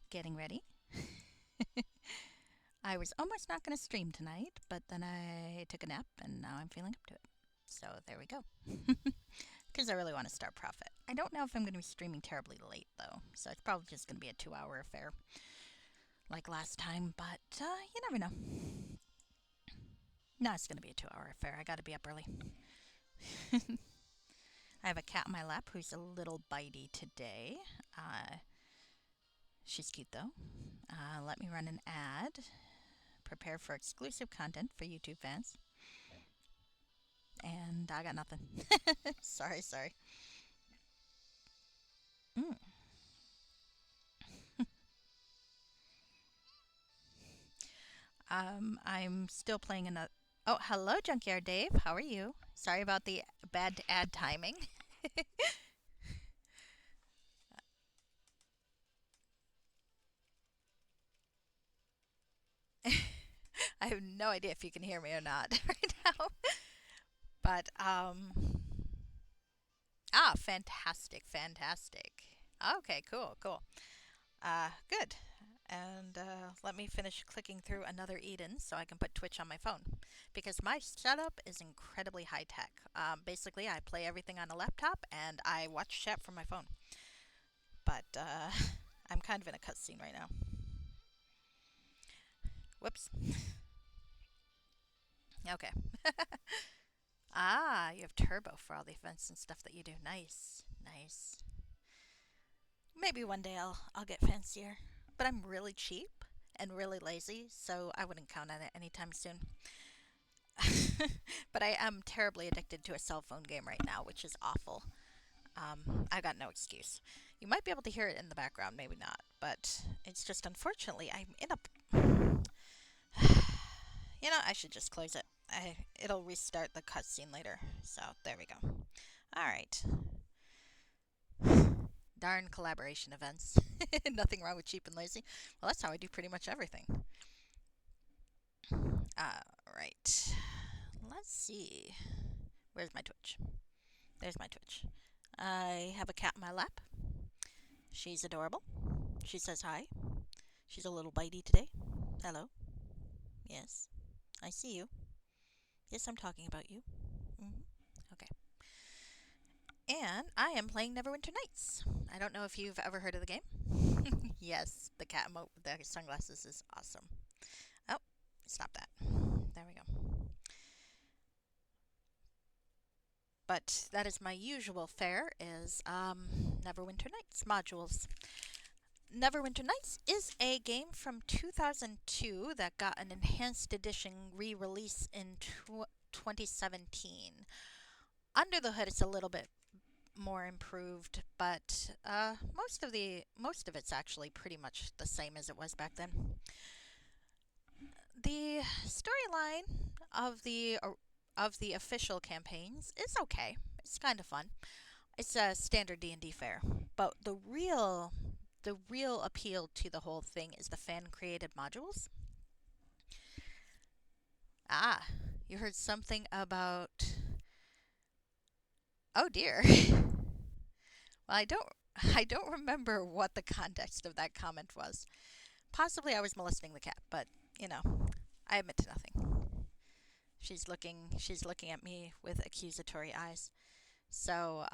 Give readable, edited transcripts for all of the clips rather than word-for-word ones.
getting ready. I was almost not going to stream tonight, but then I took a nap and now I'm feeling up to it. So there we go. Because I really want to start Profit. I don't know if I'm going to be streaming terribly late though, so it's probably just going to be a 2 hour affair like last time, but you never know. No, it's going to be a 2 hour affair. I got to be up early. I have a cat in my lap who's a little bitey today. Uh, she's cute though. Let me run an ad. Prepare for exclusive content for YouTube fans. And I got nothing. sorry. Mm. I'm still playing another. Oh, hello, Junkyard Dave. How are you? Sorry about the bad ad timing. I have no idea if you can hear me or not right now. But fantastic. Okay, cool. Good. And let me finish clicking through another Eden so I can put Twitch on my phone because my setup is incredibly high tech. Basically, I play everything on a laptop and I watch chat from my phone. But I'm kind of in a cutscene right now. Whoops. Okay. You have turbo for all the events and stuff that you do. Nice. Maybe one day I'll get fancier, but I'm really cheap and really lazy, so I wouldn't count on it anytime soon. But I am terribly addicted to a cell phone game right now, which is awful. I've got no excuse. You might be able to hear it in the background, maybe not, but it's just unfortunately I'm in a. I should just close it. It'll restart the cutscene later. So there we go. All right. Darn collaboration events. Nothing wrong with cheap and lazy. Well, that's how I do pretty much everything. All right. Let's see. Where's my Twitch? There's my Twitch. I have a cat in my lap. She's adorable. She says hi. She's a little bitey today. Hello. Yes. I see you. Yes, I'm talking about you. Mm-hmm. Okay. And I am playing Neverwinter Nights. I don't know if you've ever heard of the game. Yes, the cat emote with the sunglasses is awesome. Oh, stop that. There we go. But that is my usual fare is Neverwinter Nights modules. Neverwinter Nights is a game from 2002 that got an enhanced edition re-release in 2017. Under the hood, it's a little bit more improved, but most of it's actually pretty much the same as it was back then. The storyline of the official campaigns is okay. It's kind of fun. It's a standard D&D fare, but the real appeal to the whole thing is the fan created modules. Ah, you heard something about. Oh dear. Well, I don't remember what the context of that comment was. Possibly I was molesting the cat, but you know, I admit to nothing. She's looking at me with accusatory eyes. So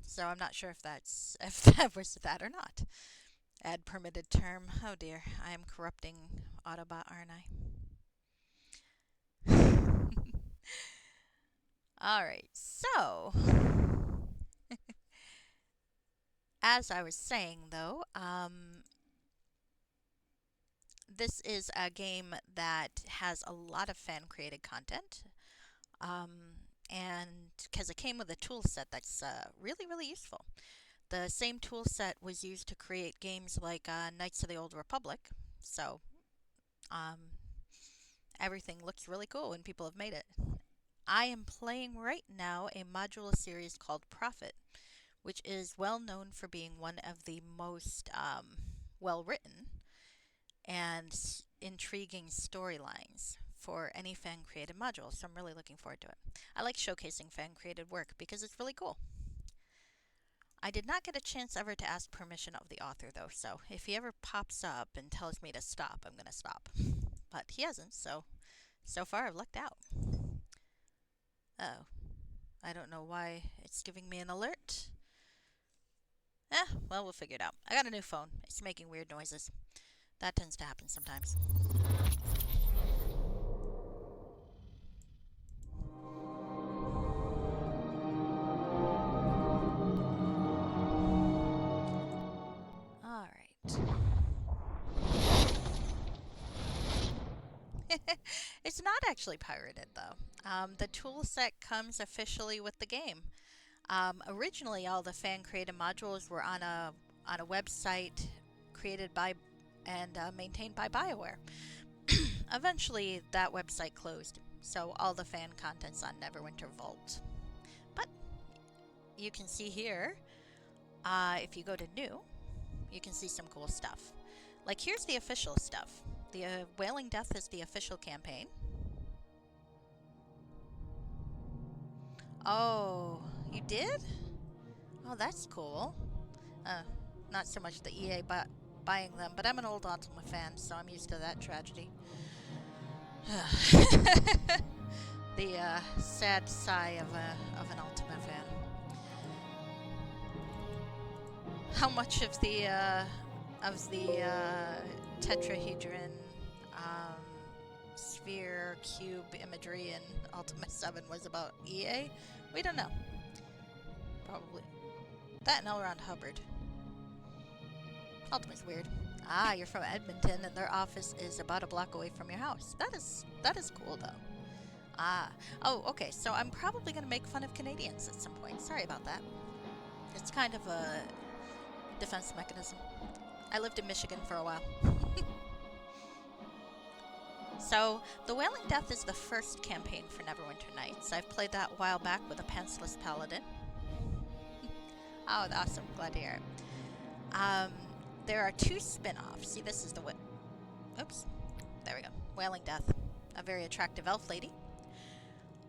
so I'm not sure if that's if that was that or not. Add permitted term. Oh dear, I am corrupting Autobot, aren't I? All right. So, as I was saying though, this is a game that has a lot of fan created content. Um, and because it came with a tool set that's really useful. The same tool set was used to create games like Knights of the Old Republic. So um, everything looks really cool when people have made it. I am playing right now a modular series called Prophet, which is well known for being one of the most well written and intriguing storylines for any fan created module. So I'm really looking forward to it. I like showcasing fan created work because it's really cool. I did not get a chance ever to ask permission of the author, though, so if he ever pops up and tells me to stop, I'm gonna stop. But he hasn't, so far I've lucked out. Oh, I don't know why it's giving me an alert. Well, we'll figure it out. I got a new phone. It's making weird noises. That tends to happen sometimes. Alright. It's not actually pirated, though. The tool set comes officially with the game. Originally, all the fan-created modules were on a website created by and maintained by BioWare. Eventually, that website closed, so all the fan content's on Neverwinter Vault. But you can see here, if you go to New, you can see some cool stuff. Like, here's the official stuff. The Wailing Death is the official campaign. Oh, you did? Oh, that's cool. Not so much the EA buying them, but I'm an old Ultima fan, so I'm used to that tragedy. The sad sigh of an Ultima fan. How much of the tetrahedron, sphere, cube imagery in Ultima 7 was about EA? We don't know. Probably. That and L. Ron Hubbard. Ultima's weird. Ah, you're from Edmonton, and their office is about a block away from your house. That is cool, though. Ah. Oh, okay, so I'm probably going to make fun of Canadians at some point. Sorry about that. It's kind of a defense mechanism. I lived in Michigan for a while. So, The Wailing Death is the first campaign for Neverwinter Nights. I've played that a while back with a pantsless paladin. Oh, awesome. Glad to hear it. There are 2 spin-offs. See, this is the oops. There we go. Wailing Death. A very attractive elf lady.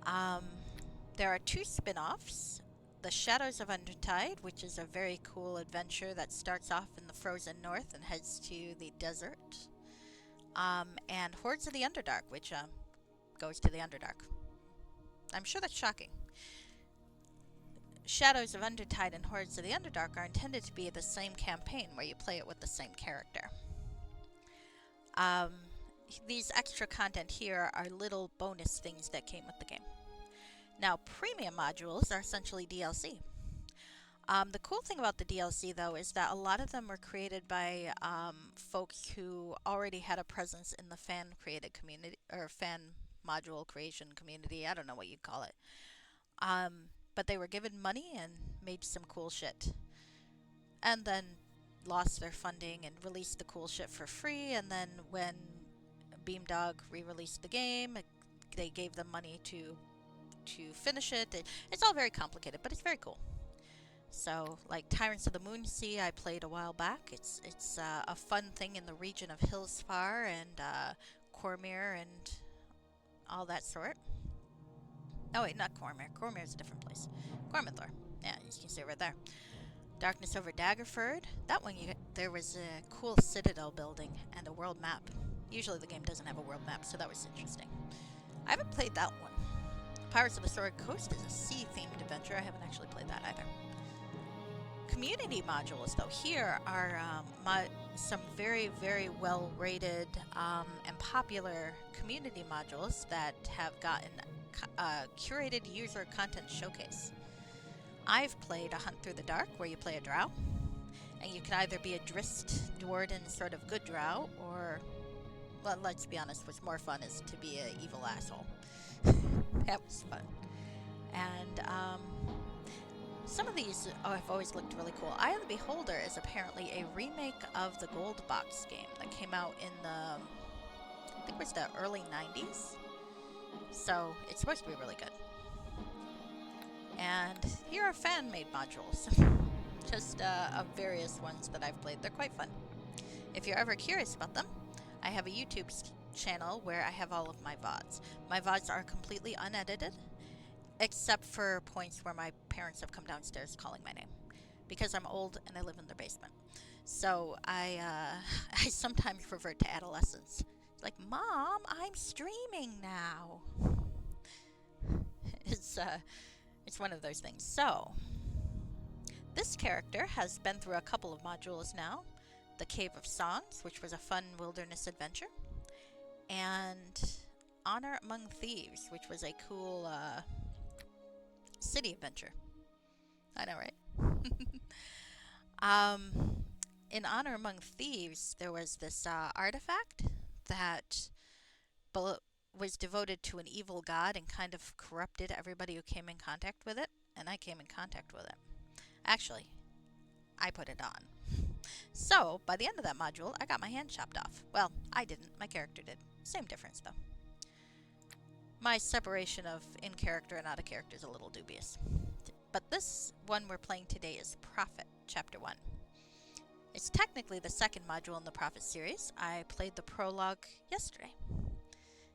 There are 2 spin-offs. The Shadows of Undertide, which is a very cool adventure that starts off in the frozen north and heads to the desert. And Hordes of the Underdark, which goes to the Underdark. I'm sure that's shocking. Shadows of Undertide and Hordes of the Underdark are intended to be the same campaign where you play it with the same character. These extra content here are little bonus things that came with the game. Now, premium modules are essentially DLC. The cool thing about the DLC, though, is that a lot of them were created by folks who already had a presence in the fan-created community, or fan module creation community. I don't know what you'd call it. But they were given money and made some cool shit. And then lost their funding and released the cool shit for free. And then when Beamdog re-released the game, they gave them money to finish it. It's all very complicated, but it's very cool. So, like Tyrants of the Moonsea, I played a while back. It's a fun thing in the region of Hillsfar and Cormyr and all that sort. Oh wait, not Cormyr. Cormyr's a different place. Cormyr. Yeah, you can see it right there. Darkness over Daggerford. That one, there was a cool citadel building and a world map. Usually the game doesn't have a world map, so that was interesting. I haven't played that one. Pirates of the Sword Coast is a sea-themed adventure. I haven't actually played that either. Community modules, though, here are some very, very well-rated and popular community modules that have gotten a curated user content showcase. I've played A Hunt Through the Dark, where you play a drow, and you can either be a Drist, Dwarden, sort of good drow, or, well, let's be honest, what's more fun is to be an evil asshole. That was fun. And some of these have always looked really cool. Eye of the Beholder is apparently a remake of the Gold Box game that came out in the, I think it was the early 90s. So it's supposed to be really good. And here are fan-made modules. Just of various ones that I've played. They're quite fun. If you're ever curious about them, I have a YouTube channel where I have all of my VODs. My VODs are completely unedited, except for points where my parents have come downstairs calling my name. because I'm old and I live in the basement. So I sometimes revert to adolescence. Like, Mom, I'm streaming now. It's it's one of those things. So this character has been through a couple of modules now. The Cave of Songs, which was a fun wilderness adventure, and Honor Among Thieves, which was a cool city adventure. I know, right? In Honor Among Thieves, there was this artifact that was devoted to an evil god and kind of corrupted everybody who came in contact with it, and I came in contact with it. Actually, I put it on. So, by the end of that module, I got my hand chopped off. Well, I didn't. My character did. Same difference, though. My separation of in-character and out-of-character is a little dubious. But this one we're playing today is Prophet, Chapter 1. It's technically the second module in the Prophet series. I played the prologue yesterday.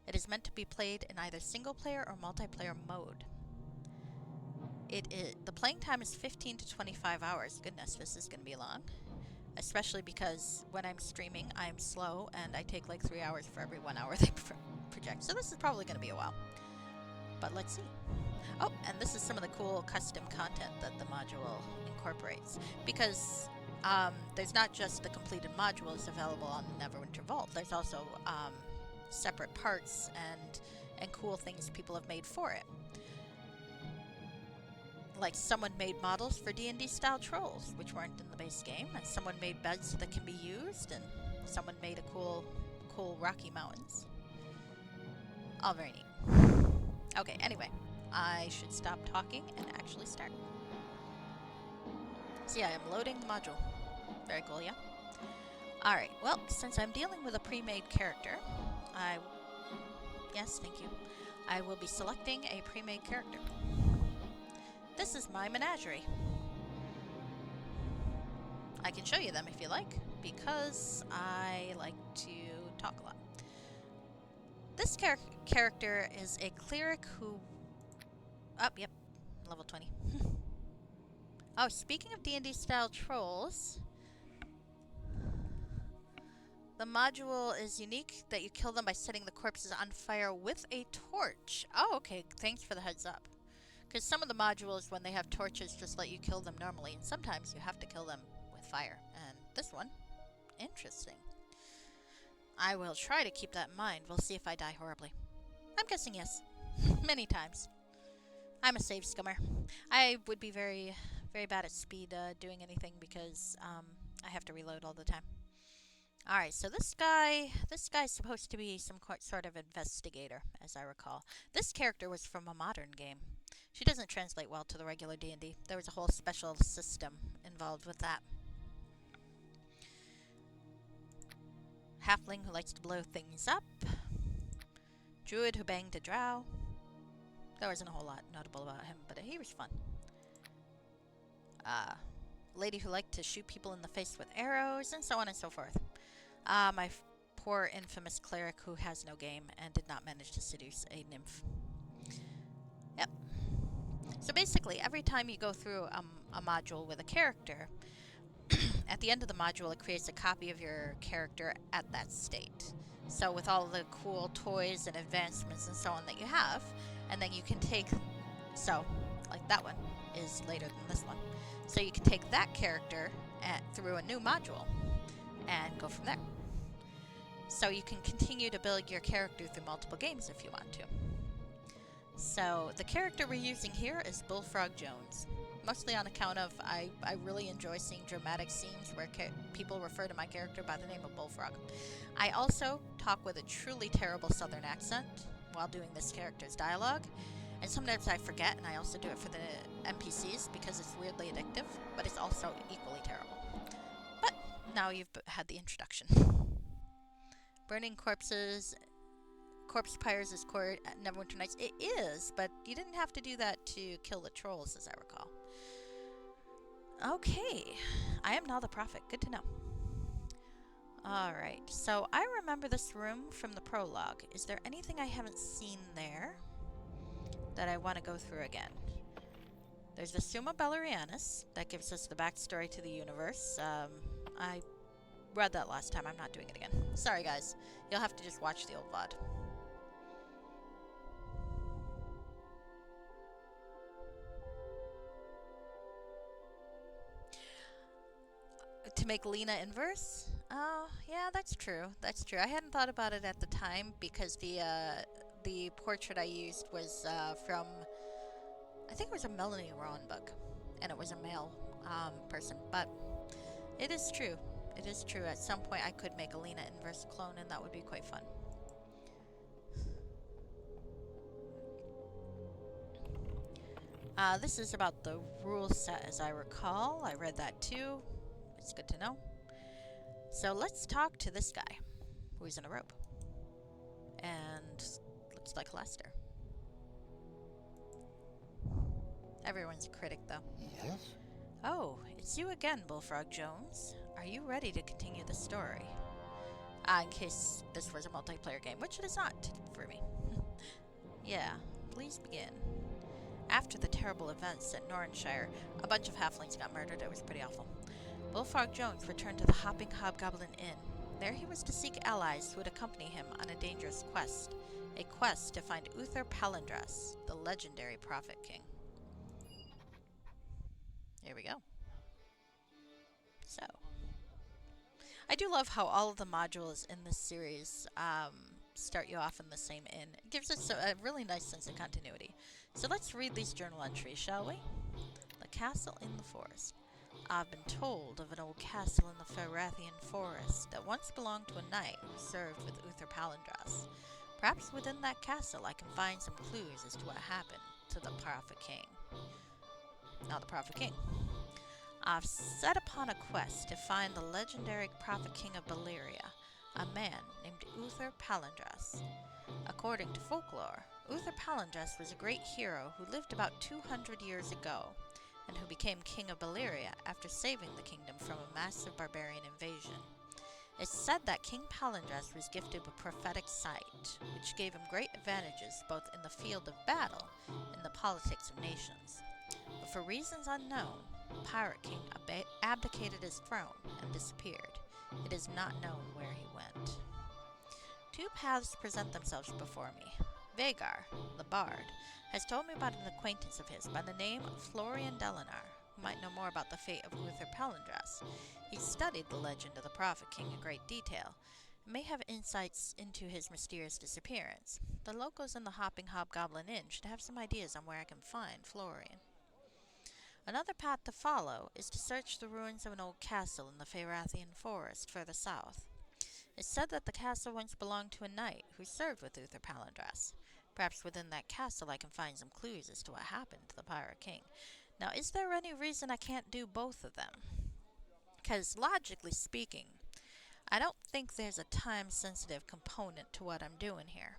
It is meant to be played in either single-player or multiplayer mode. The playing time is 15 to 25 hours. Goodness, this is going to be long. Especially because when I'm streaming, I'm slow, and I take like 3 hours for every 1 hour they project. So this is probably going to be a while. But let's see. Oh, and this is some of the cool custom content that the module incorporates. Because there's not just the completed modules available on the Neverwinter Vault. There's also separate parts and cool things people have made for it. Like someone made models for D&D style trolls, which weren't in the base game, and someone made beds that can be used, and someone made a cool Rocky Mountains. All very neat. Okay, anyway, I should stop talking and actually start. So yeah, I'm loading the module. Very cool, yeah? Alright, well, since I'm dealing with a pre-made character, yes, thank you, I will be selecting a pre-made character. This is my menagerie. I can show you them if you like, because I like to talk a lot. This character is a cleric who... Oh, yep, level 20. Oh, speaking of D&D style trolls, the module is unique that you kill them by setting the corpses on fire with a torch. Oh, okay, thanks for the heads up. Because some of the modules, when they have torches, just let you kill them normally, and sometimes you have to kill them with fire. And this one, interesting. I will try to keep that in mind. We'll see if I die horribly. I'm guessing yes. Many times. I'm a save scummer. I would be very, very bad at speed doing anything because I have to reload all the time. Alright, so this guy's supposed to be some sort of investigator, as I recall. This character was from a modern game. She doesn't translate well to the regular D&D. There was a whole special system involved with that. Halfling who likes to blow things up. Druid who banged a drow. There wasn't a whole lot notable about him, but he was fun. Lady who liked to shoot people in the face with arrows, and so on and so forth. My poor infamous cleric who has no game and did not manage to seduce a nymph. Yep. So basically, every time you go through a module with a character, at the end of the module, it creates a copy of your character at that state. So with all the cool toys and advancements and so on that you have, and then you can take, so, like that one is later than this one. So you can take that character through a new module and go from there. So you can continue to build your character through multiple games if you want to. So the character we're using here is Bullfrog Jones. Mostly on account of I really enjoy seeing dramatic scenes where people refer to my character by the name of Bullfrog. I also talk with a truly terrible southern accent while doing this character's dialogue. And sometimes I forget, and I also do it for the NPCs because it's weirdly addictive, but it's also equally terrible. But now you've had the introduction. Burning corpse pyres is core at Neverwinter Nights. It is, but you didn't have to do that to kill the trolls, as I recall. Okay, I am now the prophet. Good to know. Alright, so I remember this room from the prologue. Is there anything I haven't seen there that I want to go through again? There's the Summa Bellarianus that gives us the backstory to the universe. I read that last time. I'm not doing it again. Sorry, guys. You'll have to just watch the old VOD. To make Lena inverse? Oh, yeah, that's true. That's true. I hadn't thought about it at the time because the portrait I used was from, I think it was a Melanie Ron book, and it was a male person. But it is true. It is true. At some point, I could make a Lena inverse clone, and that would be quite fun. This is about the rule set, as I recall. I read that too. It's good to know. So let's talk to this guy, who's in a robe. And looks like Lester. Everyone's a critic, though. Yes? Oh, it's you again, Bullfrog Jones. Are you ready to continue the story? In case this was a multiplayer game, which it is not for me. Yeah, please begin. After the terrible events at Norrinshire, a bunch of halflings got murdered. It was pretty awful. Bullfrog Jones returned to the Hopping Hobgoblin Inn. There he was to seek allies who would accompany him on a dangerous quest. A quest to find Uther Palindras, the legendary Prophet King. Here we go. So, I do love how all of the modules in this series start you off in the same inn. It gives us a really nice sense of continuity. So let's read these journal entries, shall we? The castle in the forest. I've been told of an old castle in the Farathian forest that once belonged to a knight who served with Uther Palindras. Perhaps within that castle I can find some clues as to what happened to the Prophet King. Not the Prophet King. I've set upon a quest to find the legendary Prophet King of Bellyria, a man named Uther Palindras. According to folklore, Uther Palindras was a great hero who lived about 200 years ago, and who became king of Bellyria after saving the kingdom from a massive barbarian invasion. It's said that King Palindras was gifted with prophetic sight, which gave him great advantages both in the field of battle and the politics of nations. But for reasons unknown, Pirate King abdicated his throne and disappeared. It is not known where he went. Two paths present themselves before me. Vagar, the bard, has told me about an acquaintance of his by the name of Florian Delinar, who might know more about the fate of Uther Palindras. He studied the legend of the Prophet King in great detail, and may have insights into his mysterious disappearance. The locals in the Hopping Hobgoblin Inn should have some ideas on where I can find Florian. Another path to follow is to search the ruins of an old castle in the Farathian forest further south. It's said that the castle once belonged to a knight who served with Uther Palindras. Perhaps within that castle I can find some clues as to what happened to the Pirate King. Now, is there any reason I can't do both of them? Because logically speaking, I don't think there's a time-sensitive component to what I'm doing here.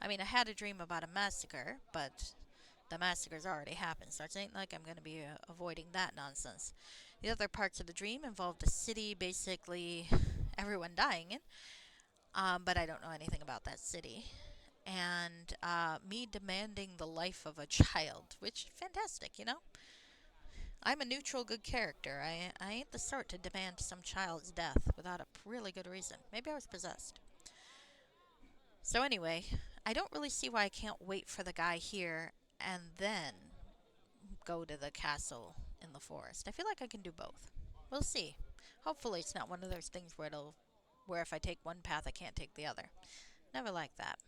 I mean, I had a dream about a massacre, but the massacre's already happened, so it ain't like I'm going to be avoiding that nonsense. The other parts of the dream involved a city, basically everyone dying in, but I don't know anything about that city. And me demanding the life of a child, which fantastic, you know? I'm a neutral good character. I ain't the sort to demand some child's death without a really good reason. Maybe I was possessed. So anyway, I don't really see why I can't wait for the guy here and then go to the castle in the forest. I feel like I can do both. We'll see. Hopefully it's not one of those things where if I take one path I can't take the other. Never like that.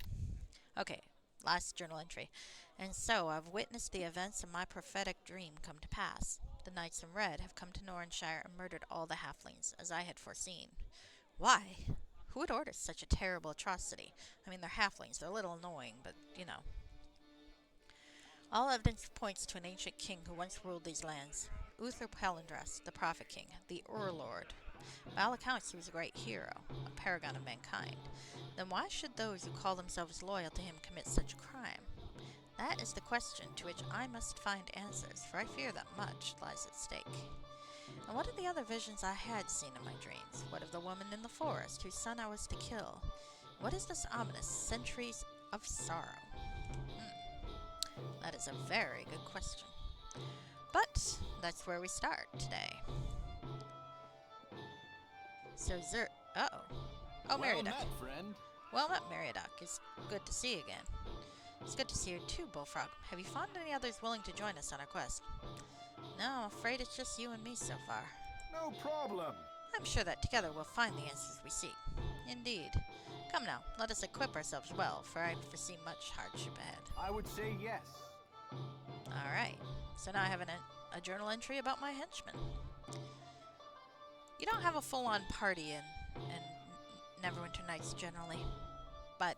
Okay, last journal entry. And so I've witnessed the events of my prophetic dream come to pass. The knights in red have come to Norrinshire and murdered all the halflings, as I had foreseen. Why? Who would order such a terrible atrocity? I mean, they're halflings. They're a little annoying, but, you know. All evidence points to an ancient king who once ruled these lands. Uther Palindras, the Prophet King, the Ur-Lord. By all accounts, he was a great hero, a paragon of mankind. Then why should those who call themselves loyal to him commit such a crime? That is the question to which I must find answers, for I fear that much lies at stake. And what of the other visions I had seen in my dreams? What of the woman in the forest whose son I was to kill? What is this ominous centuries of sorrow? That is a very good question. But that's where we start today. So Uh-oh. Oh, Well Meriadoc. met, friend. Well met, Meriadoc. It's good to see you again. It's good to see you too, Bullfrog. Have you found any others willing to join us on our quest? No, I'm afraid it's just you and me so far. No problem. I'm sure that together we'll find the answers we seek. Indeed. Come now, let us equip ourselves well, for I foresee much hardship ahead. I would say yes. Alright, so now I have a journal entry about my henchmen. You don't have a full-on party in Neverwinter Nights generally, but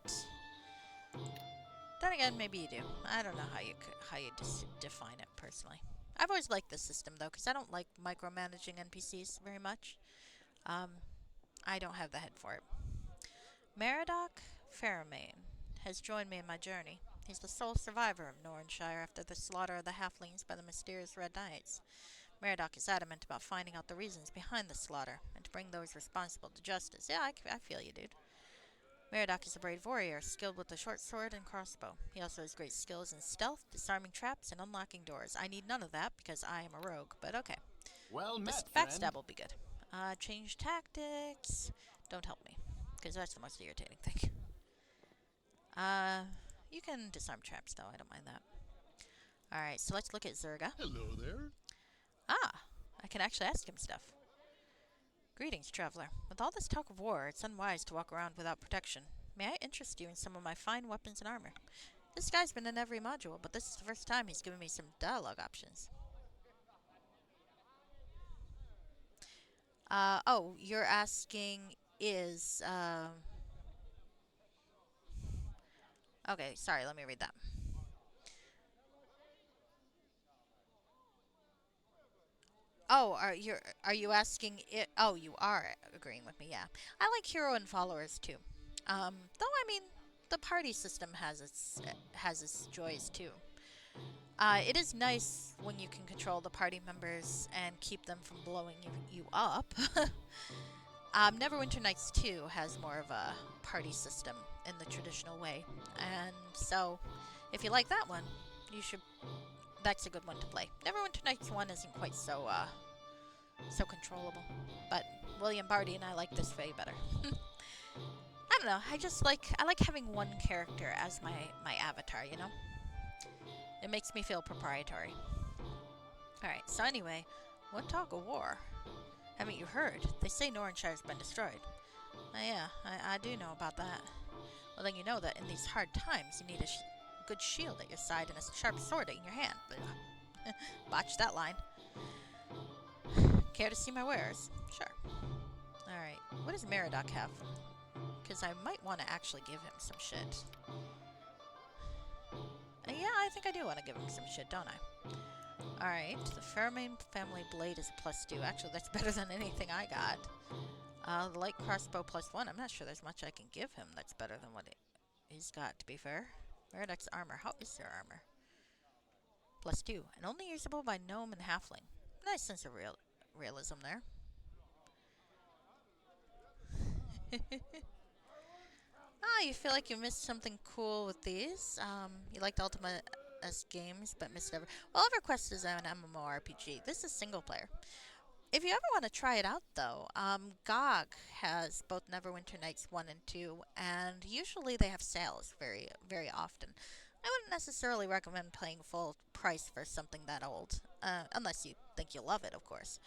then again, maybe you do. I don't know how you define it personally. I've always liked this system though, because I don't like micromanaging NPCs very much. I don't have the head for it. Meriadoc Fairmain has joined me in my journey. He's the sole survivor of Norrenshire after the slaughter of the halflings by the mysterious Red Knights. Meriadoc is adamant about finding out the reasons behind the slaughter and to bring those responsible to justice. Yeah, I feel you, dude. Meriadoc is a brave warrior, skilled with the short sword and crossbow. He also has great skills in stealth, disarming traps, and unlocking doors. I need none of that because I am a rogue, but okay. Well This met, friend. backstab will be good. Change tactics. Don't help me, because that's the most irritating thing. You can disarm traps, though. I don't mind that. Alright, so let's look at Zerga. Hello there. Ah, I can actually ask him stuff. Greetings, traveler. With all this talk of war, it's unwise to walk around without protection. May I interest you in some of my fine weapons and armor? This guy's been in every module, but this is the first time he's given me some dialogue options. Oh, you're asking is, okay, sorry, let me read that. Oh, are you asking it? Oh, you are agreeing with me. Yeah, I like hero and followers too. Though I mean, the party system has its joys too. It is nice when you can control the party members and keep them from blowing you up. Neverwinter Nights 2 has more of a party system in the traditional way, and so if you like that one, you should. That's a good one to play. Neverwinter Nights 1 isn't quite so so controllable, but William Barty and I like this way better. I don't know. I like having one character as my avatar. You know, it makes me feel proprietary. All right. So anyway, what talk of war? Haven't you heard? They say Norrenshire's been destroyed. Yeah, I do know about that. Well, then you know that in these hard times, you need a good shield at your side and a sharp sword in your hand. Botch that line. Care to see my wares? Sure. Alright, what does Meriadoc have? Because I might want to actually give him some shit. Yeah, I think I do want to give him some shit, don't I? Alright, the Fairmain family blade is a +2. Actually, that's better than anything I got. The light crossbow +1. I'm not sure there's much I can give him that's better than what he's got, to be fair. Meridoc's armor. How is their armor? +2. And only usable by gnome and halfling. Nice sense of realism there. You feel like you missed something cool with these. You liked Ultimate S games, but missed Well, EverQuest is an MMORPG. This is single player. If you ever want to try it out, though, GOG has both Neverwinter Nights 1 and 2, and usually they have sales very, very often. I wouldn't necessarily recommend paying full price for something that old, unless you think you'll love it, of course.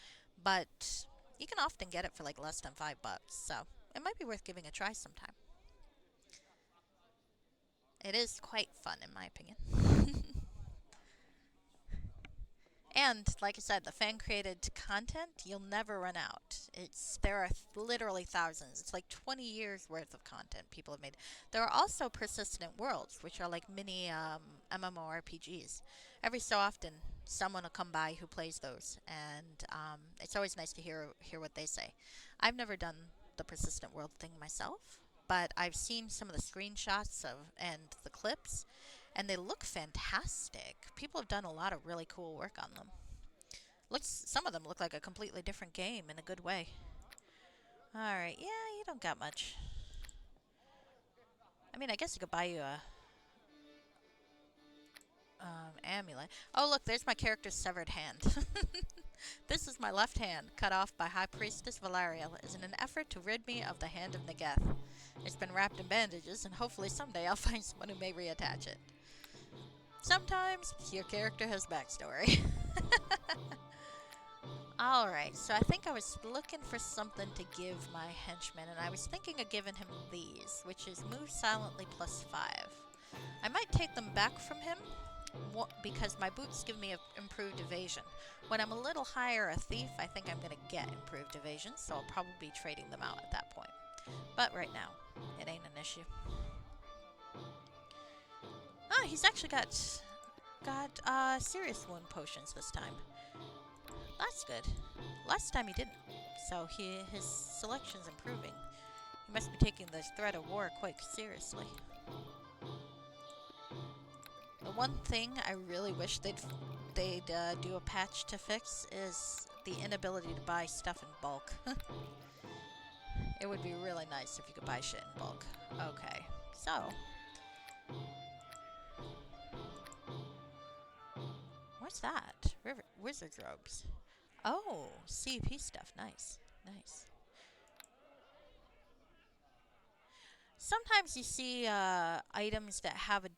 But you can often get it for like less than $5, so it might be worth giving a try sometime. It is quite fun, in my opinion. And, like I said, the fan-created content, you'll never run out. There are literally thousands. It's like 20 years worth of content people have made. There are also persistent worlds, which are like mini MMORPGs. Every so often, someone will come by who plays those, and it's always nice to hear what they say. I've never done the persistent world thing myself, but I've seen some of the screenshots and the clips, and they look fantastic. People have done a lot of really cool work on them. Some of them look like a completely different game in a good way. Alright, yeah, you don't got much. I mean, I guess I could buy you Amulet. Oh, look, there's my character's severed hand. This is my left hand, cut off by High Priestess Valariel as in an effort to rid me of the Hand of Nageth. It's been wrapped in bandages, and hopefully someday I'll find someone who may reattach it. Sometimes your character has backstory. Alright, so I think I was looking for something to give my henchman, and I was thinking of giving him these, which is move silently +5. I might take them back from him because my boots give me improved evasion. When I'm a little higher a thief, I think I'm going to get improved evasion, so I'll probably be trading them out at that point. But right now, it ain't an issue. Ah, he's actually got serious wound potions this time. That's good. Last time he didn't, so his selection's improving. He must be taking the threat of war quite seriously. The one thing I really wish they'd do a patch to fix is the inability to buy stuff in bulk. It would be really nice if you could buy shit in bulk. Okay, so what's that? Wizard's robes. Oh, CP stuff. Nice, nice. Sometimes you see items that have a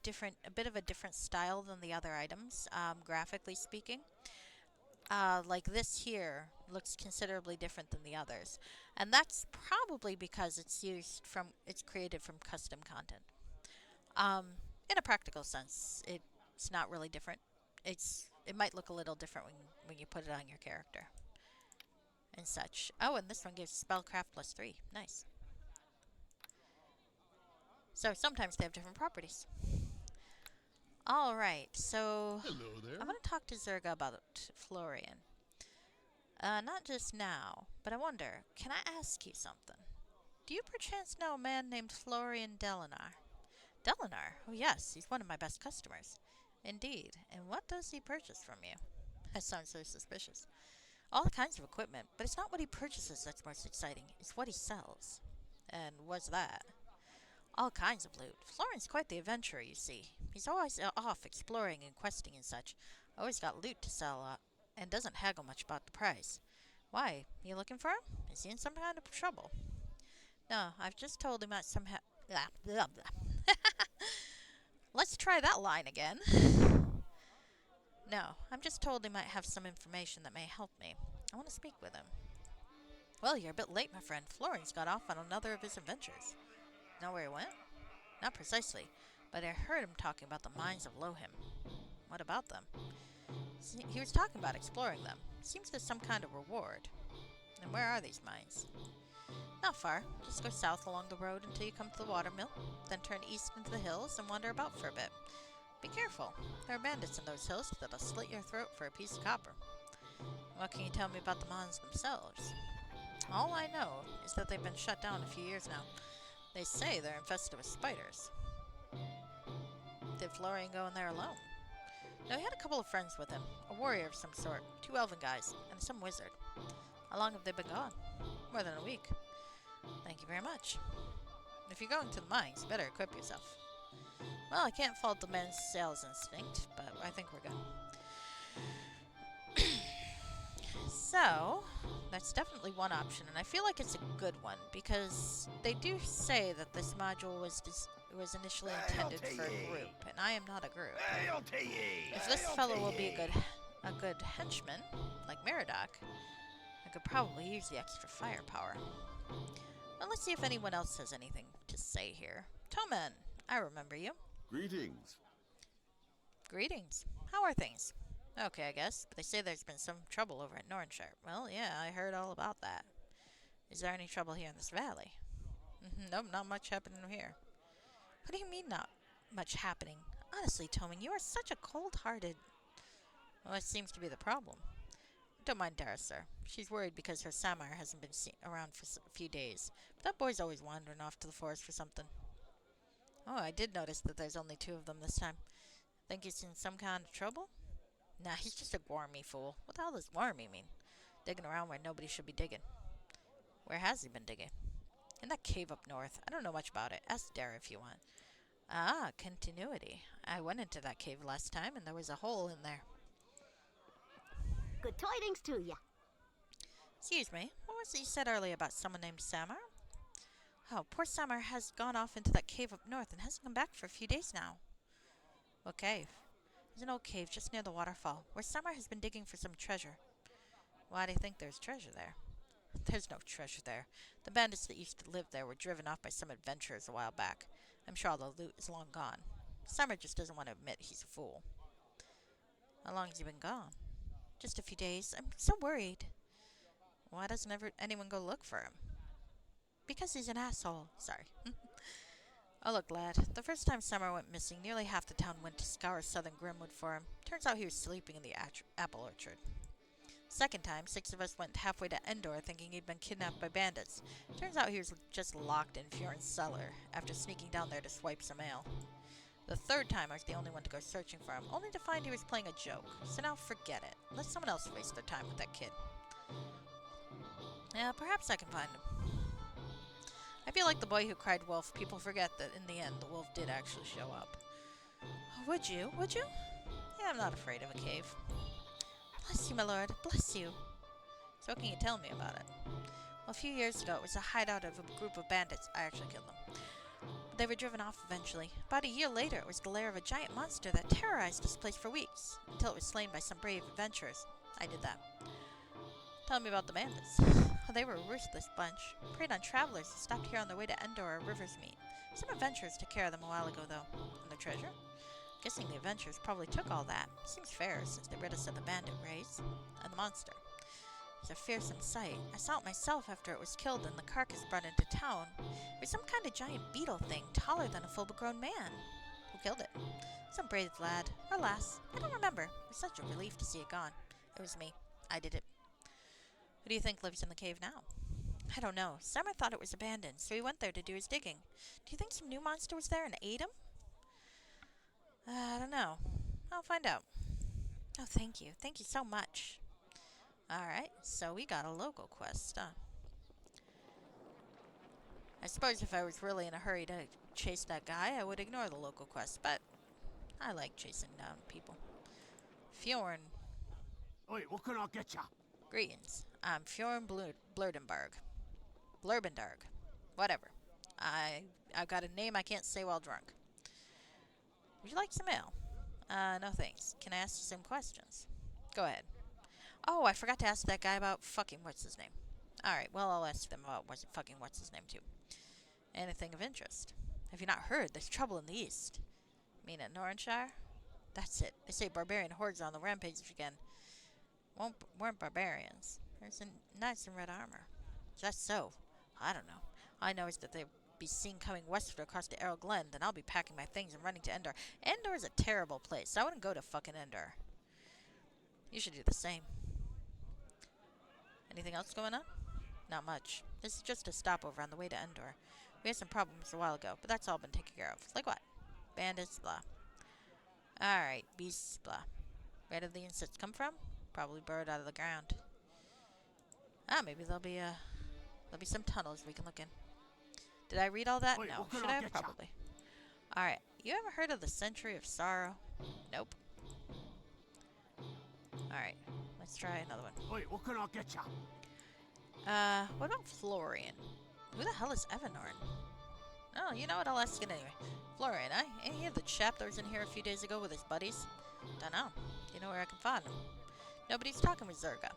bit of a different style than the other items, graphically speaking. Like this here looks considerably different than the others, and that's probably because it's created from custom content. Um, in a practical sense, it's not really different. It might look a little different when you put it on your character and such. Oh, and this one gives spellcraft +3. Nice. So sometimes they have different properties. Alright, so Hello there. I'm going to talk to Zerga about Florian. Not just now, but I wonder, can I ask you something? Do you perchance know a man named Florian Delinar? Delinar? Oh yes, he's one of my best customers. Indeed. And what does he purchase from you? That sounds so suspicious. All kinds of equipment, but it's not what he purchases that's most exciting. It's what he sells. And what's that? All kinds of loot. Florian's quite the adventurer, you see. He's always off exploring and questing and such. Always got loot to sell, and doesn't haggle much about the price. Why? You looking for him? Is he in some kind of trouble? No, I've just told him that somehow. Blah, blah, blah. Let's try that line again. No, I'm just told he might have some information that may help me. I want to speak with him. Well, you're a bit late, my friend. Florian's got off on another of his adventures. Know where he went? Not precisely, but I heard him talking about the mines of Lohim. What about them? He was talking about exploring them. Seems there's some kind of reward. And where are these mines? Not far. Just go south along the road until you come to the watermill, then turn east into the hills and wander about for a bit. Be careful. There are bandits in those hills that'll slit your throat for a piece of copper. What can you tell me about the mines themselves? All I know is that they've been shut down a few years now. They say they're infested with spiders. Did Florian go in there alone? No, he had a couple of friends with him. A warrior of some sort, 2 elven guys, and some wizard. How long have they been gone? More than a week. Thank you very much. If you're going to the mines, you better equip yourself. Well, I can't fault the men's sales instinct, but I think we're good. So, that's definitely one option, and I feel like it's a good one, because they do say that this module was initially intended for a group, and I am not a group. If this fellow will be a good henchman, like Meridoc, I could probably use the extra firepower. Well, let's see if anyone else has anything to say here. Toman, I remember you. Greetings. Greetings. How are things? Okay, I guess, but they say there's been some trouble over at Nornshire. Well, yeah, I heard all about that. Is there any trouble here in this valley? Nope, not much happening here. What do you mean, not much happening? Honestly, Toman, you are such a cold-hearted... Well, that seems to be the problem. Don't mind Dara, sir. She's worried because her Samar hasn't been around for a few days. But that boy's always wandering off to the forest for something. Oh, I did notice that there's only 2 of them this time. Think he's in some kind of trouble? Nah, he's just a Gwarmy fool. What the hell does Gwarmy mean? Digging around where nobody should be digging. Where has he been digging? In that cave up north. I don't know much about it. Ask Dara if you want. Ah, continuity. I went into that cave last time and there was a hole in there. Good tidings to ya. Excuse me, what was it you said earlier about someone named Samar? Oh, poor Samar has gone off into that cave up north and hasn't come back for a few days now. What cave? There's an old cave just near the waterfall, where Samar has been digging for some treasure. Why do you think there's treasure there? There's no treasure there. The bandits that used to live there were driven off by some adventurers a while back. I'm sure all the loot is long gone. Samar just doesn't want to admit he's a fool. How long has he been gone? Just a few days. I'm so worried. Why doesn't anyone go look for him? Because he's an asshole. Sorry. Oh, look, lad. The first time Summer went missing, nearly half the town went to scour southern Grimwood for him. Turns out he was sleeping in the apple orchard. Second time, 6 of us went halfway to Endor thinking he'd been kidnapped by bandits. Turns out he was just locked in Fioren's cellar after sneaking down there to swipe some ale. The third time, I was the only one to go searching for him, only to find he was playing a joke. So now forget it. Let someone else waste their time with that kid. Yeah, perhaps I can find him. I feel like the boy who cried wolf. People forget that in the end, the wolf did actually show up. Would you? Would you? Yeah, I'm not afraid of a cave. Bless you, my lord. Bless you. So what can you tell me about it? Well, a few years ago, it was a hideout of a group of bandits. I actually killed them. But they were driven off eventually. About a year later, it was the lair of a giant monster that terrorized this place for weeks, until it was slain by some brave adventurers. I did that. Tell me about the bandits. Oh, they were a ruthless bunch. Preyed on travelers who stopped here on their way to Endor or River's Meet. Some adventurers took care of them a while ago, though. And the treasure? Guessing the adventurers probably took all that. Seems fair, since they rid us of the bandit race. And the monster. It's a fearsome sight. I saw it myself after it was killed and the carcass brought into town. It was some kind of giant beetle thing, taller than a full-grown man. Who killed it? Some brave lad. Or lass. I don't remember. It was such a relief to see it gone. It was me. I did it. Who do you think lives in the cave now? I don't know. Summer thought it was abandoned, so he went there to do his digging. Do you think some new monster was there and ate him? I don't know. I'll find out. Oh, thank you. Thank you so much. Alright, so we got a local quest, huh? I suppose if I was really in a hurry to chase that guy, I would ignore the local quest, but I like chasing down people. Fjorn. Oi, what can I get ya? Greetings. I'm Fjorn Blurdenberg. Blurbendarg. Whatever. I've got a name I can't say while drunk. Would you like some ale? No thanks. Can I ask you some questions? Go ahead. Oh, I forgot to ask that guy about fucking what's his name. Alright, well, I'll ask them about what's his name too. Anything of interest? Have you not heard? There's trouble in the east. You mean at Norrenshire? That's it. They say barbarian hordes are on the rampage again. Weren't barbarians. There's knights in red armor. Is that so? I don't know. All I know is that they'll be seen coming westward across the Errol Glen, then I'll be packing my things and running to Endor. Endor is a terrible place. I wouldn't go to fucking Endor. You should do the same. Anything else going on? Not much. This is just a stopover on the way to Endor. We had some problems a while ago, but that's all been taken care of. Like what? Bandits, blah. Alright, beasts, blah. Where did the insects come from? Probably burrowed out of the ground. Maybe there'll be some tunnels we can look in. Did I read all that? Wait, no. what Should I I have? get ya? Probably. Alright, you ever heard of the Century of Sorrow? Nope. Alright, let's try another one. Oi, what can I get ya? What about Florian? Who the hell is Evanorn? Oh, you know what? I'll ask it anyway. Florian, ain't he the chap that was in here a few days ago with his buddies? Dunno. Do you know where I can find him? Nobody's talking with Zerga.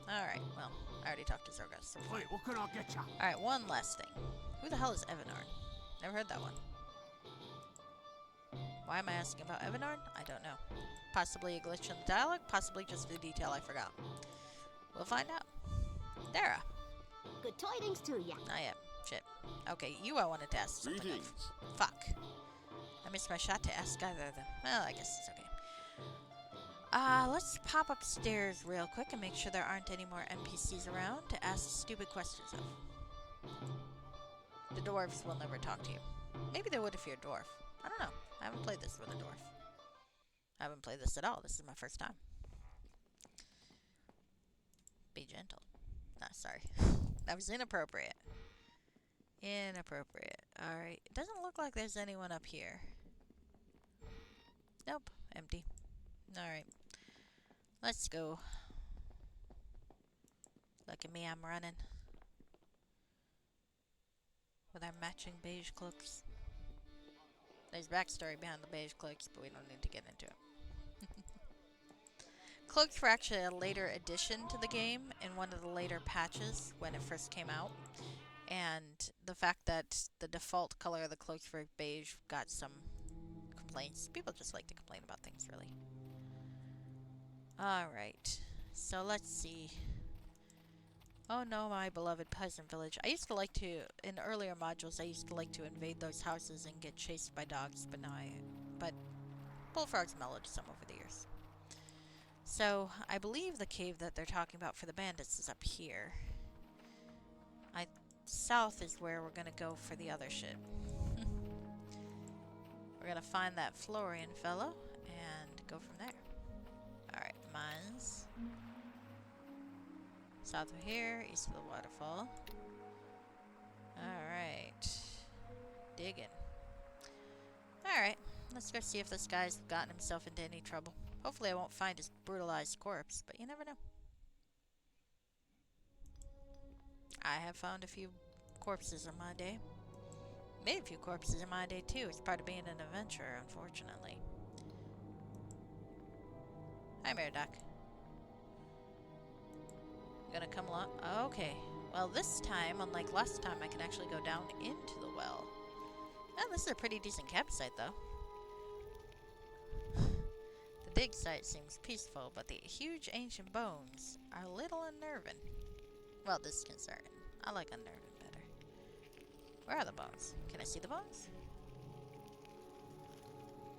Alright, well, I already talked to Zerga, so fine. Oi, what can I get ya? Alright, one last thing. Who the hell is Evanorn? Never heard that one. Why am I asking about Evanorn? I don't know. Possibly a glitch in the dialogue, possibly just a detail I forgot. We'll find out. Dara. Good tidings to ya. I am. Shit. Okay, I wanted to ask something Greetings. of. Fuck. I missed my shot to ask either of them. Well, I guess it's okay. Let's pop upstairs real quick and make sure there aren't any more NPCs around to ask stupid questions of. The dwarves will never talk to you. Maybe they would if you're a dwarf. I don't know. I haven't played this with a dwarf. I haven't played this at all. This is my first time. Be gentle. No, sorry. That was inappropriate. Inappropriate. Alright. It doesn't look like there's anyone up here. Nope, empty. Alright, let's go. Look at me, I'm running. With our matching beige cloaks. There's backstory behind the beige cloaks, but we don't need to get into it. Cloaks were actually a later addition to the game in one of the later patches when it first came out. And the fact that the default color of the cloaks were beige got some complaints. People just like to complain about things, really. Alright, so let's see. Oh no, my beloved peasant village. I used to like to, in earlier modules, I used to like to invade those houses and get chased by dogs, but now but bullfrogs mellowed some over the years. So, I believe the cave that they're talking about for the bandits is up here. South is where we're gonna go for the other shit. We're gonna find that Florian fellow and go from there. Alright, mines. South of here, east of the waterfall. Alright. Digging. Alright, let's go see if this guy's gotten himself into any trouble. Hopefully I won't find his brutalized corpse, but you never know. I have found a few corpses in my day. Made a few corpses in my day too. It's part of being an adventurer, unfortunately. Hi, Meridoc. Gonna come along? Okay. Well, this time, unlike last time, I can actually go down into the well. Oh, this is a pretty decent campsite, though. The dig site seems peaceful, but the huge ancient bones are a little unnerving. Well, disconcerting. I like unnerving better. Where are the bones? Can I see the bones?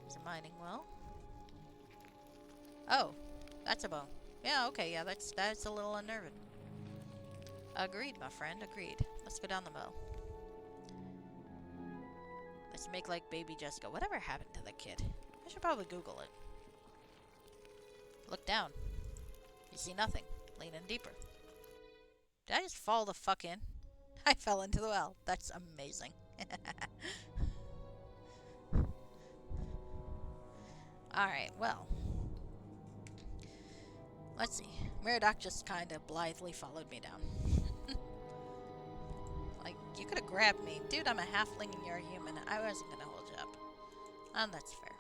There's a mining well. Oh, that's a bone. Yeah, okay, yeah, that's a little unnerving. Agreed, my friend, agreed. Let's go down the well. Let's make like baby Jessica. Whatever happened to the kid? I should probably Google it. Look down. You see nothing. Lean in deeper. Did I just fall the fuck in? I fell into the well. That's amazing. Alright, well. Let's see. Meridoc just kind of blithely followed me down. Like, you could have grabbed me. Dude, I'm a halfling and you're a human. I wasn't going to hold you up. That's fair.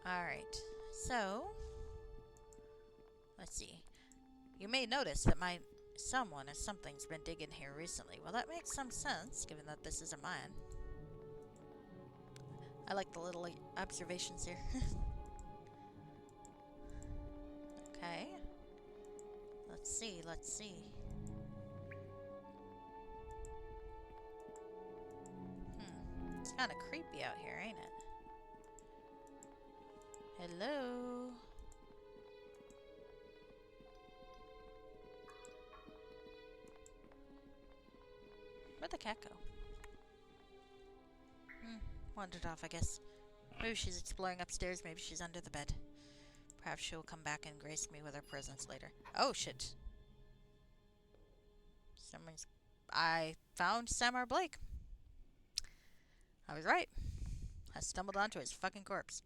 Alright. So, let's see. You may notice that someone or something's been digging here recently. Well, that makes some sense, given that this is a mine. I like the little observations here. Okay. Let's see, let's see. It's kind of creepy out here, ain't it? Hello? Where'd the cat go? Wandered off, I guess. Maybe she's exploring upstairs, maybe she's under the bed. Perhaps she'll come back and grace me with her presence later. Oh, shit. I found Samar Blake. I was right. I stumbled onto his fucking corpse.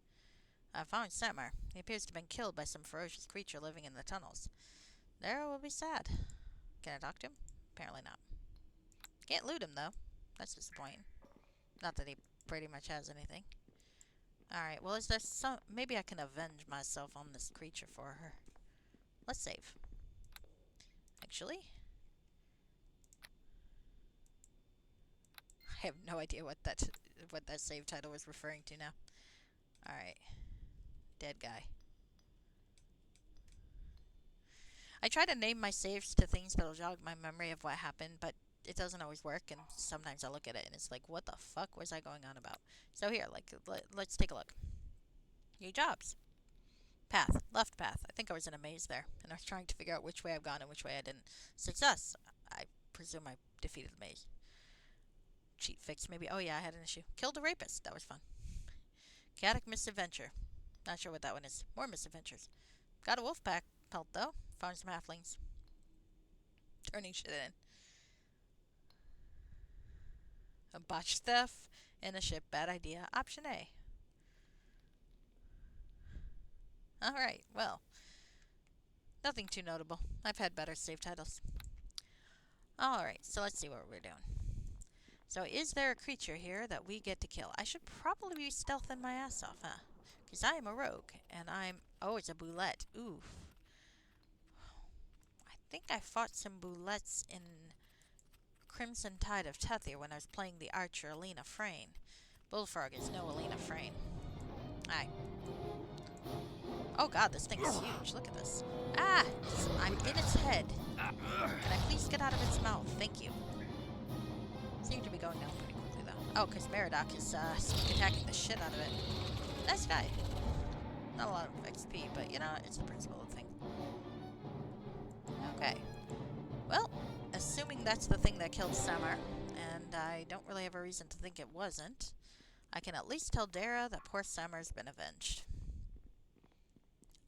I found Samar. He appears to have been killed by some ferocious creature living in the tunnels. Dara will be sad. Can I talk to him? Apparently not. Can't loot him, though. That's disappointing. Not that he pretty much has anything. Alright, well, is there some... Maybe I can avenge myself on this creature for her. Let's save. Actually... I have no idea what that save title was referring to now. Alright. Dead guy. I try to name my saves to things that'll jog my memory of what happened, but it doesn't always work, and sometimes I look at it and it's like, what the fuck was I going on about? So here, like, let's take a look. New jobs. Path. Left path. I think I was in a maze there, and I was trying to figure out which way I've gone and which way I didn't. Success. I presume I defeated the maze. Cheat fix, maybe. Oh yeah, I had an issue. Killed a rapist. That was fun. Chaotic misadventure. Not sure what that one is. More misadventures. Got a wolf pack pelt, though. Found some halflings. Turning shit in. A botched theft in a ship. Bad idea. Option A. Alright, well, nothing too notable. I've had better save titles. Alright, so let's see what we're doing. So is there a creature here that we get to kill? I should probably be stealthing my ass off, huh? Because I am a rogue, and I'm... Oh, it's a boulette. Oof. I think I fought some boulettes in Crimson Tide of Tethir when I was playing the archer Alina Frayne. Bullfrog is no Alina Frayne. Aye. Oh god, this thing's huge. Look at this. Ah! I'm in its head. Can I please get out of its mouth? Thank you. Seem to be going down pretty quickly, though. Oh, because Meridoc is sneak attacking the shit out of it. Nice guy. Not a lot of XP, but, you know, it's the principle of the thing. Okay. Well, assuming that's the thing that killed Samar, and I don't really have a reason to think it wasn't, I can at least tell Dara that poor Samar's been avenged.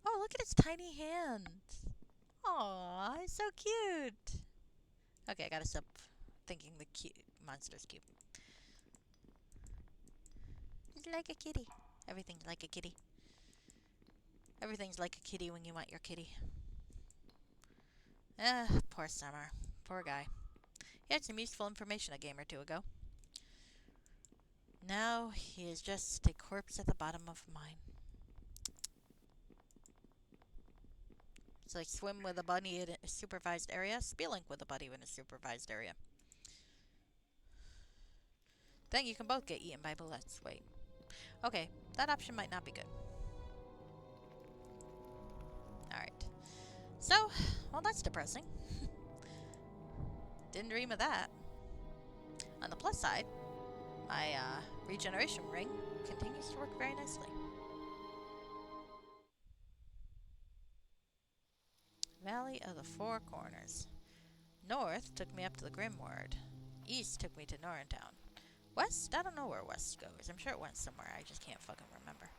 Oh, look at its tiny hands. Aww, it's so cute. Okay, I gotta stop thinking the cute monster's cute. It's like a kitty. Everything's like a kitty. Everything's like a kitty when you want your kitty. Ah, poor Summer. Poor guy. He had some useful information a game or two ago. Now he is just a corpse at the bottom of mine. It's like swim with a bunny in a supervised area, spelink with a buddy in a supervised area. Then you can both get eaten by bullets. Wait. Okay, that option might not be good. Alright. So, well, that's depressing. Didn't dream of that. On the plus side, my regeneration ring continues to work very nicely. Valley of the Four Corners. North took me up to the Grimward. East took me to Norrintown. West? I don't know where west goes. I'm sure it went somewhere. I just can't fucking remember.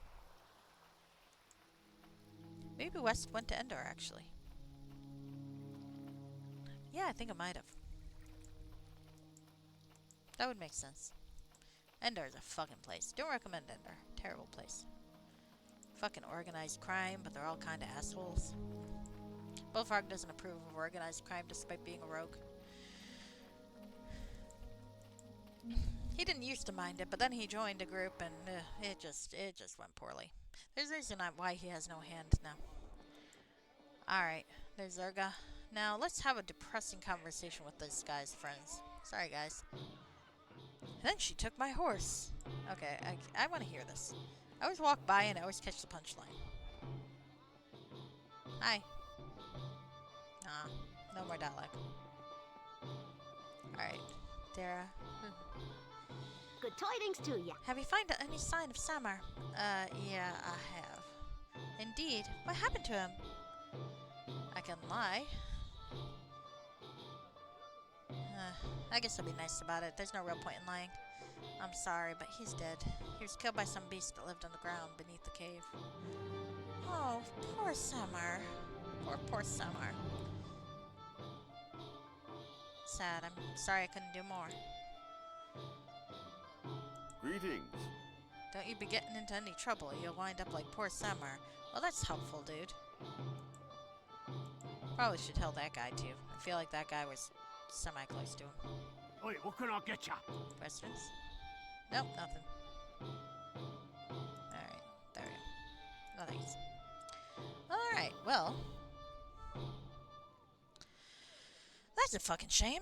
Maybe west went to Endor, actually. Yeah, I think it might have. That would make sense. Endor is a fucking place. Don't recommend Endor. Terrible place. Fucking organized crime, but they're all kind of assholes. Bullfrog doesn't approve of organized crime despite being a rogue. He didn't used to mind it, but then he joined a group and it just went poorly. There's a reason why he has no hand now. Alright, there's Zerga. Now, let's have a depressing conversation with this guy's friends. Sorry, guys. Then she took my horse. Okay, I want to hear this. I always walk by and I always catch the punchline. Hi. Nah, no more dialogue. Alright, Dara. Good tidings to ya. Have you found any sign of Samar? Yeah, I have. Indeed. What happened to him? I can lie. I guess I'll be nice about it. There's no real point in lying. I'm sorry, but he's dead. He was killed by some beast that lived underground beneath the cave. Oh, poor Samar. Poor Samar. Sad. I'm sorry I couldn't do more. Greetings. Don't you be getting into any trouble. You'll wind up like poor Samar. Well, that's helpful, dude. Probably should tell that guy, too. I feel like that guy was semi-close to him. Oi, what can I get ya? Questions? Nope, nothing. Alright, there we go. No thanks. Alright, well. That's a fucking shame.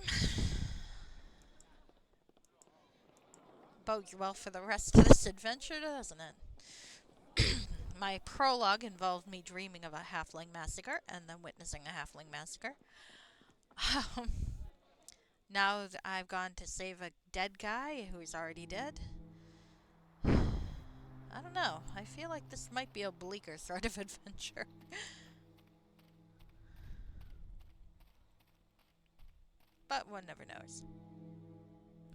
Bodes well for the rest of this adventure, doesn't it? My prologue involved me dreaming of a halfling massacre and then witnessing a halfling massacre. Now that I've gone to save a dead guy who's already dead. I don't know. I feel like this might be a bleaker sort of adventure. But one never knows.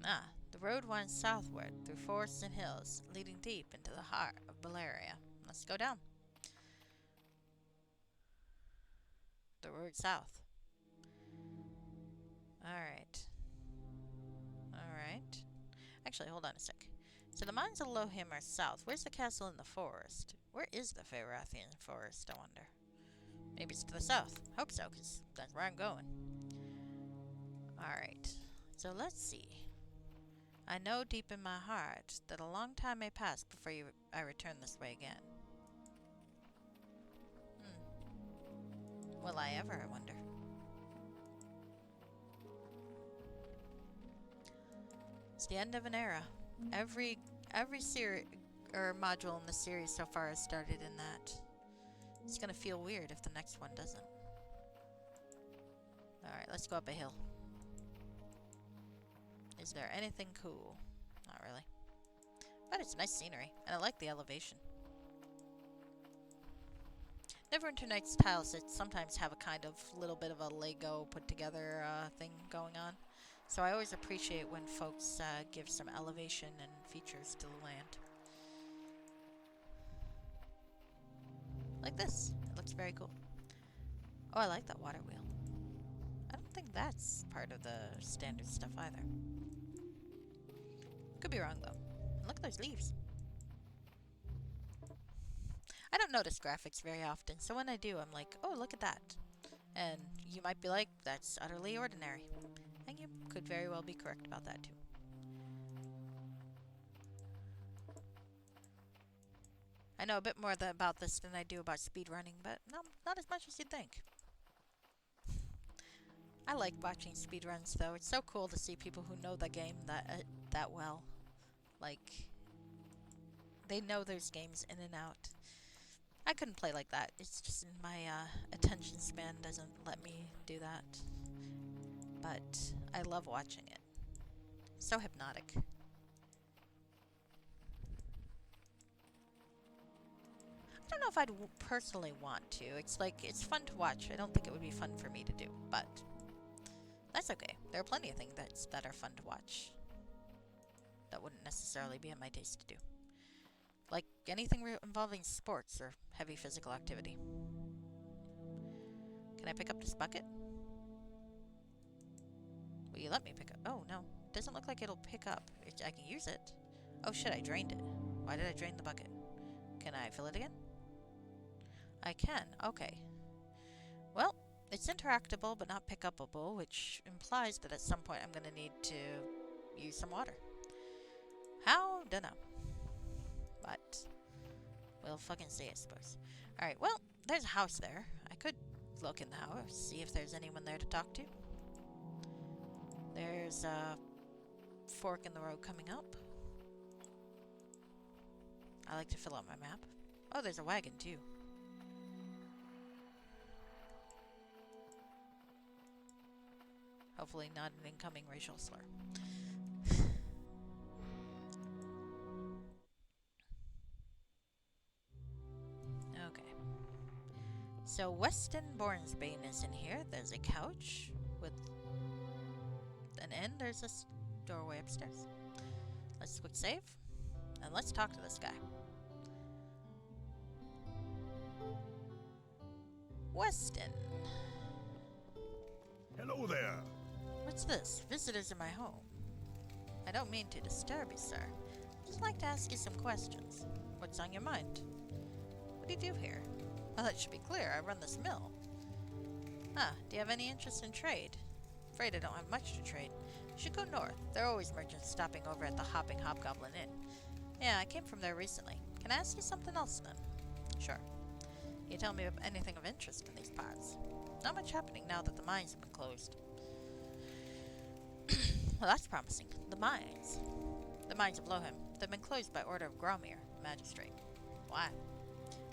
Ah, the road winds southward through forests and hills, leading deep into the heart of Baleria. Let's go down. The road south. Alright. Alright. Actually, hold on a sec. So the mines of Lohim are south. Where's the castle in the forest? Where is the Feyrathian forest, I wonder? Maybe it's to the south. Hope so, because that's where I'm going. Alright, so let's see. I know deep in my heart that a long time may pass before I return this way again. Will I ever, I wonder? It's the end of an era. Every series or module in the series so far has started in that. It's gonna feel weird if the next one doesn't. Alright, let's go up a hill. Is there anything cool? Not really. But it's nice scenery, and I like the elevation. Neverwinter Nights tiles that sometimes have a kind of little bit of a Lego put together thing going on. So I always appreciate when folks give some elevation and features to the land. Like this. It looks very cool. Oh, I like that water wheel. I don't think that's part of the standard stuff either. Could be wrong though. And look at those leaves. I don't notice graphics very often, so when I do, I'm like, oh, look at that. And you might be like, that's utterly ordinary. And you could very well be correct about that too. I know a bit more about this than I do about speedrunning, but no, not as much as you'd think. I like watching speedruns though. It's so cool to see people who know the game that well. Like, they know those games in and out. I couldn't play like that. It's just my attention span doesn't let me do that. But I love watching it. So hypnotic. I don't know if I'd personally want to. It's like, it's fun to watch. I don't think it would be fun for me to do, but that's okay. There are plenty of things that are fun to watch that wouldn't necessarily be in my taste to do. Like anything involving sports or heavy physical activity. Can I pick up this bucket? Will you let me pick up? Oh, no. It doesn't look like it'll pick up. I can use it. Oh shit, I drained it. Why did I drain the bucket? Can I fill it again? I can. Okay. Well, it's interactable but not pick upable, which implies that at some point I'm going to need to use some water. How? Dunno. But we'll fucking see, I suppose. Alright, well, there's a house there. I could look in the house, see if there's anyone there to talk to. There's a fork in the road coming up. I like to fill out my map. Oh, there's a wagon, too. Hopefully not an incoming racial slur. Okay. So Weston Bornsbane is in here. There's a couch with an inn. There's a doorway upstairs. Let's quick save. And let's talk to this guy. Weston. Hello there. What's this? Visitors in my home. I don't mean to disturb you, sir. I'd just like to ask you some questions. What's on your mind? What do you do here? Well, that should be clear. I run this mill. Ah, do you have any interest in trade? Afraid I don't have much to trade. You should go north. There are always merchants stopping over at the Hopping Hobgoblin Inn. Yeah, I came from there recently. Can I ask you something else then? Sure. Can you tell me anything of interest in these parts? Not much happening now that the mines have been closed. Well, that's promising. The mines. The mines of Lohim. They've been closed by order of Gromir, magistrate. Why?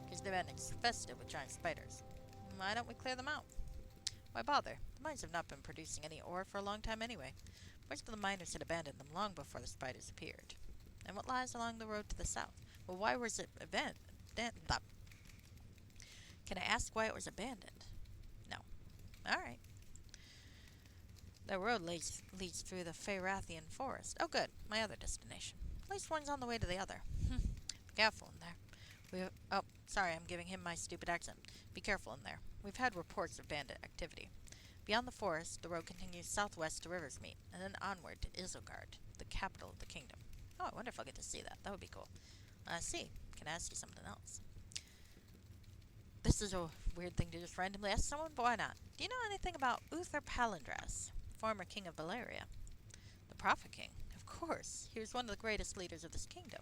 Because they've been infested with giant spiders. Why don't we clear them out? Why bother? The mines have not been producing any ore for a long time anyway. Most of the miners had abandoned them long before the spiders appeared. And what lies along the road to the south? Well, why was it abandoned? Can I ask why it was abandoned? No. Alright. The road leads through the Feyrathian forest. Oh good, my other destination. At least one's on the way to the other. Be careful in there. Oh, sorry, I'm giving him my stupid accent. Be careful in there. We've had reports of bandit activity. Beyond the forest, the road continues southwest to Riversmeet, and then onward to Isengard, the capital of the kingdom. Oh, I wonder if I'll get to see that. That would be cool. See, can I ask you something else? This is a weird thing to just randomly ask someone, but why not? Do you know anything about Uther Palindras, former king of Valeria? The Prophet King, of course. He was one of the greatest leaders of this kingdom.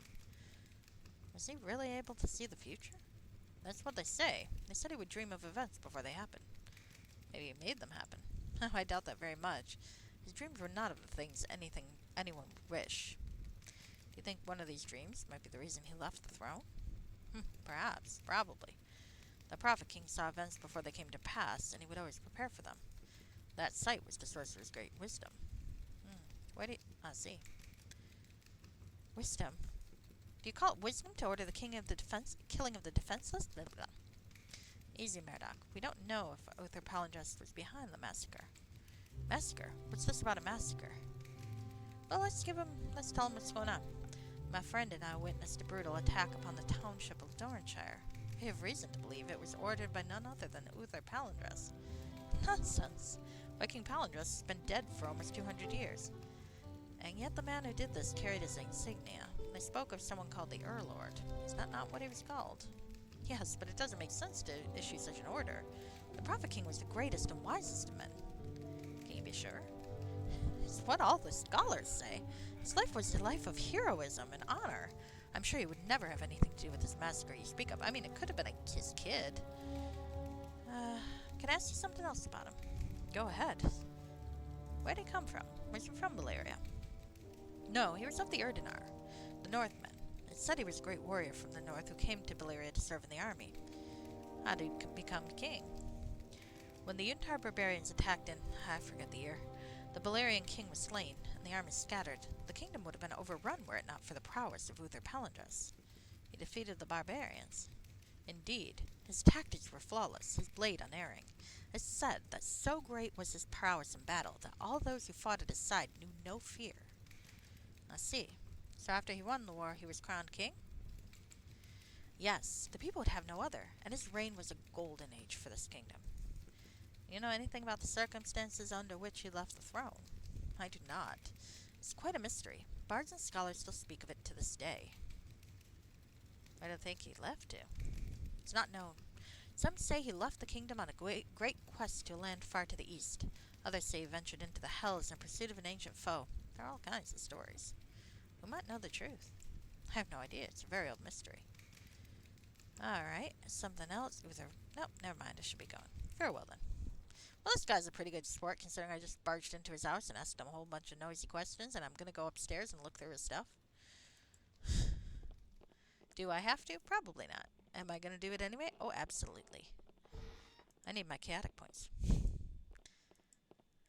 Was he really able to see the future? That's what they say. They said he would dream of events before they happened. Maybe he made them happen. I doubt that very much. His dreams were not of the things anyone would wish. Do you think one of these dreams might be the reason he left the throne? Perhaps. Probably. The Prophet King saw events before they came to pass, and he would always prepare for them. That sight was the source of his great wisdom. Why do you... see. Wisdom? Do you call it wisdom to order the killing of the defenseless? Blah, blah, blah. Easy, Murdoch. We don't know if Uther Palindras was behind the massacre. Massacre? What's this about a massacre? Well, let's tell him what's going on. My friend and I witnessed a brutal attack upon the township of Doranshire. We have reason to believe it was ordered by none other than Uther Palindras. Nonsense! Why, King Palindras has been dead for almost 200 years. And yet the man who did this carried his insignia. They spoke of someone called the Earlord. Is that not what he was called? Yes, but it doesn't make sense to issue such an order. The Prophet King was the greatest and wisest of men. Can you be sure? It's what all the scholars say. His life was a life of heroism and honor. I'm sure he would never have anything to do with this massacre you speak of. I mean, it could have been his kid. Can I ask you something else about him? Go ahead. Where'd he come from? Was he from Valeria? No, he was of the Erdinar, the Northmen. It said he was a great warrior from the north who came to Valeria to serve in the army. How did he become king? When the Yuntar barbarians attacked in, I forget the year, the Valerian king was slain, and the army scattered. The kingdom would have been overrun were it not for the prowess of Uther Palindras. He defeated the barbarians. Indeed, his tactics were flawless, his blade unerring. It's said that so great was his prowess in battle that all those who fought at his side knew no fear. I see. So after he won the war, he was crowned king? Yes, the people would have no other, and his reign was a golden age for this kingdom. You know anything about the circumstances under which he left the throne? I do not. It's quite a mystery. Bards and scholars still speak of it to this day. Where do you think he left to? It's not known. Some say he left the kingdom on a great quest to a land far to the east. Others say he ventured into the hells in pursuit of an ancient foe. There are all kinds of stories. Who might know the truth? I have no idea. It's a very old mystery. Alright, something else. Nope, never mind. I should be going. Farewell then. Well, this guy's a pretty good sport, considering I just barged into his house and asked him a whole bunch of noisy questions, and I'm gonna go upstairs and look through his stuff. Do I have to? Probably not. Am I gonna do it anyway? Oh, absolutely. I need my chaotic points.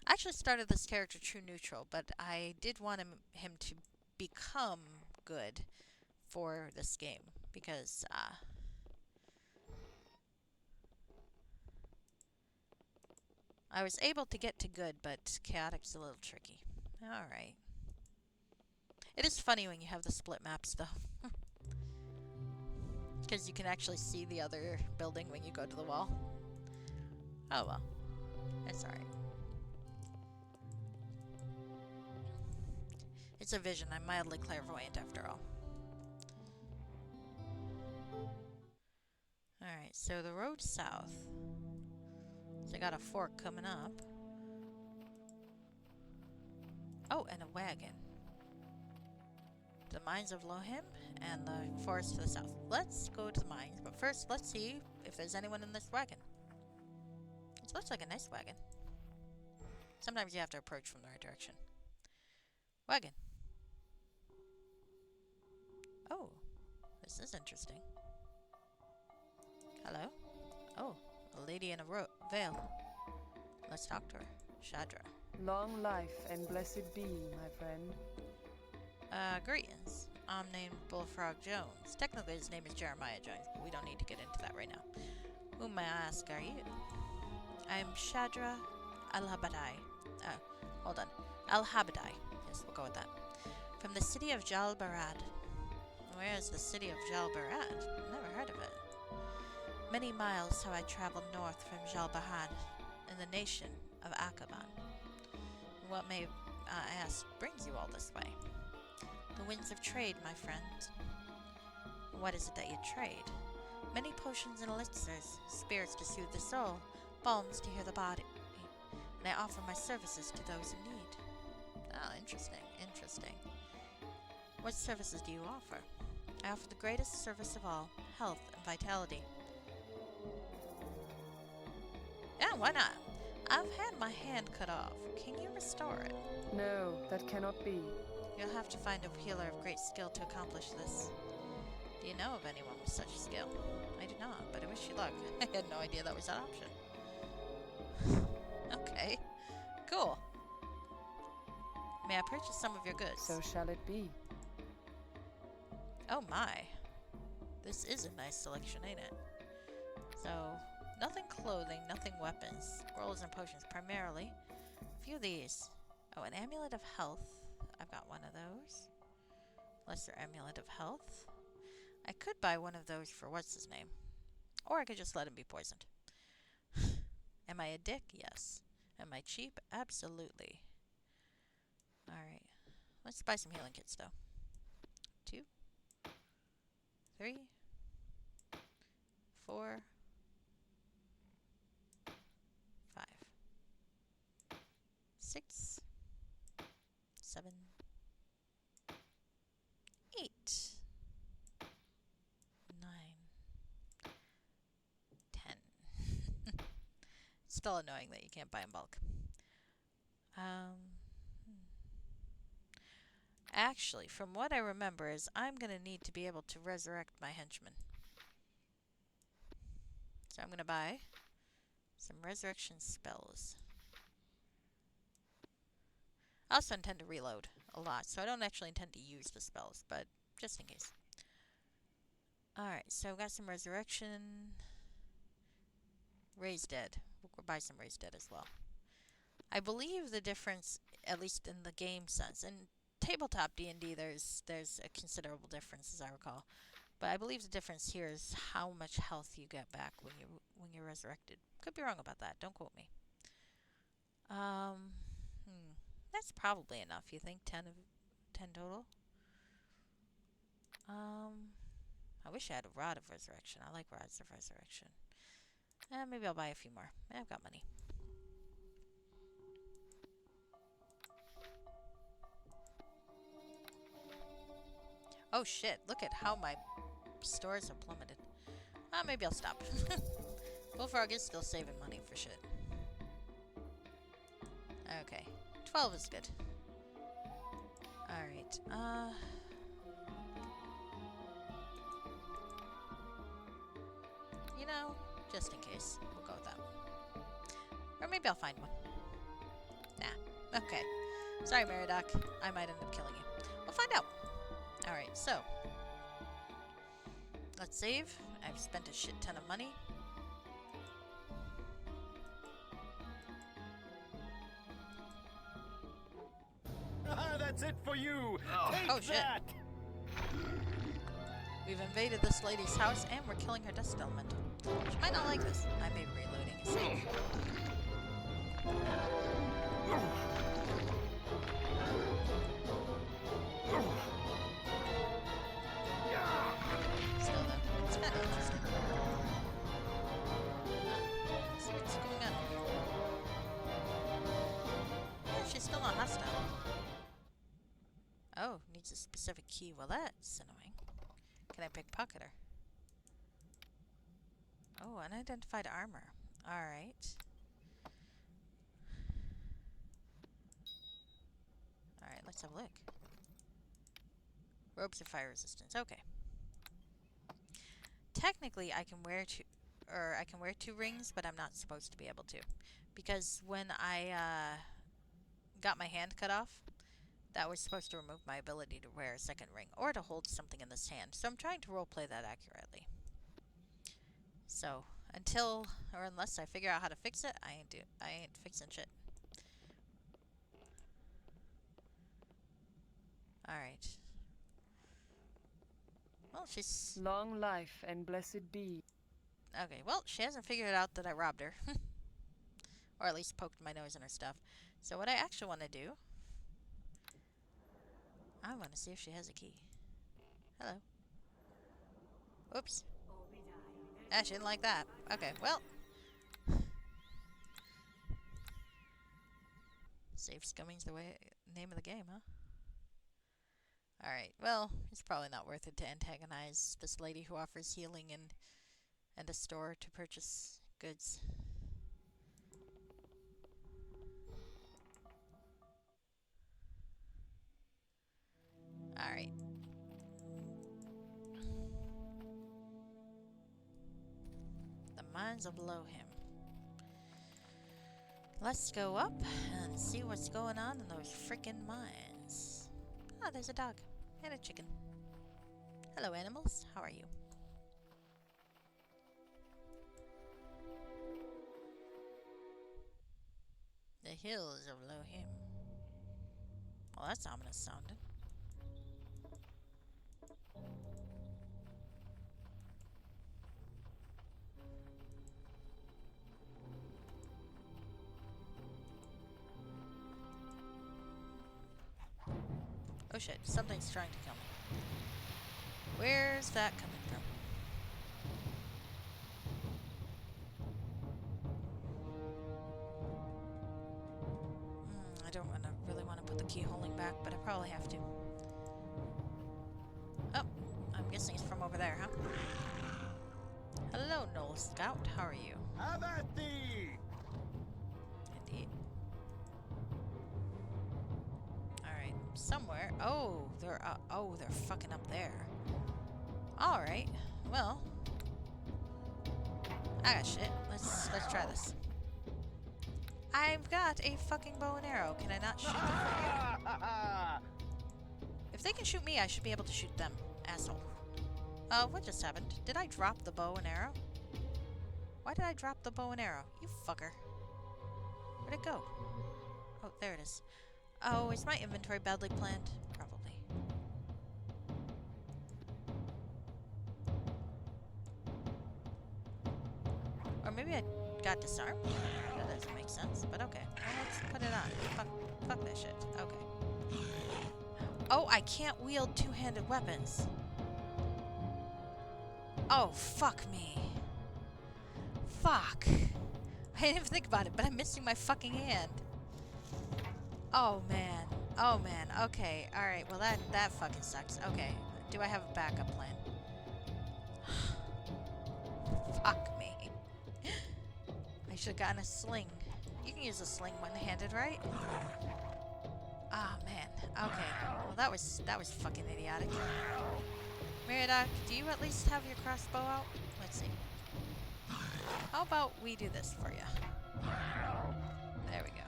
I actually started this character true neutral, but I did want him to become good for this game, because, I was able to get to good, but chaotic's a little tricky. Alright. It is funny when you have the split maps, though. Because you can actually see the other building when you go to the wall. Oh well. It's alright. It's a vision. I'm mildly clairvoyant after all. Alright, so the road south. So I got a fork coming up. Oh, and a wagon. The mines of Lohim and the forest to the south. Let's go to the mines, but first let's see if there's anyone in this wagon. It looks like a nice wagon. Sometimes you have to approach from the right direction. Wagon. Oh, this is interesting. Hello? Oh, a lady in a veil. Let's talk to her. Shadra. Long life and blessed be, my friend. Greetings. I'm named Bullfrog Jones. Technically his name is Jeremiah Jones, but we don't need to get into that right now. Who may I ask are you? I'm Shadra Al-Habadai. Hold on. Al-Habadai. Yes, we'll go with that. From the city of Jalbarad. Where is the city of Jalbarad? Never heard of it. Many miles have I traveled north from Jalbarad in the nation of Akaban. What may I ask brings you all this way? The winds of trade, my friend. What is it that you trade? Many potions and elixirs, spirits to soothe the soul, balms to heal the body, and I offer my services to those in need. Oh, interesting, interesting. What services do you offer? I offer the greatest service of all, health and vitality. Yeah, why not? I've had my hand cut off. Can you restore it? No, that cannot be. You'll have to find a healer of great skill to accomplish this. Do you know of anyone with such skill? I do not, but I wish you luck. I had no idea that was an option. Okay, cool. May I purchase some of your goods? So shall it be. Oh my. This is a nice selection, ain't it? So, nothing clothing, nothing weapons. Scrolls and potions primarily. A few of these. Oh, an amulet of health. I've got one of those. Lesser amulet of health. I could buy one of those for what's his name. Or I could just let him be poisoned. Am I a dick? Yes. Am I cheap? Absolutely. Alright. Let's buy some healing kits though. 2, 3, 4, 5, 6, 7, 8, 9, 10. Still annoying that you can't buy in bulk. Actually, from what I remember is I'm going to need to be able to resurrect my henchmen. So I'm going to buy some resurrection spells. I also intend to reload a lot, so I don't actually intend to use the spells, but just in case. Alright, so I've got some resurrection. Raise dead. We'll buy some raise dead as well. I believe the difference, at least in the game sense, in tabletop D&D there's a considerable difference as I recall. But I believe the difference here is how much health you get back when you're resurrected. Could be wrong about that. Don't quote me. That's probably enough. You think 10 total? I wish I had a rod of resurrection. I like rods of resurrection. Maybe I'll buy a few more. I've got money. Oh shit! Look at how my stores have plummeted. Maybe I'll stop. Bullfrog is still saving money for shit. Okay. 12 is good. Alright, you know, just in case, we'll go with that one. Or maybe I'll find one. Nah. Okay. Sorry, Meridoc. I might end up killing you. We'll find out. Alright, so. Let's save. I've spent a shit ton of money. That's it for you. Take Oh, shit. that. We've invaded this lady's house and we're killing her dust elemental. She might not like this. I may be reloading a save. Still though, it's kind of interesting. Let's see what's going on here. Yeah, she's still not hostile. Oh, needs a specific key. Well, that's annoying. Can I pickpocket her? Oh, unidentified armor. Alright. Alright, let's have a look. Robes of fire resistance. Okay. Technically, I can wear two rings, but I'm not supposed to be able to. Because when I got my hand cut off, that was supposed to remove my ability to wear a second ring or to hold something in this hand. So I'm trying to roleplay that accurately. So until or unless I figure out how to fix it, I ain't fixing shit. Alright. Well, she's... Long life and blessed be. Okay, well, she hasn't figured out that I robbed her. Or at least poked my nose in her stuff. So what I actually want to do... I want to see if she has a key. Hello. Oops. Ah, she didn't like that. Okay, well. Safe scumming's the name of the game, huh? Alright, well, it's probably not worth it to antagonize this lady who offers healing and a store to purchase goods. Alright. The mines are below him. Let's go up and see what's going on in those frickin' mines. Ah, there's a dog and a chicken. Hello, animals. How are you? The hills are below him. Well, that's ominous sounding. Oh shit, something's trying to kill me. Where's that coming from? I don't really want to put the keyholing back, but I probably have to. Oh, I'm guessing it's from over there, huh? Hello, Knoll Scout. How are you? Have at thee! Indeed. Alright, somewhere. Oh, they're fucking up there. Alright, well. I got shit. Let's try this. I've got a fucking bow and arrow. Can I not shoot them? If they can shoot me, I should be able to shoot them. Asshole. What just happened? Did I drop the bow and arrow? Why did I drop the bow and arrow? You fucker. Where'd it go? Oh, there it is. Oh, is my inventory badly planned? Probably. Or maybe I got disarmed? That doesn't make sense, but okay. Well, let's put it on. Fuck that shit. Okay. Oh, I can't wield two-handed weapons. Oh, fuck me. Fuck. I didn't even think about it, but I'm missing my fucking hand. Oh, man. Oh, man. Okay. Alright, well, that fucking sucks. Okay. Do I have a backup plan? Fuck me. I should have gotten a sling. You can use a sling one-handed, right? Ah, man. Okay. Well, that was fucking idiotic. Meriadoc, do you at least have your crossbow out? Let's see. How about we do this for you? There we go.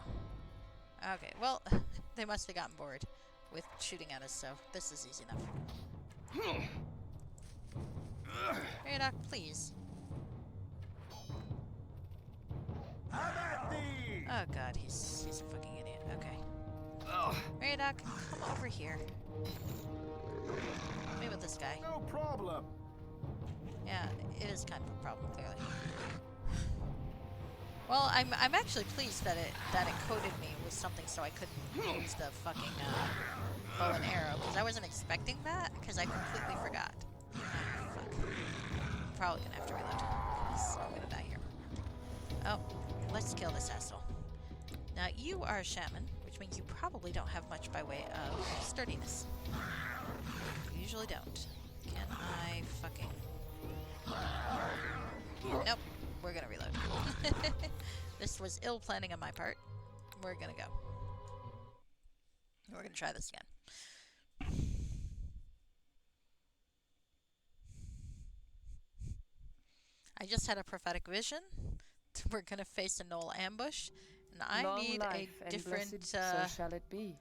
Okay, well, they must have gotten bored with shooting at us, so this is easy enough. Meriadoc, please. Oh god, he's a fucking idiot. Okay. Meriadoc, come over here. Maybe with this guy. No problem. Yeah, it is kind of a problem, clearly. Well, I'm actually pleased that it coded me with something so I couldn't use the fucking bow and arrow, because I wasn't expecting that, because I completely forgot. Oh, fuck. I'm probably gonna have to reload, because I'm gonna die here. Oh, let's kill this asshole. Now, you are a shaman, which means you probably don't have much by way of sturdiness. You usually don't. Can I fucking... Nope. We're gonna reload. This was ill planning on my part. We're gonna go. We're gonna try this again. I just had a prophetic vision. We're gonna face a Knoll ambush, and I Long need life a and different. blessed, so shall it be.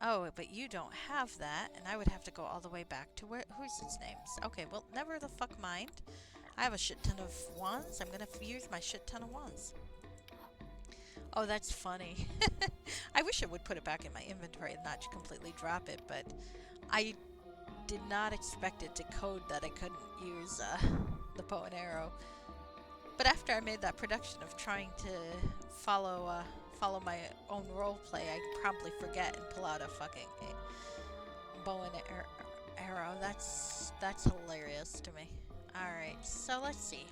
Oh, but you don't have that, and I would have to go all the way back to where... Who's its names? Okay, well, never the fuck mind. I have a shit ton of wands. I'm gonna use my shit ton of wands. Oh, that's funny. I wish I would put it back in my inventory and not completely drop it, but I did not expect it to code that I couldn't use the bow and arrow. But after I made that production of trying to follow my own role play, I promptly forget and pull out a fucking bow and arrow. That's hilarious to me. Alright, so let's see.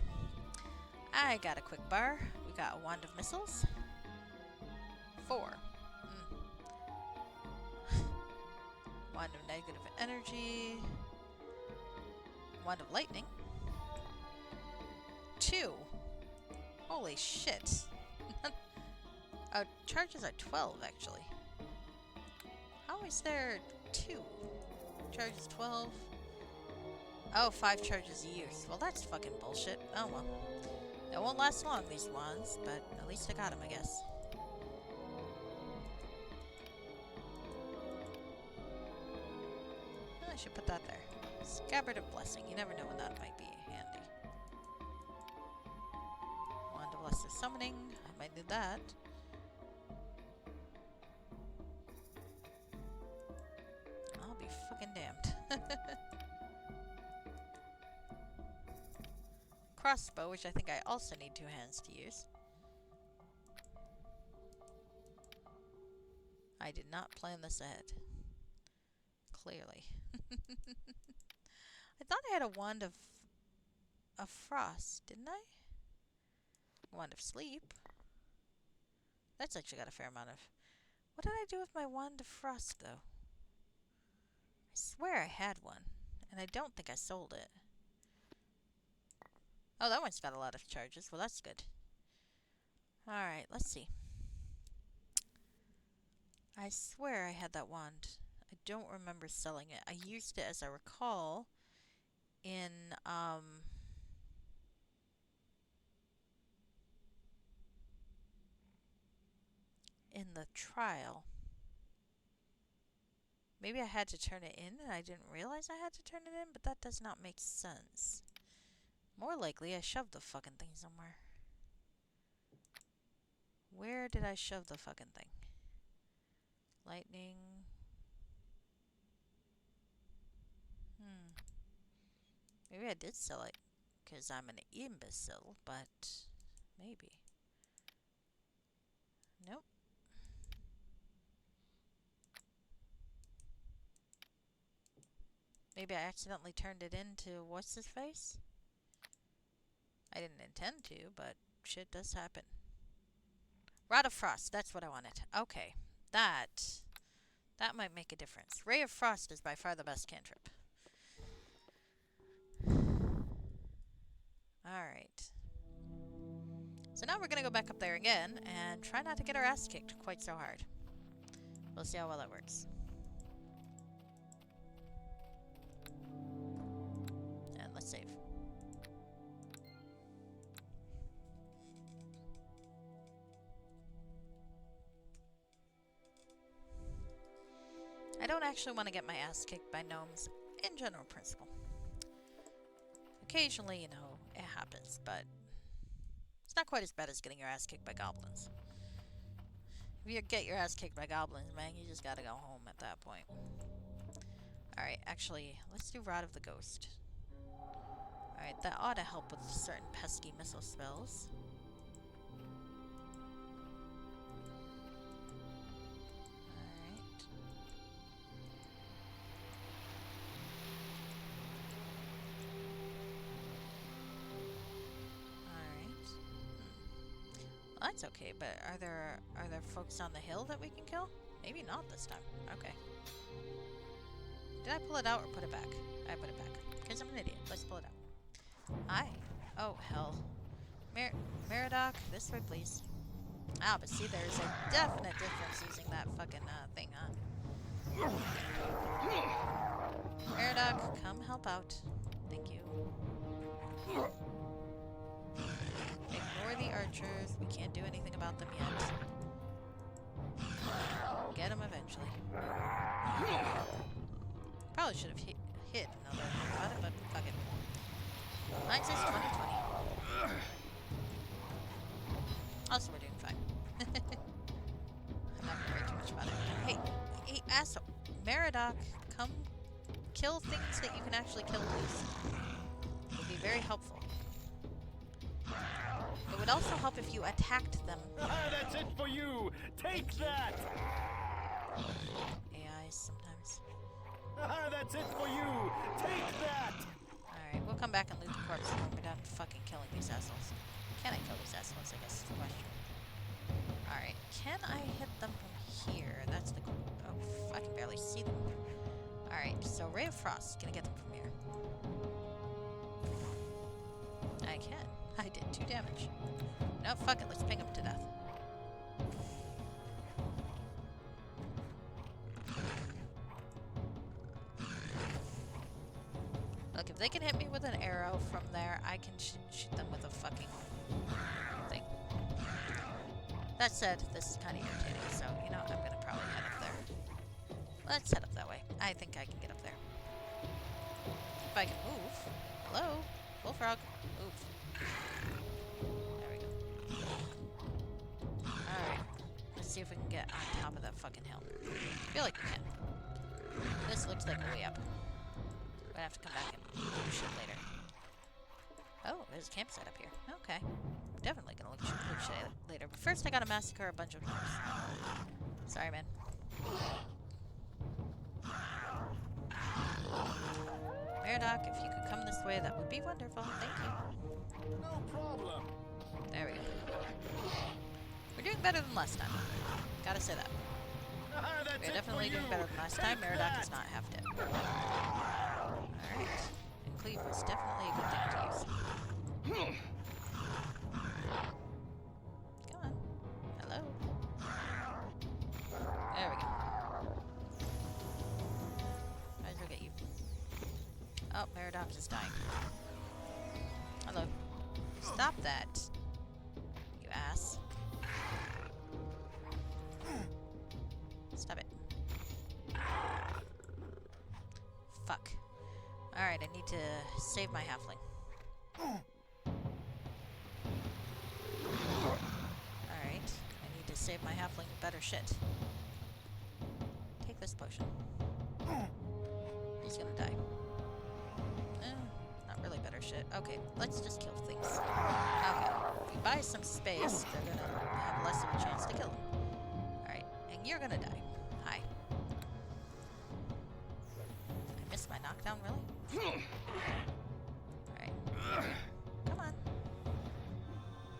I got a quick bar. We got a wand of missiles. 4. Wand of negative energy. Wand of lightning. 2. Holy shit. Oh, charges are 12 actually. How is there 2? Charges 12. Oh, 5 charges a use. Well, that's fucking bullshit. Oh well. It won't last long, these wands, but at least I got them, I guess. I should put that there. Scabbard of Blessing. You never know when that might be handy. Wand of Lesser Summoning. I might do that. I'll be fucking damned. Crossbow, which I think I also need 2 hands to use. I did not plan this ahead. Clearly. I thought I had a wand of frost, didn't I? Wand of sleep. That's actually got a fair amount of... What did I do with my wand of frost, though? I swear I had one, and I don't think I sold it. Oh, that one's got a lot of charges. Well, that's good. Alright, let's see. I swear I had that wand. I don't remember selling it. I used it, as I recall, in the trial. Maybe I had to turn it in and I didn't realize I had to turn it in, but that does not make sense. More likely I shoved the fucking thing somewhere. Where did I shove the fucking thing? Lightning. Maybe I did sell it because I'm an imbecile, but maybe. Nope. Maybe I accidentally turned it into what's his face? I didn't intend to, but shit does happen. Rod of Frost, that's what I wanted. Okay, that might make a difference. Ray of Frost is by far the best cantrip. Alright. So now we're gonna go back up there again and try not to get our ass kicked quite so hard. We'll see how well that works. And let's save. I don't actually want to get my ass kicked by gnomes in general principle. Occasionally, you know, it happens, but it's not quite as bad as getting your ass kicked by goblins. If you get your ass kicked by goblins, man, you just gotta go home at that point. Alright, actually, let's do Rod of the Ghost. Alright, that ought to help with certain pesky missile spells. Well, that's okay, but are there folks on the hill that we can kill? Maybe not this time. Okay. Did I pull it out or put it back? I put it back. Because I'm an idiot. Let's pull it out. Hi. Oh, hell. Meridoc, this way, please. Ah, but see, there's a definite difference using that fucking thing, huh? Meridoc, come help out. Thank you. Ignore the archers. We can't do anything about them yet. Get them eventually. Probably should have hit another about it, but fuck it. Mine says 2020. Also, we're doing fine. I'm not gonna worry too much about it. Hey, asshole. Meridoc, come kill things that you can actually kill, please. It would be very helpful. It would also help if you attacked them. That's it for you! Take that! AIs sometimes. that's it for you! Take that! Alright, we'll come back and loot the corpse when we're done fucking killing these assholes. Can I kill these assholes, I guess is the question. Alright, can I hit them from here? That's the... Oh, I can barely see them. Alright, so Ray of Frost. Can I get them from here? I can. I did 2 damage. No, fuck it. Let's ping them to death. Look, if they can hit me with an arrow from there, I can shoot them with a fucking thing. That said, this is kind of irritating, so, you know, I'm going to probably head up there. Let's head up that way. I think I can get up there. If I can move. Hello? Bullfrog. Move. There we go. Alright. Let's see if we can get on top of that fucking hill. I feel like we can. This looks like a way up. We're gonna have to come back and do shit later. Oh, there's a campsite up here. Okay. Definitely gonna look shit later. But first I gotta massacre a bunch of gnomes. Sorry, man. Meridoc, if you could come this way, that would be wonderful. Thank you. No problem. There we go. We're doing better than last time. Gotta say that. That's We're it definitely for doing you. better than last time. Take Meridoc that. is not half dead. Alright. And cleave was definitely a good thing to use. Come on. Hello. There we go. Might as well get you. Oh, Meridoc is dying. Hello. Stop that. You ass. Stop it. Fuck. Alright, I need to save my halfling. Alright, I need to save my halfling better shit. Take this potion. He's gonna die. Not really better shit. Okay, let's just kill things. Okay, if we buy some space, they're gonna have less of a chance to kill him. Alright, and you're gonna die. Hi. I missed my knockdown, really? Alright. Come on.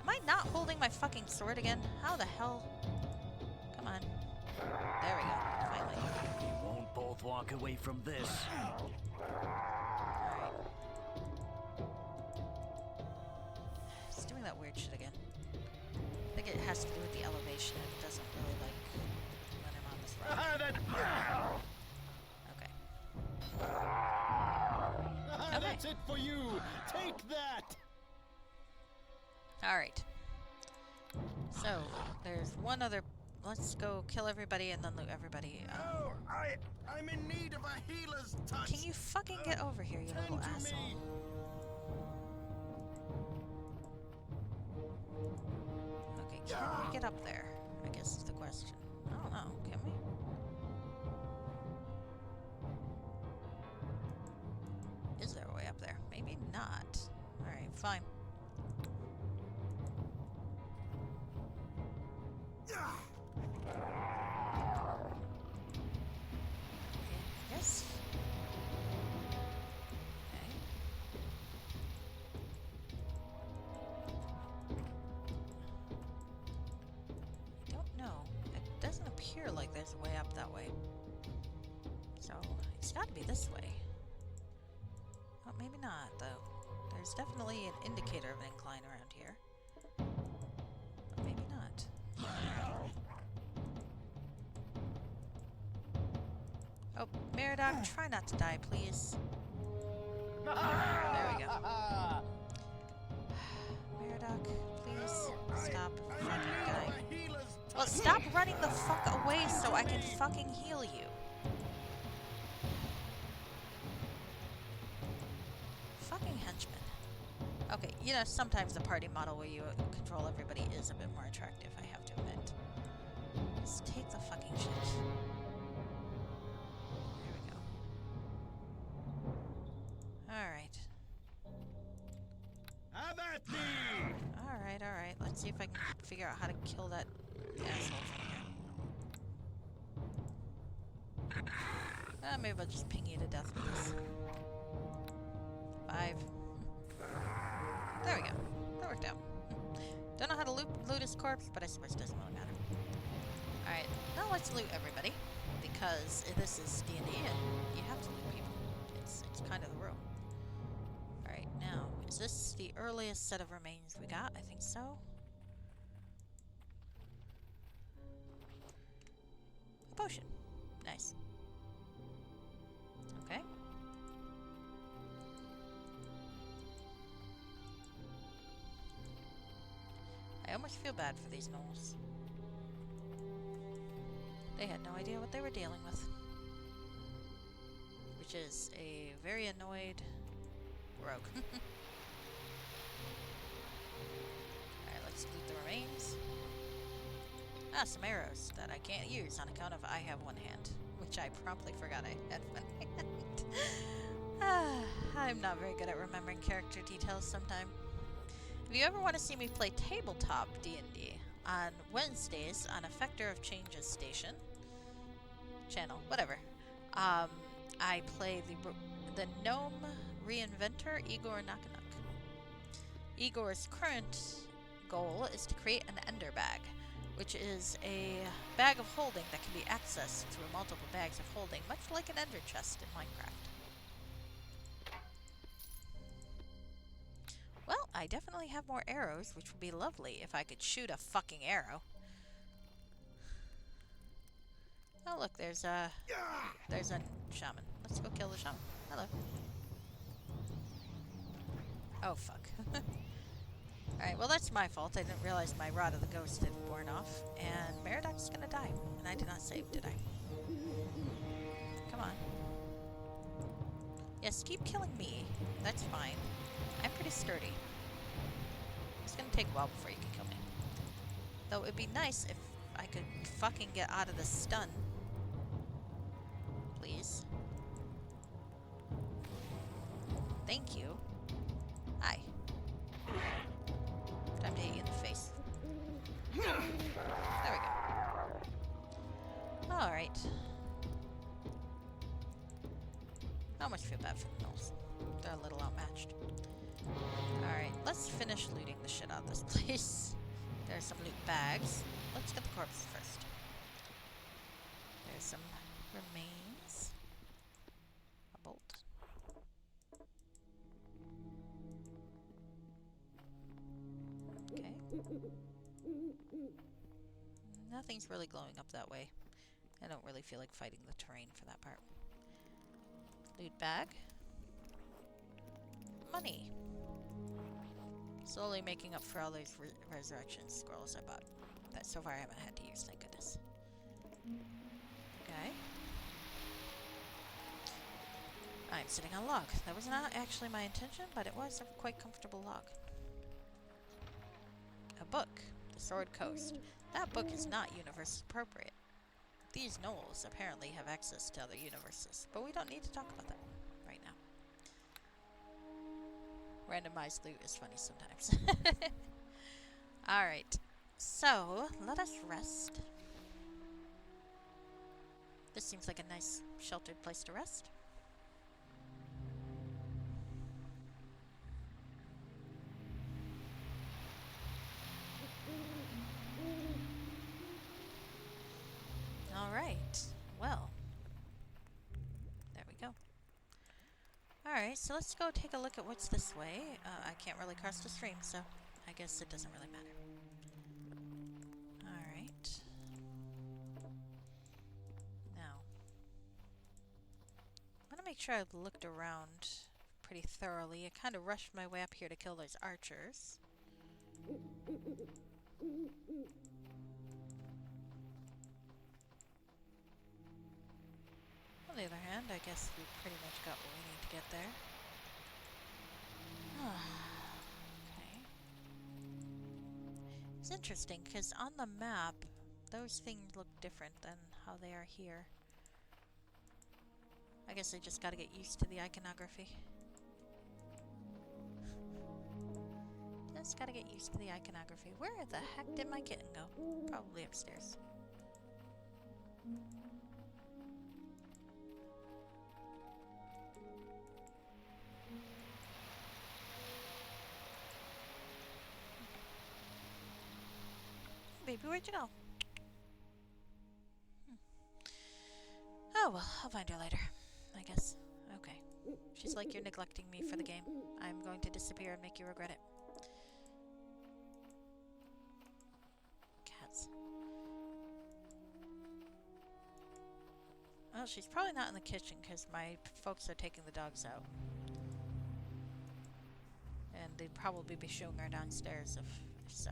Am I not holding my fucking sword again? How the hell? Come on. There we go. Finally. You won't both walk away from this. Alright. It's doing that weird shit again. I think it has to do with the elevation. It doesn't really like when I'm on this rock. Okay. Okay. That's it for you. Take that. Alright. So, there's one other... Let's go kill everybody and then loot everybody. Oh, I'm in need of a healer's touch. Can you fucking get over here, you little Tend to asshole? me. Okay, can we get up there? I guess is the question. I don't know. Can we? Is there a way up there? Maybe not. Alright, fine. Yes. Okay. I don't know. It doesn't appear like there's a way up that way. So, it's gotta be this way. Oh, maybe not, though. There's definitely an indicator of an incline around here. But maybe not. Oh, Meridoc, try not to die, please. There we go. Meridoc, please stop fucking dying. Well, stop running the fuck away so I can fucking heal you. Fucking henchman. Okay, you know, sometimes the party model where you control everybody is a bit more attractive, I have to admit. Just take the fucking shit. There we go. Alright. Have at thee! Alright, alright. Let's see if I can figure out how to kill that asshole from here. Maybe I'll just ping you to death with this. 5. There we go. That worked out. Don't know how to loot his corpse, but I suppose it doesn't really matter. Alright, now let's loot everybody. Because this is D&D and you have to loot people. It's kind of the rule. Alright, now, is this the earliest set of remains we got? I think so. Potion. Nice. Okay. I almost feel bad for these gnolls. They had no idea what they were dealing with. Which is a very annoyed rogue. Alright, let's loot the remains. Ah, some arrows that I can't use on account of I have one hand. Which I promptly forgot I had one hand. I'm not very good at remembering character details sometimes. If you ever want to see me play tabletop D&D on Wednesdays on Effector of Changes Station channel, whatever, I play the gnome reinventor Igor Nakanuk. Igor's current goal is to create an ender bag, which is a bag of holding that can be accessed through multiple bags of holding, much like an ender chest in Minecraft. Well, I definitely have more arrows, which would be lovely if I could shoot a fucking arrow. Oh look, there's a shaman. Let's go kill the shaman. Hello. Oh fuck. Alright, well that's my fault. I didn't realize my Rod of the Ghost had worn off. And Merodach's gonna die. And I did not save, did I? Come on. Yes, keep killing me. That's fine. I'm pretty sturdy. It's gonna take a while before you can kill me. Though it'd be nice if I could fucking get out of the stun. Please. Thank you. Hi. Time to hit you in the face. There we go. Alright. I almost feel bad for the gnolls. They're a little outmatched. Alright, let's finish looting the shit out of this place. There's some loot bags. Let's get the corpse first. There's some remains. A bolt. Okay. Nothing's really glowing up that way. I don't really feel like fighting the terrain for that part. Loot bag. Money. Slowly making up for all those resurrection scrolls I bought. That so far I haven't had to use, thank goodness. Okay. I'm sitting on a log. That was not actually my intention, but it was a quite comfortable log. A book. The Sword Coast. That book is not universe appropriate. These gnolls apparently have access to other universes, but we don't need to talk about that right now. Randomized loot is funny sometimes. Alright, so let us rest. This seems like a nice sheltered place to rest. Alright, well, there we go. Alright, so let's go take a look at what's this way. I can't really cross the stream, so I guess it doesn't really matter. Alright. Now, I want to make sure I've looked around pretty thoroughly. I kind of rushed my way up here to kill those archers. On the other hand, I guess we pretty much got what we need to get there. Okay. It's interesting, because on the map, those things look different than how they are here. I guess I just gotta get used to the iconography. Just gotta get used to the iconography. Where the heck did my kitten go? Probably upstairs. baby, where'd you go? Oh, well, I'll find her later, I guess. Okay. She's like, you're neglecting me for the game. I'm going to disappear and make you regret it. Cats. Well, she's probably not in the kitchen because my folks are taking the dogs out. And they'd probably be showing her downstairs if so.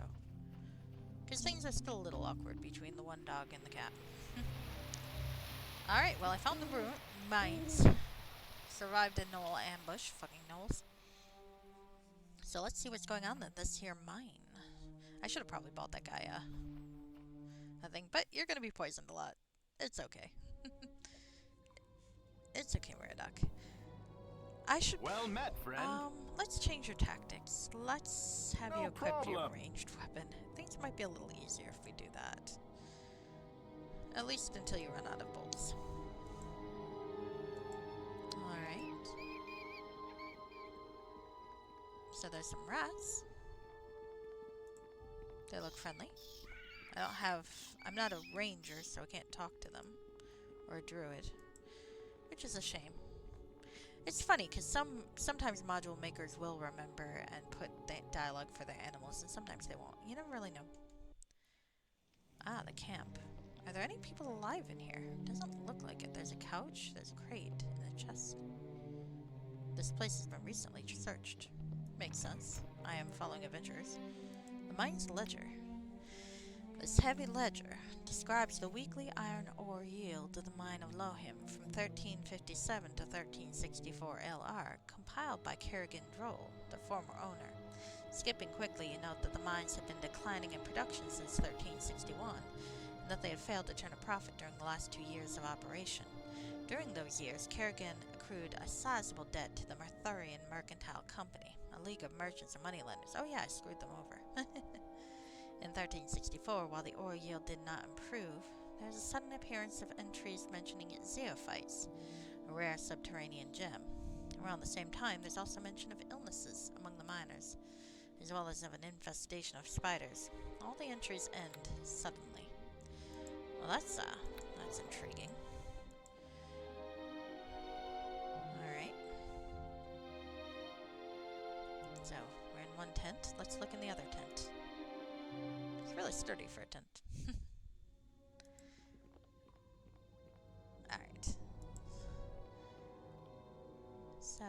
Because things are still a little awkward between the one dog and the cat. Alright, well, I found the mines. Survived a knoll ambush. Fucking knolls. So let's see what's going on in this here mine. I should have probably bought that guy a thing, but you're gonna be poisoned a lot. It's okay. It's okay, Meridoc. I should... Well met, friend. Let's change your tactics. Let's have No you equip your problem. ranged weapon. Things might be a little easier if we do that. At least until you run out of bolts. Alright. So there's some rats. They look friendly. I'm not a ranger, so I can't talk to them. Or a druid. Which is a shame. It's funny, because sometimes module makers will remember and put dialogue for their animals, and sometimes they won't. You never really know. Ah, the camp. Are there any people alive in here? Doesn't look like it. There's a couch, there's a crate, and a chest. This place has been recently searched. Makes sense. I am following adventurers. The mine's ledger. This heavy ledger describes the weekly iron ore yield of the mine of Lohim from 1357 to 1364 LR, compiled by Kerrigan Droll, the former owner. Skipping quickly, you note that the mines have been declining in production since 1361, and that they had failed to turn a profit during the last 2 years of operation. During those years, Kerrigan accrued a sizable debt to the Merthurian Mercantile Company, a league of merchants and moneylenders. Oh yeah, I screwed them over. In 1364, while the ore yield did not improve, there was a sudden appearance of entries mentioning zeophytes, a rare subterranean gem. Around the same time, there's also mention of illnesses among the miners, as well as of an infestation of spiders. All the entries end suddenly. Well, that's intriguing. Alright. So, we're in one tent. Let's look in the other tent. It's really sturdy for a tent. Alright. So...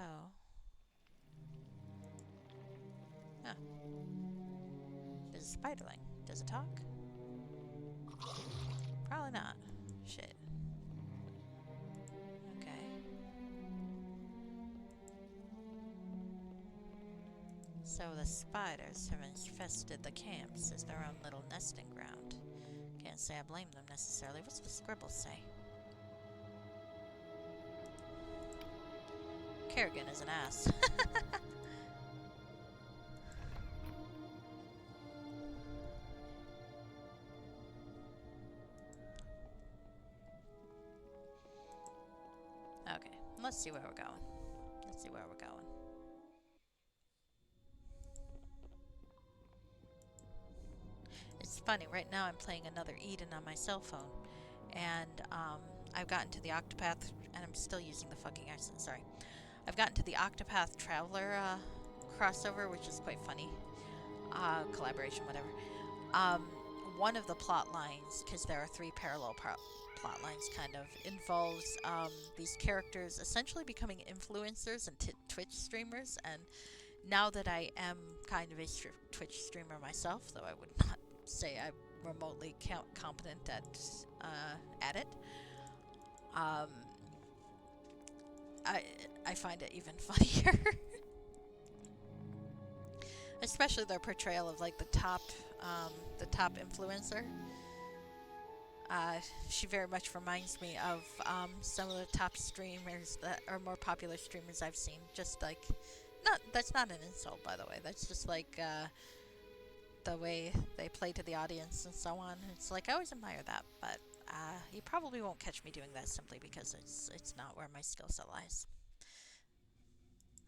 Huh. There's a spiderling. Does it talk? Probably not. Shit. Okay. So the spiders have infested the camps as their own little nesting ground. Can't say I blame them necessarily. What's the scribble say? Kerrigan is an ass. Okay, let's see where we're going. Let's see where we're going. It's funny, right now I'm playing another Eden on my cell phone, and I've gotten to the Octopath, and I'm still using the fucking accent, sorry. I've gotten to the Octopath Traveler crossover, which is quite funny. Collaboration, whatever. One of the plot lines, because there are 3 parallel plot lines, kind of, involves these characters essentially becoming influencers and Twitch streamers, and now that I am kind of a Twitch streamer myself, though I would not say I'm remotely competent at it, I find it even funnier. Especially their portrayal of like the top influencer. She very much reminds me of some of the top streamers that are more popular streamers I've seen. Just like, that's not an insult, by the way. That's just like the way they play to the audience and so on. It's like I always admire that, but you probably won't catch me doing that simply because it's not where my skill set lies.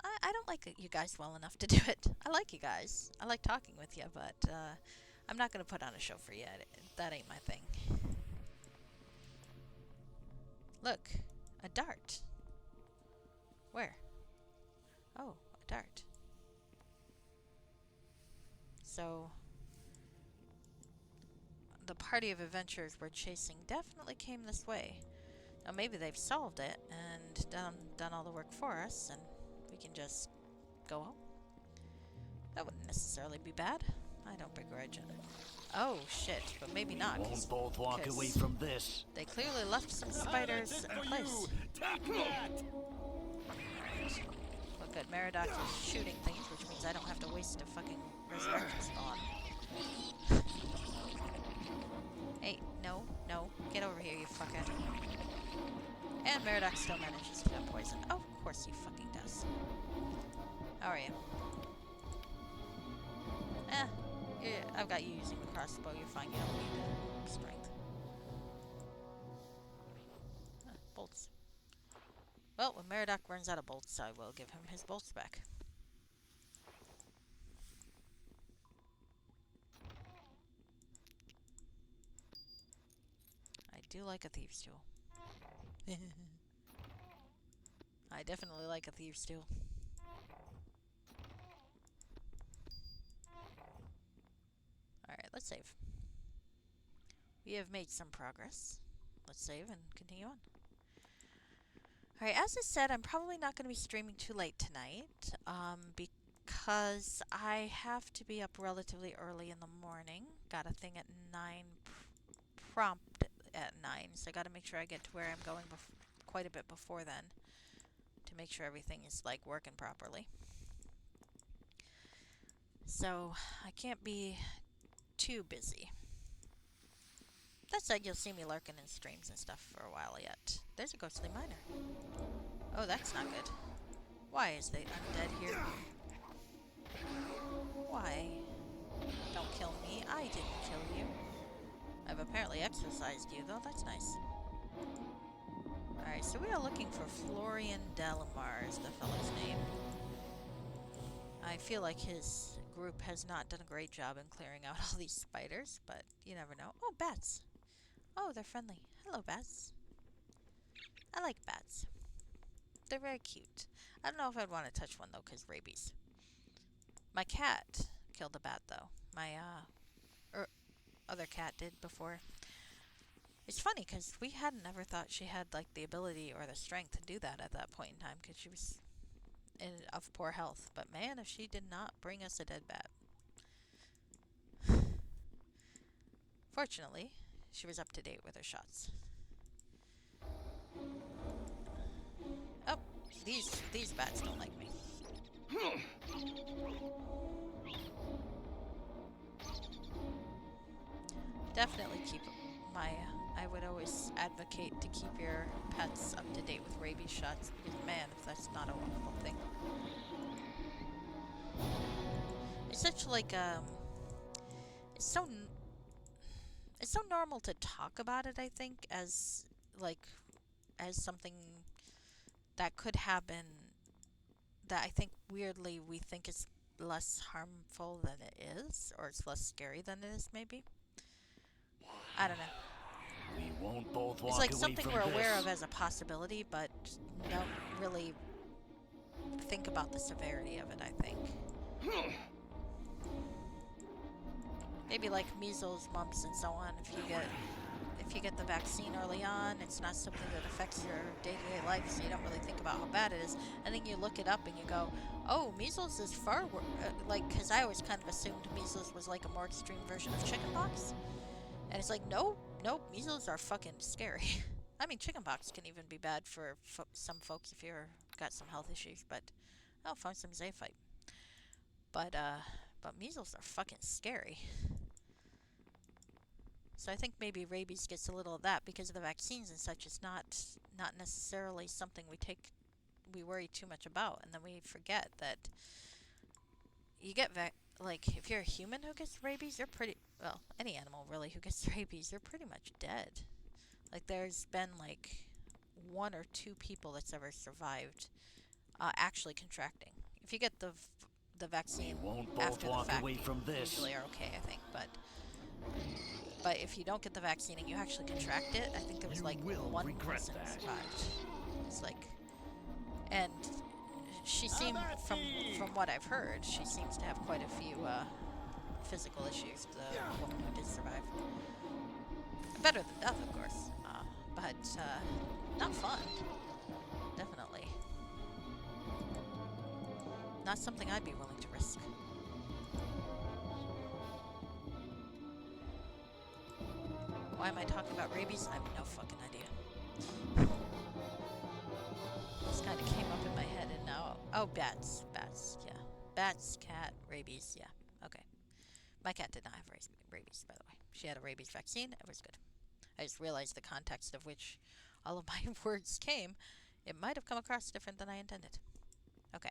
I don't like you guys well enough to do it. I like you guys. I like talking with you, but I'm not gonna put on a show for you. That ain't my thing. Look, a dart. Where? Oh, a dart. So, the party of adventurers we're chasing definitely came this way. Now maybe they've solved it and done all the work for us, and we can just go home. That wouldn't necessarily be bad. I don't begrudge it. Oh shit, but maybe not. We won't both walk away from this. They clearly left some spiders in place. Take that! Alright. Well, good. Meridoc is shooting things, which means I don't have to waste a fucking resurrection spawn. Hey, no, no. Get over here, you fucker. And Meridoc still manages to get poisoned. Oh, of course he fucking does. How are you? Yeah, I've got you using the crossbow. You're fine. You don't need strength. Bolts. Well, when Meridoc runs out of bolts, I will give him his bolts back. I do like a thieves' tool. I definitely like a thieves' tool. Alright, let's save. We have made some progress. Let's save and continue on. Alright, as I said, I'm probably not going to be streaming too late tonight, because I have to be up relatively early in the morning. Got a thing at 9, prompt at 9, so I got to make sure I get to where I'm going quite a bit before then, to make sure everything is, like, working properly. So, I can't be too busy. That said, you'll see me lurking in streams and stuff for a while yet. There's a ghostly miner. Oh, that's not good. Why is the undead here? Why? Don't kill me. I didn't kill you. I've apparently exorcised you, though. That's nice. Alright, so we are looking for Florian Delamar is the fellow's name. I feel like his group has not done a great job in clearing out all these spiders, but you never know. Oh, bats! Oh, they're friendly. Hello, bats. I like bats. They're very cute. I don't know if I'd want to touch one, though, because rabies. My cat killed a bat, though. My, other cat did before. It's funny, because we hadn't ever thought she had, like, the ability or the strength to do that at that point in time, because she was of poor health. But man, if she did not bring us a dead bat. Fortunately, she was up to date with her shots. Oh, these bats don't like me. Definitely keep my... I would always advocate to keep your pets up to date with rabies shots, because man, if that's not a wonderful thing. It's such like it's so normal to talk about it, I think, as like as something that could happen, that I think weirdly we think is less harmful than it is, or it's less scary than it is, maybe. I don't know. We won't both walk It's like away something from we're aware this. of as a possibility, but don't really think about the severity of it, I think. Maybe like measles, mumps, and so on. If you get the vaccine early on, it's not something that affects your day-to-day life, so you don't really think about how bad it is. And then you look it up and you go, oh, measles is far worse. Like, because I always kind of assumed measles was like a more extreme version of chickenpox. And it's like, nope, measles are fucking scary. I mean, chickenpox can even be bad for some folks if you've got some health issues, but I'll find some zoophyte. But measles are fucking scary. So I think maybe rabies gets a little of that because of the vaccines and such. It's not necessarily something we worry too much about, and then we forget that you get like if you're a human who gets rabies, you're pretty well, any animal really who gets rabies, you're pretty much dead. Like there's been like 1 or 2 people that's ever survived actually contracting. If you get the the vaccine won't after both the walk fact away from this. usually are okay, I think. But if you don't get the vaccine and you actually contract it, I think there was You like will one regret person that. survived. It's like, and she seemed, from what I've heard, she seems to have quite a few physical issues. The woman who did survive, better than death, of course, but not fun. Definitely not something I'd be willing to risk. Why am I talking about rabies? I have no fucking idea. This kind of came up in my head and now... Oh, bats. Bats, yeah. Bats, cat, rabies, yeah. Okay. My cat did not have rabies, by the way. She had a rabies vaccine. It was good. I just realized the context of which all of my words came. It might have come across different than I intended. Okay.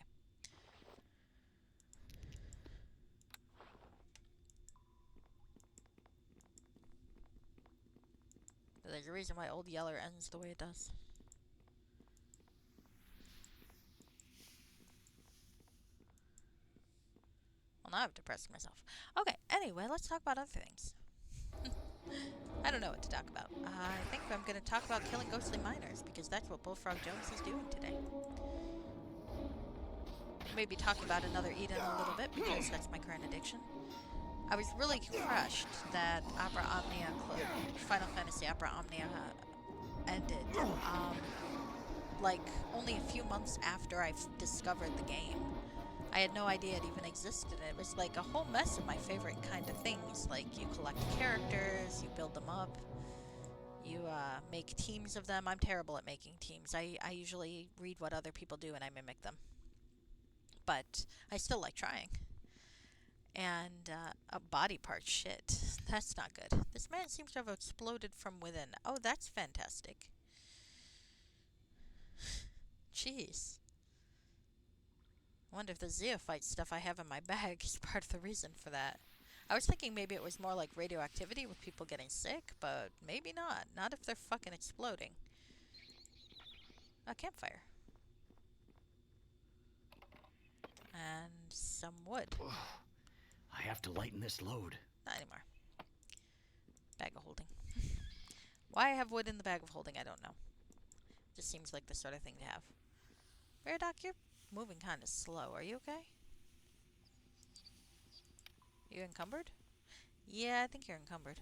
There's a reason why Old Yeller ends the way it does. Well, now I've depressed myself. Okay, anyway, let's talk about other things. I don't know what to talk about. I think I'm going to talk about killing ghostly miners, because that's what Bullfrog Jones is doing today. Maybe talk about another Eden a little bit, because that's my current addiction. I was really crushed that Opera Omnia, Final Fantasy Opera Omnia ended, like, only a few months after I discovered the game. I had no idea it even existed. It was like a whole mess of my favorite kind of things. Like, you collect characters, you build them up, you make teams of them. I'm terrible at making teams. I usually read what other people do and I mimic them. But I still like trying. And a body part shit. That's not good. This man seems to have exploded from within. Oh, that's fantastic. Jeez. I wonder if the Zeophyte stuff I have in my bag is part of the reason for that. I was thinking maybe it was more like radioactivity with people getting sick, but maybe not. Not if they're fucking exploding. A campfire. And some wood. I have to lighten this load. Not anymore. Bag of holding. Why I have wood in the bag of holding, I don't know. Just seems like the sort of thing to have. Doc, you're moving kind of slow. Are you okay? You encumbered? Yeah, I think you're encumbered.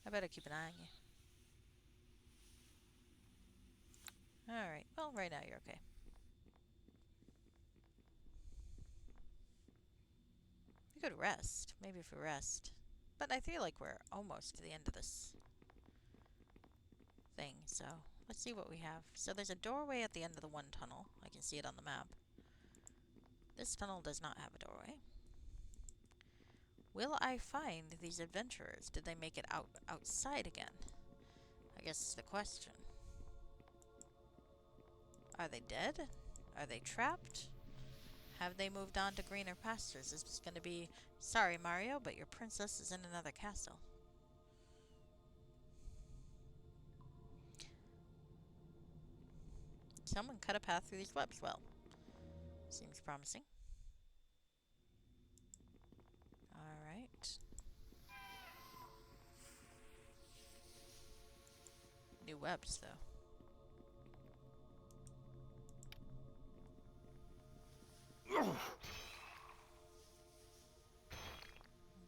I better keep an eye on you. Alright, well, right now you're okay. We could rest. Maybe if we rest. But I feel like we're almost to the end of this thing, so let's see what we have. So there's a doorway at the end of the one tunnel. I can see it on the map. This tunnel does not have a doorway. Will I find these adventurers? Did they make it outside again? I guess it's the question. Are they dead? Are they trapped? Have they moved on to greener pastures? Is this going to be, sorry Mario, but your princess is in another castle. Someone cut a path through these webs. Well, seems promising. Alright. New webs, though.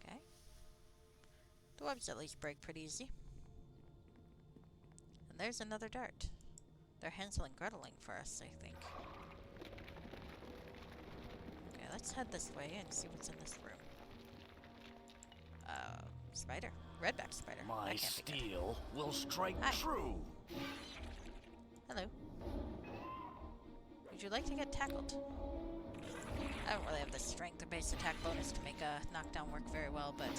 Okay. The webs at least break pretty easy. And there's another dart. They're Hansel and Greteling for us, I think. Okay, let's head this way and see what's in this room. Spider. Redback spider. My That can't be good. steel will strike Hi. true. Hello. Would you like to get tackled? I don't really have the strength or base attack bonus to make a knockdown work very well, but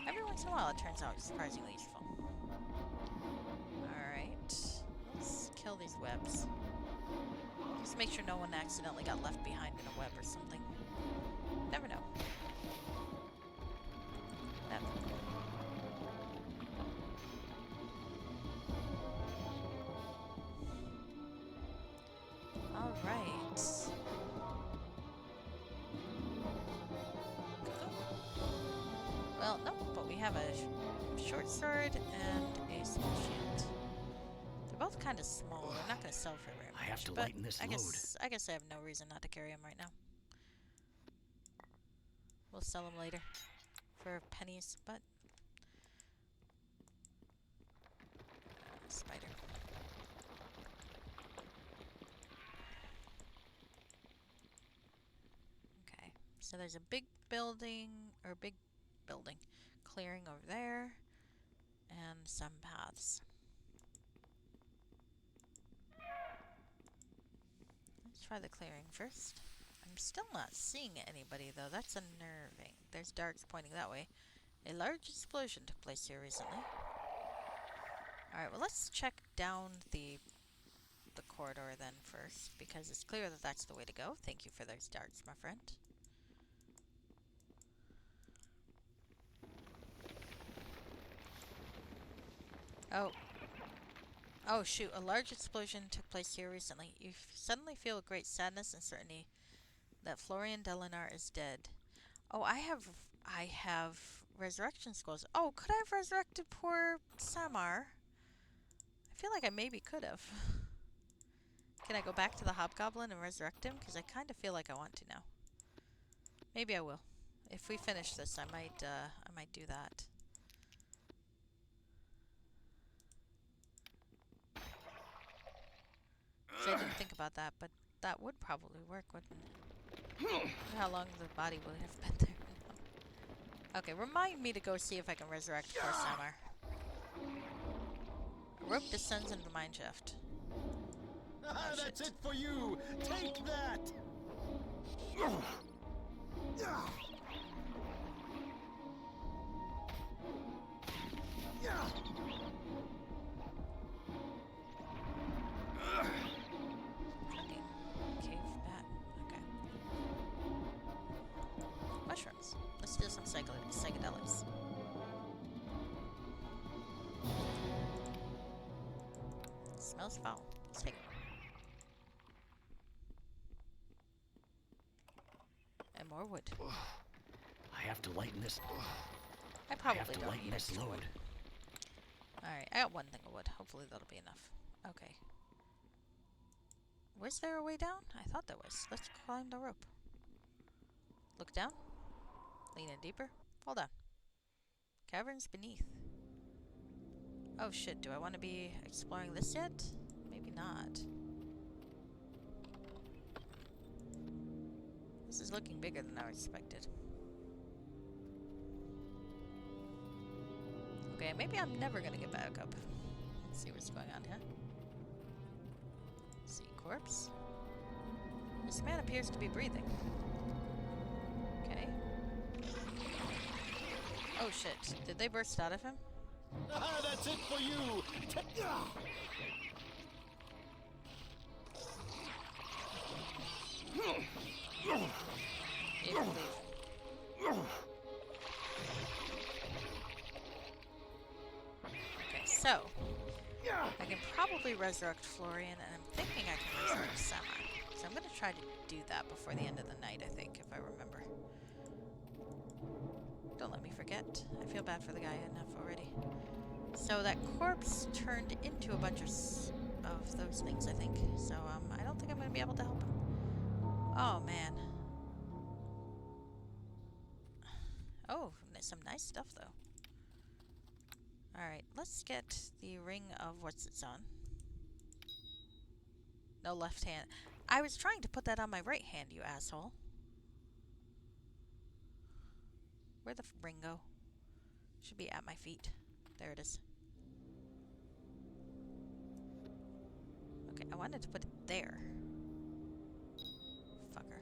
every once in a while it turns out surprisingly useful. Alright. Let's kill these webs. Just make sure no one accidentally got left behind in a web or something. Never know. Never. Alright. have a short sword and a small shield. They're both kind of small. They're not going to sell for very much. I have to but lighten this I load. guess I have no reason not to carry them right now. We'll sell them later for pennies, but spider. Okay, so there's a big building clearing over there, and some paths. Let's try the clearing first. I'm still not seeing anybody though. That's unnerving. There's darts pointing that way. A large explosion took place here recently. Alright, well let's check down the corridor then first, because it's clear that that's the way to go. Thank you for those darts, my friend. Oh. Oh shoot, a large explosion took place here recently. You suddenly feel great sadness and certainty that Florian Delinar is dead. Oh, I have resurrection scrolls. Oh, could I have resurrected poor Samar? I feel like I maybe could have. Can I go back to the Hobgoblin and resurrect him? Because I kind of feel like I want to now. Maybe I will. If we finish this, I might do that. So I didn't think about that, but that would probably work, wouldn't it? I wonder how long the body would have been there. Okay, remind me to go see if I can resurrect poor Samar. A rope descends into the mine shaft. Ah, Oh, that's shit. it for you. Take that. Fucking cave bat. Okay. Mushrooms. Let's do some psychedelics. Smells foul. Let's take it. And more wood. I have to lighten this. I I probably have to don't lighten need this extra load. wood. Alright, I got one thing of wood. Hopefully that'll be enough. Okay. Was there a way down? I thought there was. Let's climb the rope. Look down. Lean in deeper. Fall down. Caverns beneath. Oh shit, do I want to be exploring this yet? Maybe not. This is looking bigger than I expected. Okay, maybe I'm never gonna get back up. Let's see what's going on here. See, corpse. This man appears to be breathing. Okay. Oh shit, did they burst out of him? Ah, that's it for you. You can leave. Okay, so I can probably resurrect Florian, and I'm thinking I can resurrect Samar. So I'm gonna try to do that before the end of the night, I think, if I remember. Don't let me forget. I feel bad for the guy enough already. So that corpse turned into a bunch of those things, I think. So I don't think I'm gonna be able to help him. Oh man. Oh, some nice stuff though. Alright, let's get the ring of what's it's on. No, left hand. I was trying to put that on my right hand, you asshole. Where'd the ring go? Should be at my feet. There it is. Okay, I wanted to put it there. Fucker.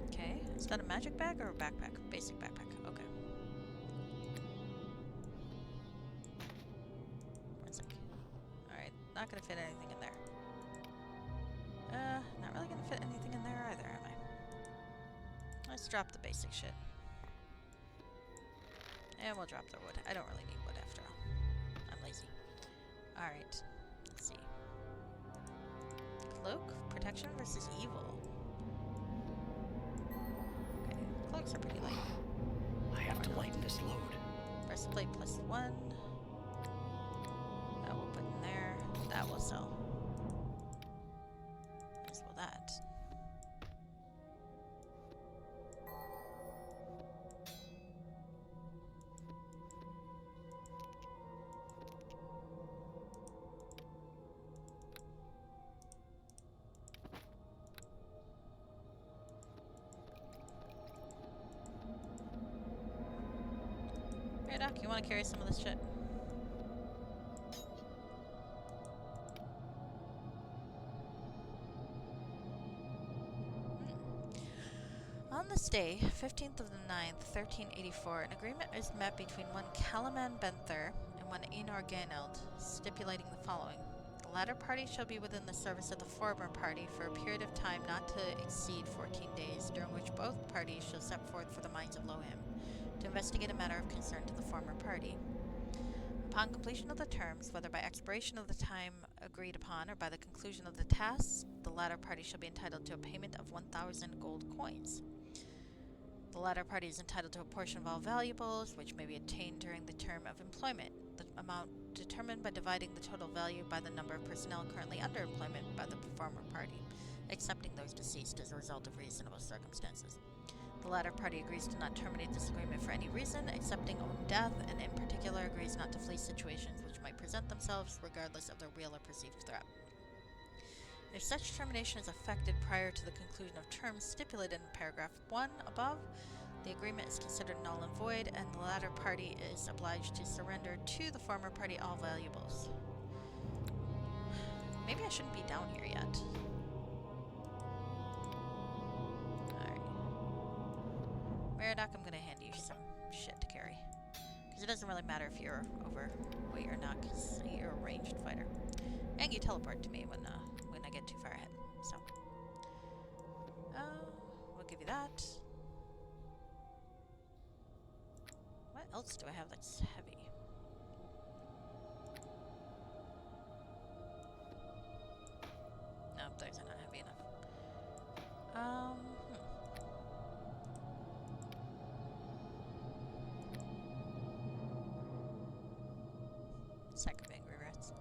Okay, is that a magic bag or a backpack? Basic backpack, okay. One sec. Alright, not gonna fit anything in there. Not really gonna fit anything in there either, am I? Let's drop the basic shit. And we'll drop the wood. I don't really need wood after all. I'm lazy. Alright, let's see. Cloak, protection versus evil. Okay, Cloaks are pretty light. I have to lighten this load. Breastplate +1. That we'll put in there. That will sell. As will that. Here, Doc, you want to carry some of this shit? On this day, 15th of the 9th, 1384, an agreement is met between one Kalaman Benther and one Einar Ganeld, stipulating the following. The latter party shall be within the service of the former party for a period of time not to exceed 14 days, during which both parties shall set forth for the mines of Lohim, to investigate a matter of concern to the former party. Upon completion of the terms, whether by expiration of the time agreed upon or by the conclusion of the tasks, the latter party shall be entitled to a payment of 1,000 gold coins. The latter party is entitled to a portion of all valuables, which may be obtained during the term of employment, the amount determined by dividing the total value by the number of personnel currently under employment by the former party, excepting those deceased as a result of reasonable circumstances. The latter party agrees to not terminate this agreement for any reason, excepting own death, and in particular agrees not to flee situations which might present themselves, regardless of their real or perceived threat. If such termination is effected prior to the conclusion of terms stipulated in paragraph 1 above, the agreement is considered null and void, and the latter party is obliged to surrender to the former party all valuables. Maybe I shouldn't be down here yet. Alright. Meridoc, I'm gonna hand you some shit to carry. Because it doesn't really matter if you're overweight or not, because you're a ranged fighter. And you teleport to me when I get too far ahead. So, we'll give you that. What else do I have that's heavy? No, those are not heavy enough. Sack of angry rats.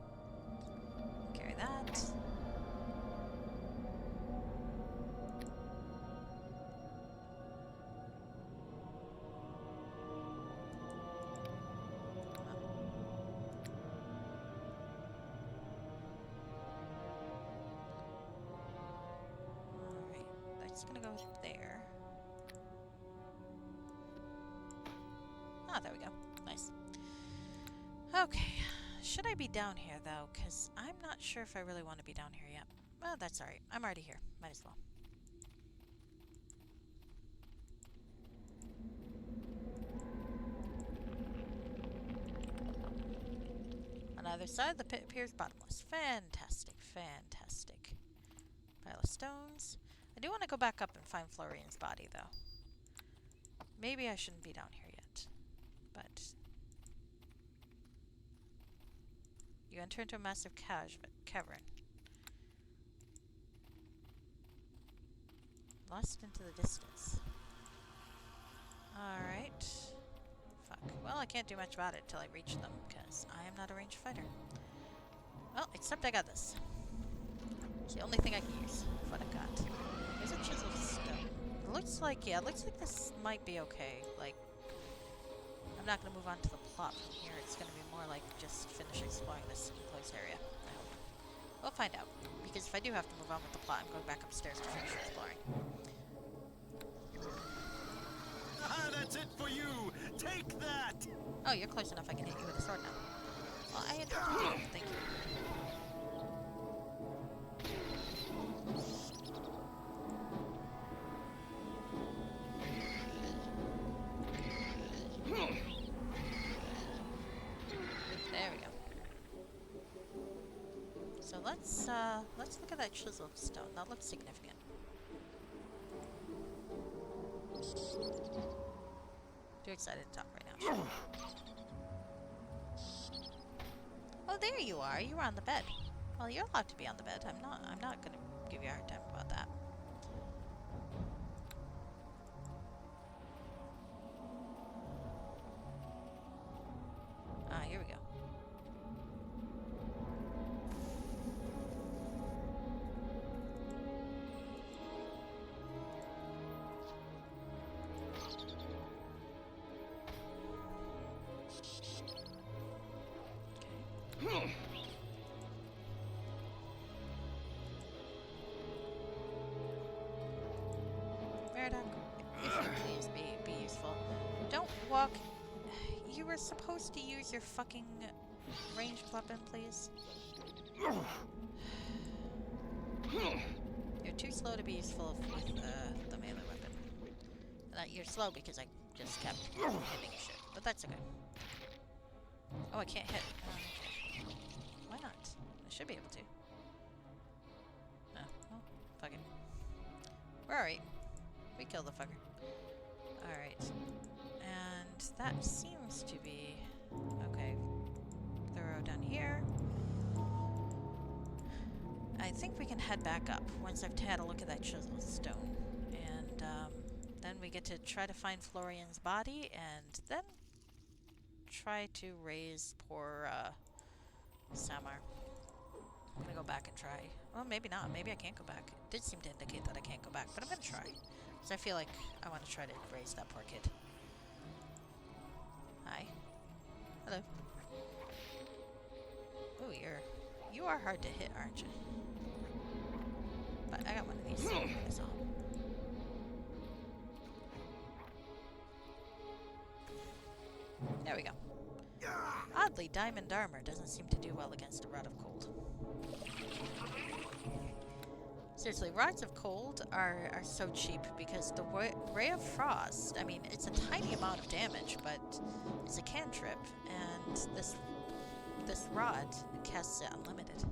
Carry that. It's gonna go there. Ah, there we go. Nice. Okay. Should I be down here, though? Because I'm not sure if I really want to be down here yet. Well, that's alright. I'm already here. Might as well. On either side, the pit appears bottomless. Fantastic. Fantastic. Pile of stones. I do want to go back up and find Florian's body, though. Maybe I shouldn't be down here yet. But you enter into a massive cavern. Lost into the distance. Alright. Fuck. Well, I can't do much about it till I reach them, because I am not a ranged fighter. Well, except I got this. It's the only thing I can use with what I've got. There's a chisel stone. It looks like, yeah, it looks like this might be okay. Like, I'm not going to move on to the plot from here. It's going to be more like just finish exploring this enclosed area, I hope. We'll find out. Because if I do have to move on with the plot, I'm going back upstairs to finish exploring. Ah, that's it for you! Take that! Oh, you're close enough I can hit you with a sword now. Well, I interrupted you. Thank you. There we go. So let's look at that chiseled stone. That looks significant. Too excited to talk right now. Sure. Oh, there you are. You were on the bed. Well, you're allowed to be on the bed. I'm not gonna give you a hard time about that. Meridoc, if you please be useful. Don't walk. You were supposed to use your fucking ranged weapon, please. You're too slow to be useful with the melee weapon. You're slow because I just kept hitting shit, but that's okay. Oh, I can't hit. Okay. Why not? I should be able to. Oh, well, fuck it. We're alright. We killed the fucker. Alright. And that seems to be... Okay. Thorough down here. I think we can head back up once I've had a look at that chiseled stone. And then we get to try to find Florian's body and then try to raise poor Samar. I'm gonna go back and try. Well, maybe not. Maybe I can't go back. It did seem to indicate that I can't go back, but I'm gonna try. Because I feel like I want to try to raise that poor kid. Hi. Hello. Ooh, you are hard to hit, aren't you? But I got one of these. So I saw. There we go. Oddly, diamond armor doesn't seem to do well against a rod of cold. Seriously, rods of cold are so cheap because the ray of frost, I mean, it's a tiny amount of damage, but it's a cantrip, and this rod casts it unlimited.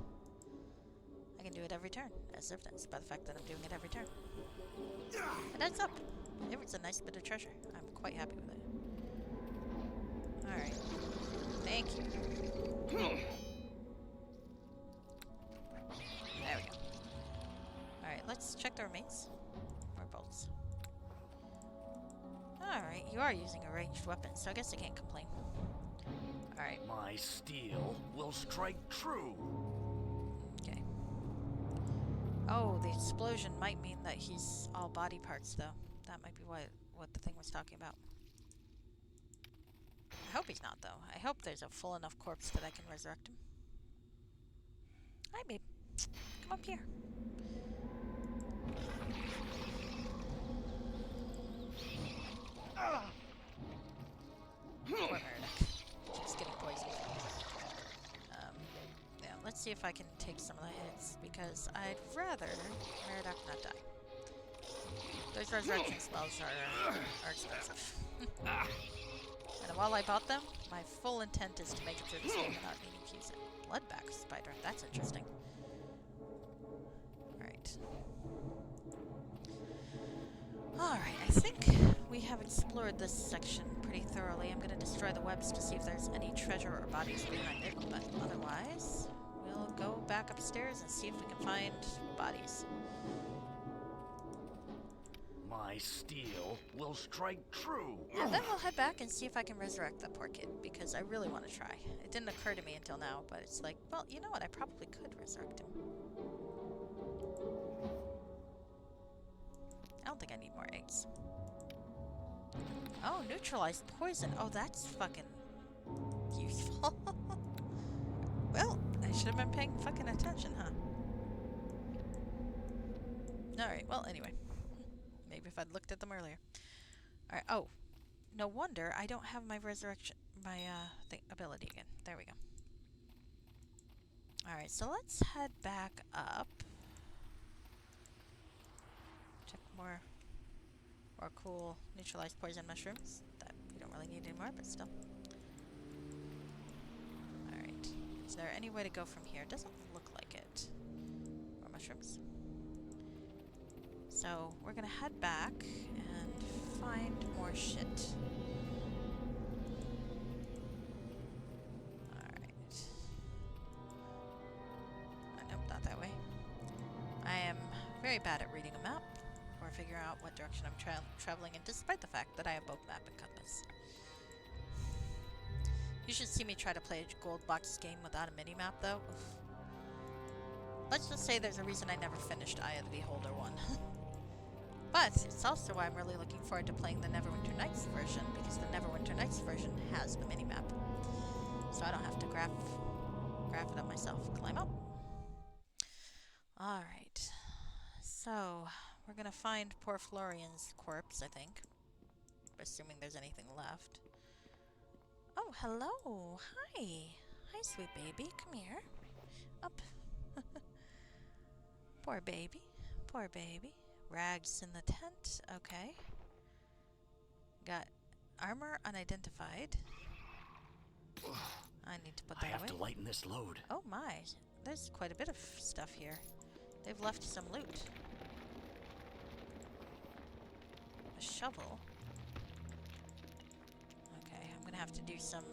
I can do it every turn, as evidenced by the fact that I'm doing it every turn. It adds up. It's a nice bit of treasure. I'm quite happy with it. Alright. Thank you. There we go. Alright, let's check the remains. More bolts. Alright, you are using a ranged weapon, so I guess I can't complain. Alright. My steel will strike true. Okay. Oh, the explosion might mean that he's all body parts, though. That might be what the thing was talking about. I hope he's not, though. I hope there's a full enough corpse that I can resurrect him. Hi, babe. Come up here. Poor Meredith. Just getting poisoned. Yeah, let's see if I can take some of the hits, because I'd rather Meredith not die. Those resurrection spells are expensive. And while I bought them, my full intent is to make it through this game without needing to use it. Bloodback spider, that's interesting. Alright. Alright, I think we have explored this section pretty thoroughly. I'm going to destroy the webs to see if there's any treasure or bodies behind it, but otherwise, we'll go back upstairs and see if we can find bodies. My steel will strike true. And then we'll head back and see if I can resurrect that poor kid, because I really want to try. It didn't occur to me until now, but it's like, well, you know what? I probably could resurrect him. I don't think I need more eggs. Oh, neutralized poison. Oh, that's fucking useful. Well, I should have been paying fucking attention, huh? Alright, well, anyway. Maybe if I'd looked at them earlier. Alright, oh. No wonder I don't have my resurrection, my, ability again. There we go. Alright, so let's head back up. Check more cool neutralized poison mushrooms that we don't really need anymore, but still. Alright. Is there any way to go from here? It doesn't look like it. More mushrooms. So, we're gonna head back and find more shit. Alright. Nope, not that way. I am very bad at reading a map or figuring out what direction I'm traveling in, despite the fact that I have both map and compass. You should see me try to play a gold box game without a mini-map, though. Oof. Let's just say there's a reason I never finished Eye of the Beholder 1. But it's also why I'm really looking forward to playing the Neverwinter Nights version, because the Neverwinter Nights version has the minimap. So I don't have to grab craft it up myself. Climb up. Alright. So, we're gonna find poor Florian's corpse, I think. Assuming there's anything left. Oh, hello! Hi! Hi, sweet baby. Come here. Up. Poor baby. Poor baby. Rags in the tent. Okay. Got armor unidentified. I need to put that I have away. to lighten this load. Oh my. There's quite a bit of stuff here. They've left some loot. A shovel. Okay, I'm gonna have to do some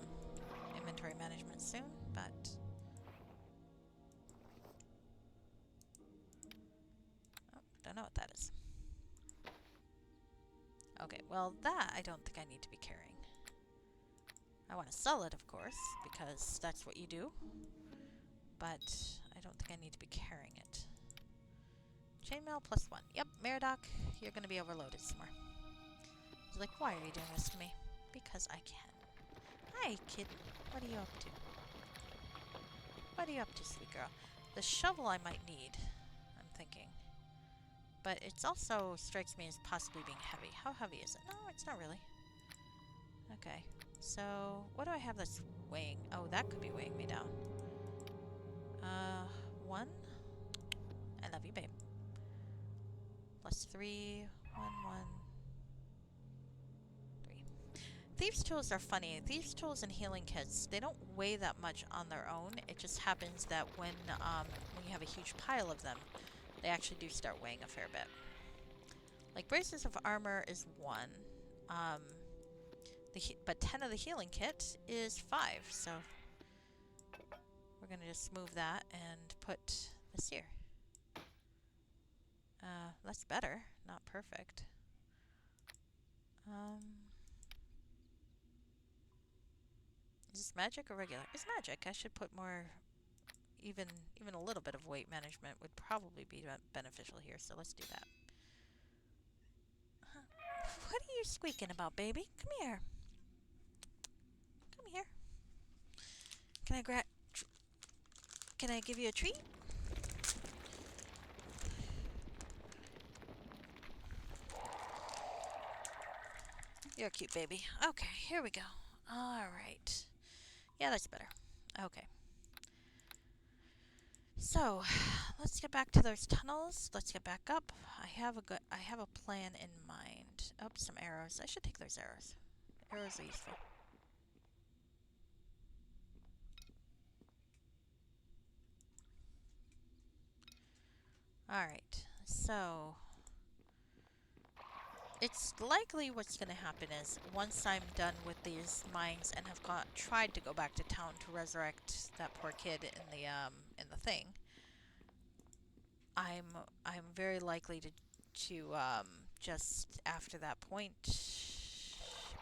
inventory management soon, but... Oh, don't know what that is. Okay, well that I don't think I need to be carrying. I want to sell it, of course, because that's what you do. But I don't think I need to be carrying it. Chainmail +1. Yep, Meridoc, you're going to be overloaded some more. He's like, why are you doing this to me? Because I can. Hi, kid. What are you up to? What are you up to, sweet girl? The shovel I might need, I'm thinking. But it also strikes me as possibly being heavy. How heavy is it? No, it's not really. Okay. So, what do I have that's weighing? Oh, that could be weighing me down. 1. I love you, babe. +3. 1, 1, 3. Thieves' tools are funny. Thieves' tools and healing kits, they don't weigh that much on their own. It just happens that when you have a huge pile of them, they actually do start weighing a fair bit. Like, braces of armor is 1. But 10 of the healing kit is 5, so we're gonna just move that and put this here. That's better, not perfect. Is this magic or regular? It's magic. I should put more, even a little bit of weight management would probably be beneficial here, so let's do that. What are you squeaking about, baby? Come here. Come here. Can I give you a treat? You're a cute baby. Okay, here we go. Alright. Yeah, that's better. Okay. So, let's get back to those tunnels. Let's get back up. I have a plan in mind. Oh, some arrows. I should take those arrows. Arrows are useful. Alright, so it's likely what's going to happen is once I'm done with these mines and have tried to go back to town to resurrect that poor kid in the thing, I'm very likely to just after that point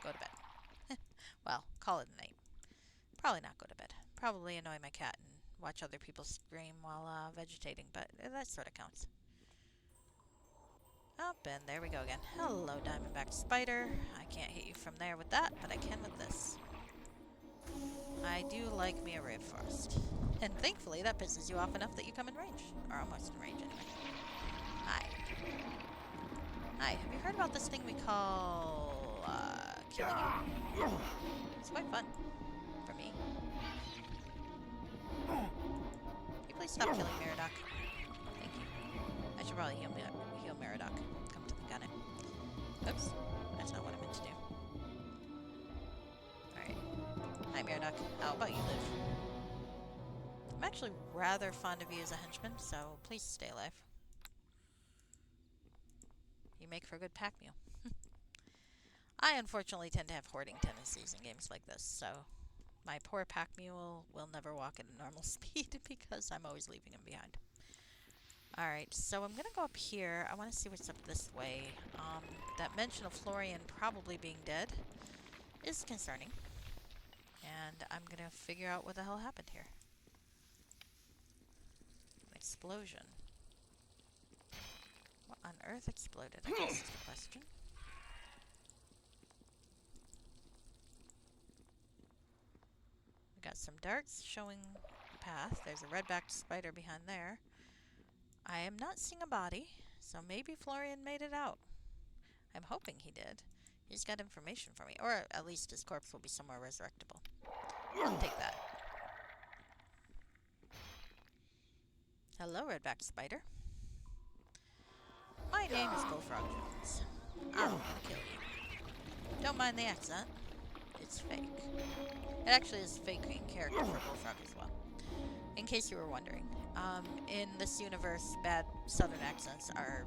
go to bed. Well, call it a night. Probably not go to bed. Probably annoy my cat and watch other people scream while vegetating, but that sort of counts. Up and there we go again. Hello, Diamondback Spider. I can't hit you from there with that, but I can with this. I do like me a rainforest. And thankfully, that pisses you off enough that you come in range. Or almost in range, anyway. Hi. Hi, have you heard about this thing we call, killing you? It's quite fun. For me. Can you please stop killing Meridoc? Thank you. I should probably heal Meridoc. Come to think on it. Oops. That's not what I meant to do. Alright. Hi, Meridoc. How about you live? I'm actually rather fond of you as a henchman, so please stay alive. You make for a good pack mule. I unfortunately tend to have hoarding tendencies in games like this, so my poor pack mule will never walk at a normal speed because I'm always leaving him behind. Alright, so I'm gonna go up here. I want to see what's up this way. That mention of Florian probably being dead is concerning. And I'm gonna figure out what the hell happened here. Explosion. What on earth exploded? I guess is the question. We got some darts showing path. There's a red-backed spider behind there. I am not seeing a body, so maybe Florian made it out. I'm hoping he did. He's got information for me, or at least his corpse will be somewhere resurrectable. I'll take that. Hello, red-backed spider. My name is Bullfrog Jones. I'm gonna kill you. Don't mind the accent. It's fake. It actually is a fake in character for Bullfrog as well. In case you were wondering. In this universe, bad southern accents are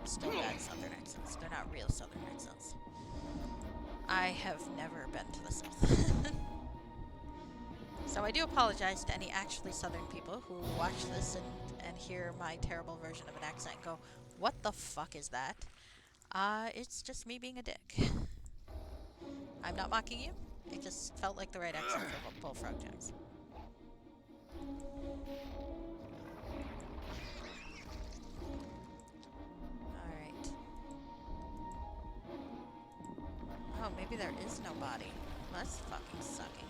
still bad southern accents. They're not real southern accents. I have never been to the south. So I do apologize to any actually southern people who watch this and hear my terrible version of an accent and go, what the fuck is that? It's just me being a dick. I'm not mocking you. It just felt like the right accent for Bullfrog Jones. Alright. Oh, maybe there is no body. That's fucking sucking.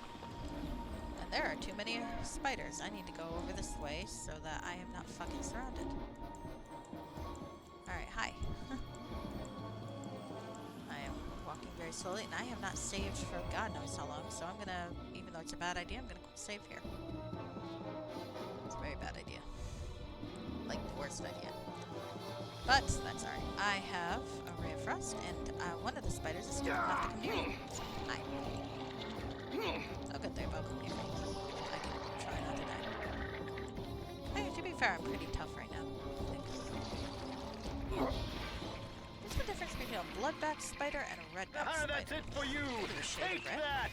And there are too many spiders. I need to go over this way so that I am not fucking surrounded. Alright, hi. I am walking very slowly, and I have not saved for God knows how long, so I'm gonna, even though it's a bad idea, I'm gonna save here. It's a very bad idea. Like, the worst idea. But, that's alright. I have a ray of frost, and one of the spiders is stupid enough to come near me. Hi. Oh good, they're both near me. I can try not to die. Hey, to be fair, I'm pretty tough right now. What's the difference between a bloodback spider and a redback spider? That's it for you! Take red. that!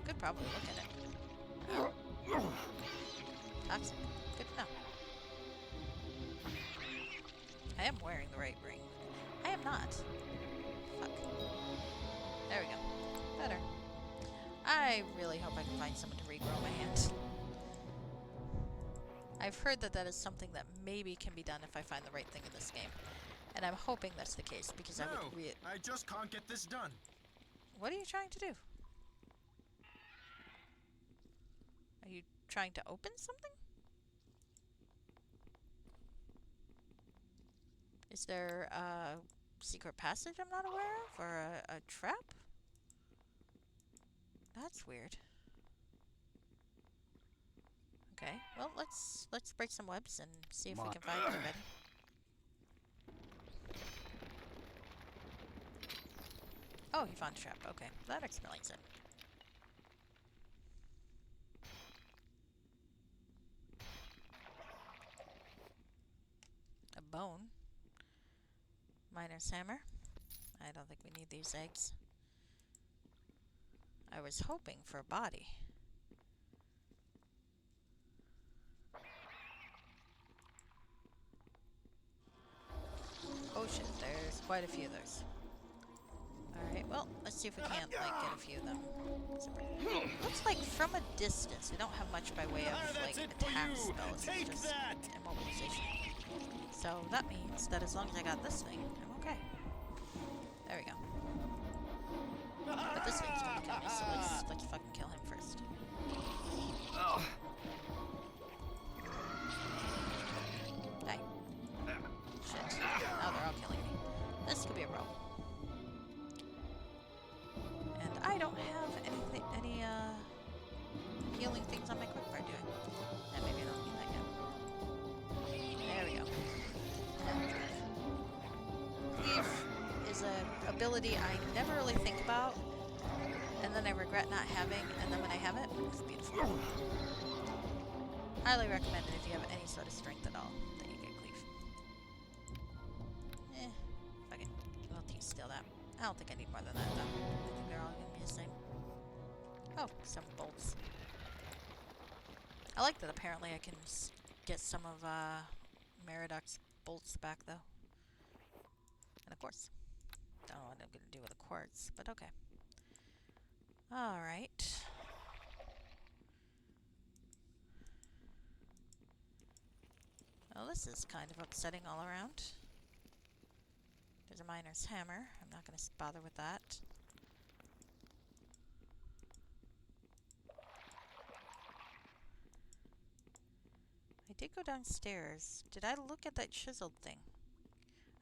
Could probably look at it. Toxic. Good to know. I am wearing the right ring. I am not. Fuck. There we go. Better. I really hope I can find someone to regrow my hand. I've heard that that is something that maybe can be done if I find the right thing in this game. And I'm hoping that's the case, because I would I just can't get this done. What are you trying to do? Are you trying to open something? Is there a secret passage I'm not aware of? Or a trap? That's weird. Okay, well, let's break some webs and see if we can find anybody. Oh, he found a trap. Okay, that explains it. A bone. Miner's hammer. I don't think we need these eggs. I was hoping for a body. Oh shit, there's quite a few of those. Alright, well, let's see if we can't, like, get a few of them. Looks like from a distance, we don't have much by way of, like, attack spells. It's just immobilization. So that means that as long as I got this thing, I'm okay. There we go. But this thing's gonna kill me, so let's fucking kill him first. Die. Shit. Now they're all killing me. This could be a roll. And I don't have any healing things on my quick bar, do I? And maybe I don't need that yet. There we go. Thief is an ability I never really think about, and then I regret not having, and then when I have it, it's beautiful. Highly recommend it if you have any sort of strength at all, that you get cleave. Fuck it. I'll steal that. I don't think I need more than that, though. I think they're all gonna be the same. Oh, some bolts. I like that apparently I can get some of Merodach's bolts back, though. And of course, don't know what I'm gonna do with the quartz, but okay. Alright. Well, this is kind of upsetting all around. There's a miner's hammer. I'm not going to bother with that. did go downstairs. Did I look at that chiseled thing?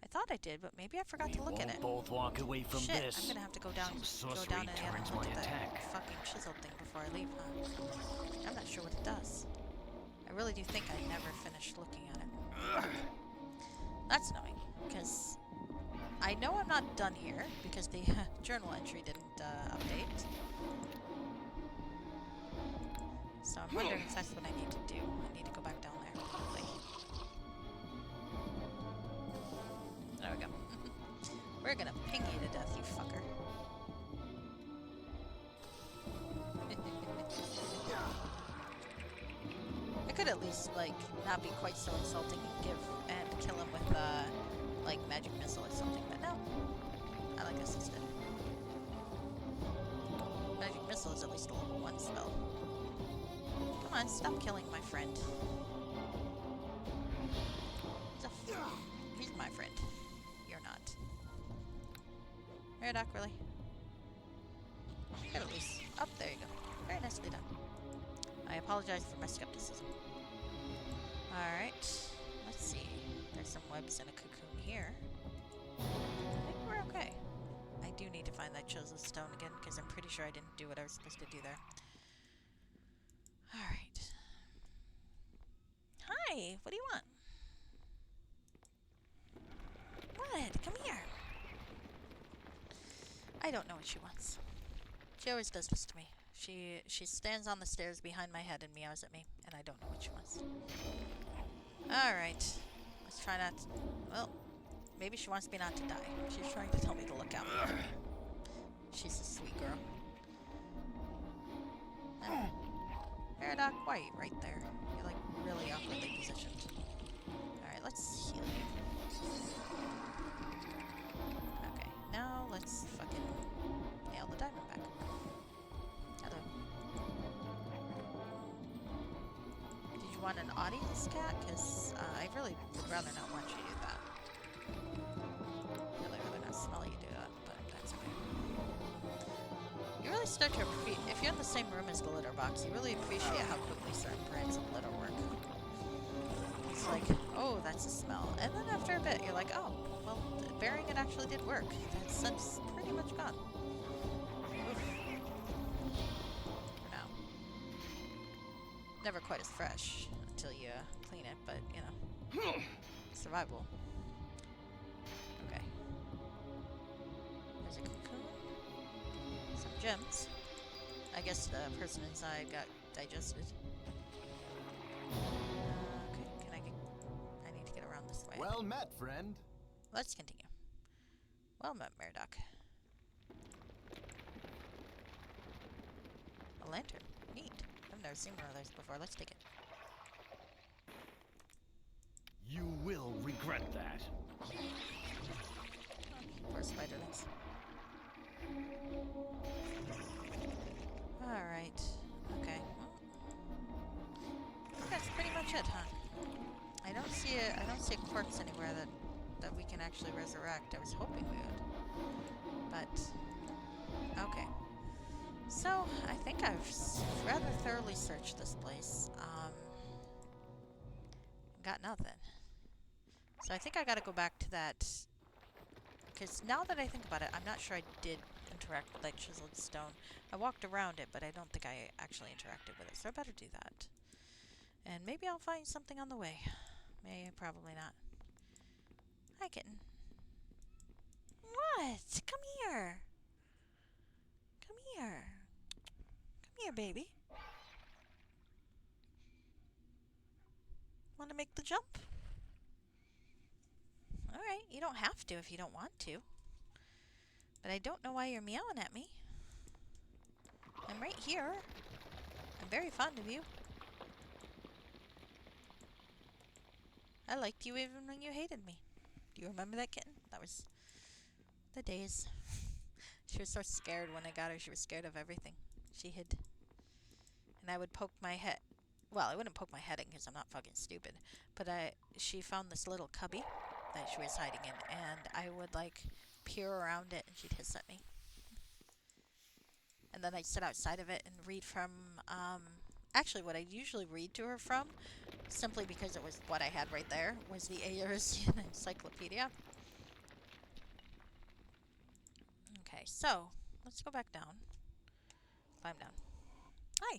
I thought I did, but maybe I forgot to look at it. Both walk away from Shit, this. I'm gonna have to go down Some and sorcery look turns at my that attack. fucking chiseled thing before I leave, huh? I'm not sure what it does. I really do think I never finished looking at it. That's annoying, because I know I'm not done here, because the journal entry didn't update. So I'm wondering if that's what I need to do. I need to go back down there, probably. There we go. We're gonna ping you to death, you fucker. I could at least, like, not be quite so insulting and kill him with, like, magic missile or something, but no. I like this instead. Magic missile is at least a level 1 spell. Come on, stop killing my friend. He's my friend. You're not. Meridoc, really? At least. Up, there you go. Very nicely done. I apologize for my skepticism. Alright. Let's see. There's some webs in a cocoon here. I think we're okay. I do need to find that chiseled stone again, because I'm pretty sure I didn't do what I was supposed to do there. Alright. Hi! What do you want? What? Come here! I don't know what she wants. She always does this to me. She stands on the stairs behind my head and meows at me, and I don't know what she wants. Alright. Let's try not to... Well, maybe she wants me not to die. She's trying to tell me to look out for me. She's a sweet girl. Meridoc, why are you right there? You're like really awkwardly positioned. Alright, let's heal you. Okay, now let's fucking nail the diamond back. Hello. Did you want an audience cat? Because I really would rather not want you to do that. Really rather not smell you do that, but that's okay. You really start to appreciate, if you're in the same room as the litter box, you really appreciate how quickly certain brands of litter work. It's like, oh, that's a smell. And then after a bit, you're like, oh, well, burying it actually did work. That scent's pretty much gone. Oof. For now. Never quite as fresh until you clean it, but, you know, survival. Okay. There's a cocoon. Some gems. I guess the person inside got digested. Okay, can I get... I need to get around this way. Well met, friend. Let's continue. Well met, Meridoc. A lantern. Neat. I've never seen one of those before. Let's take it. You will regret that. Poor spiderlings. Alright. Okay. That's pretty much it, huh? I don't see a corpse anywhere that we can actually resurrect. I was hoping we would. But okay. So, I think I've rather thoroughly searched this place. Got nothing. So I think I gotta go back to that, because now that I think about it, I'm not sure I did interact with that chiseled stone. I walked around it, but I don't think I actually interacted with it, so I better do that. And maybe I'll find something on the way. Probably not. Hi, kitten. What? Come here. Come here. Come here, baby. Want to make the jump? Alright, you don't have to if you don't want to. But I don't know why you're meowing at me. I'm right here. I'm very fond of you. I liked you even when you hated me. Do you remember that, kitten? That was the days. She was so scared when I got her. She was scared of everything. She hid. And I would poke my head. Well, I wouldn't poke my head in because I'm not fucking stupid. But she found this little cubby that she was hiding in. And I would, like, peer around it and she'd hiss at me. And then I'd sit outside of it and read from, actually what I usually read to her from, simply because it was what I had right there, was the Erusian Encyclopedia. Okay, so let's go back down. Climb down. Hi.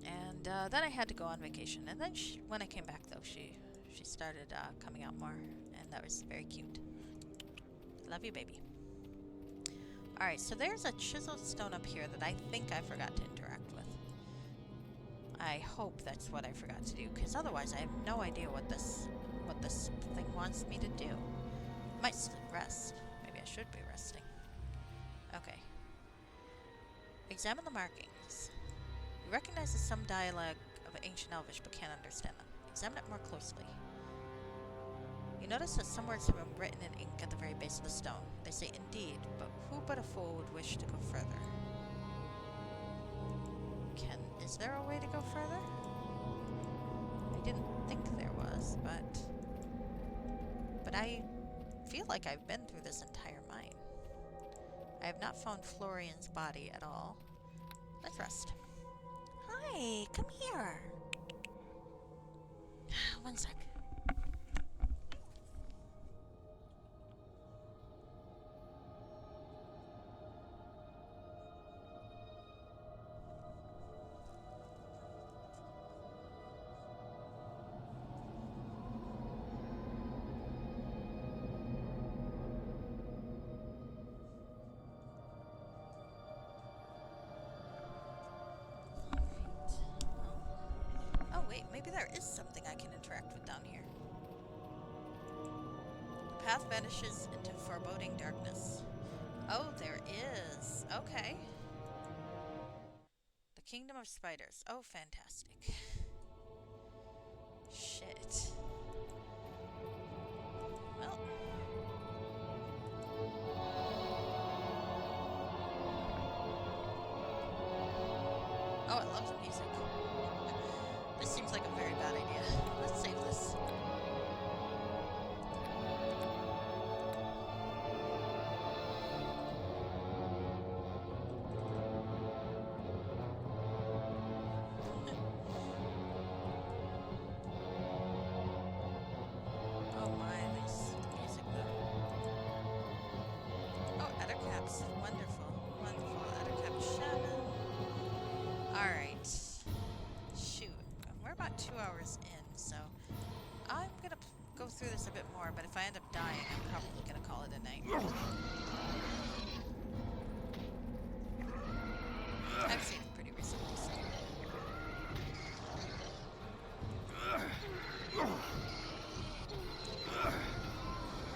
And then I had to go on vacation. And then when I came back, though, she started coming out more, and that was very cute. Love you, baby. All right, so there's a chiseled stone up here that I think I forgot to interact with. I hope that's what I forgot to do, because otherwise I have no idea what this thing wants me to do. I might still rest. Maybe I should be resting. Okay. Examine the markings. You recognize some dialect of ancient Elvish but can't understand them. Examine it more closely. You notice that some words have been written in ink at the very base of the stone. They say indeed, but who but a fool would wish to go further? Is there a way to go further? I didn't think there was, but I feel like I've been through this entire mine. I have not found Florian's body at all. Let's rest. Hi, come here. One sec. Oh wait, maybe there is something I can interact with down here. The path vanishes into foreboding darkness. Oh, there is. Okay. The Kingdom of Spiders. Oh, fantastic. Shit. Well. Oh, I love the music. This seems like a very bad idea. Let's save this. Oh my, this music though. Oh, Ettercaps. Wonderful. Wonderful. Ettercap Shaman. Alright. Shoot. We're about 2 hours in, so I'm gonna go through this a bit more, but if I end up dying, I'm probably gonna call it a night. I've seen it pretty recently, so.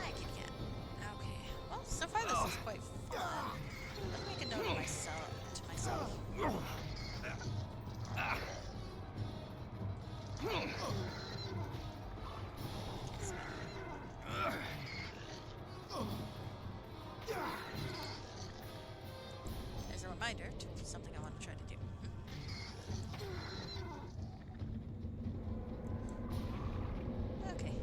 Hi, kitty cat. Okay. Well, so far this is quite fun. Let me make a note of myself. As a reminder to something I want to try to do. Okay.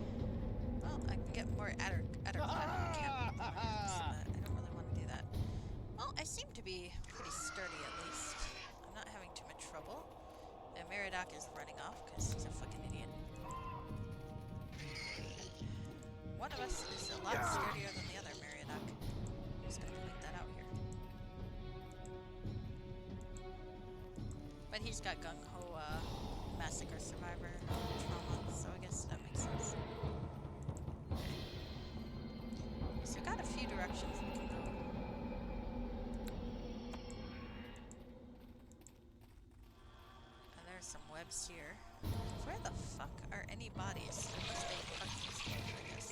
Well, I can get more adder camp points, but I don't really want to do that. Well, I seem to be pretty sturdy at least. I'm not having too much trouble. And Meriadoc is running off because he's a fucking idiot. One of us is a lot sturdier than the other, Meriadoc. I'm just gonna point that out here. But he's got gung-ho massacre survivor trauma, so I guess that makes sense. Okay. So we've got a few directions we can go. And there's some webs here. Where the fuck are any bodies? Unless they fucking stay, I guess.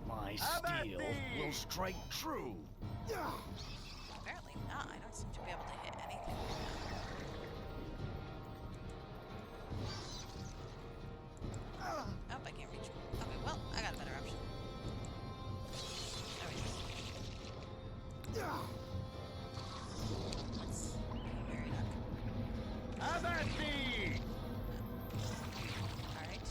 My steel will strike true. Apparently not. I don't seem to be able to hit anything. Oh, I can't reach. Okay, well, I got a better option. There we go. Let's Meriadoc. Have at thee! Alright.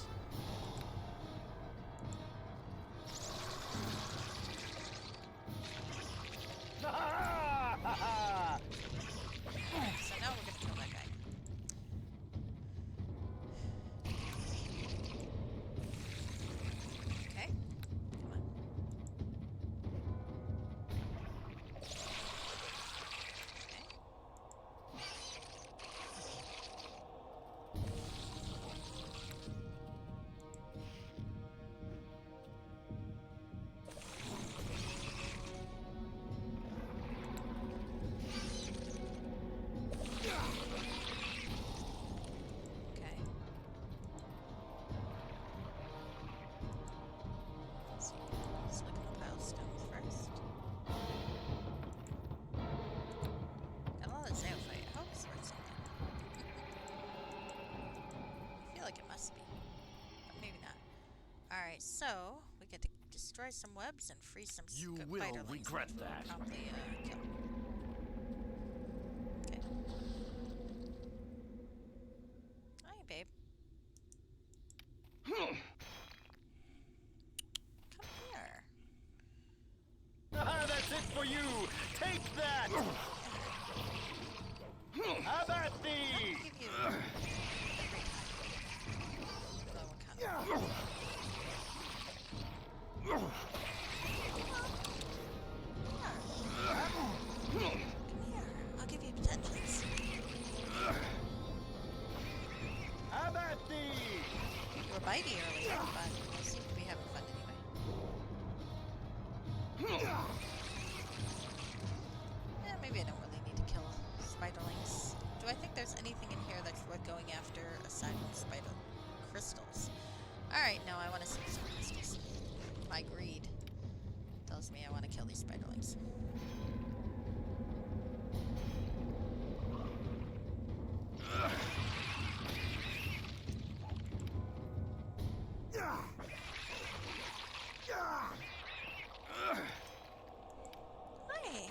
So we get to destroy some webs and free some You spiderlings. will regret that. Promptly kill. Okay. Hi, babe. Come here. Ah, that's it for you! Take that! Have at thee! Give you a great time. Although we're kind of... Come here. I'll give you potentials. Have at thee! You were bitey earlier, but you seem to be having fun anyway. Yeah, maybe I don't really need to kill spiderlings. Do I think there's anything in here that's worth going after aside from spider crystals? Alright, no, I want to see some crystals. My greed tells me I want to kill these spiderlings. Hi!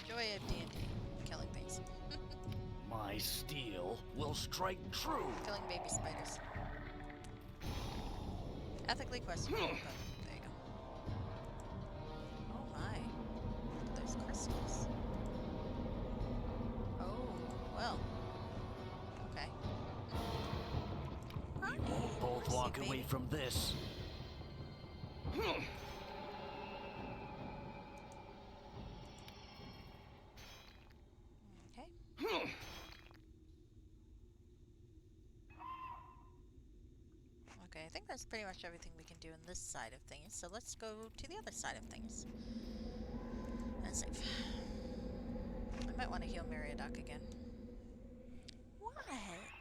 Joy of D&D. Killing things. My steel will strike true. Killing baby spiders. Ethically questionable, but there you go. Oh my. There's crystals. Oh, well. Okay. We won't both Mercy, walk away baby. from this. Okay. Okay, I think that's pretty much everything we can do in this side of things, so let's go to the other side of things. And save. I might want to heal Meriadoc again. What?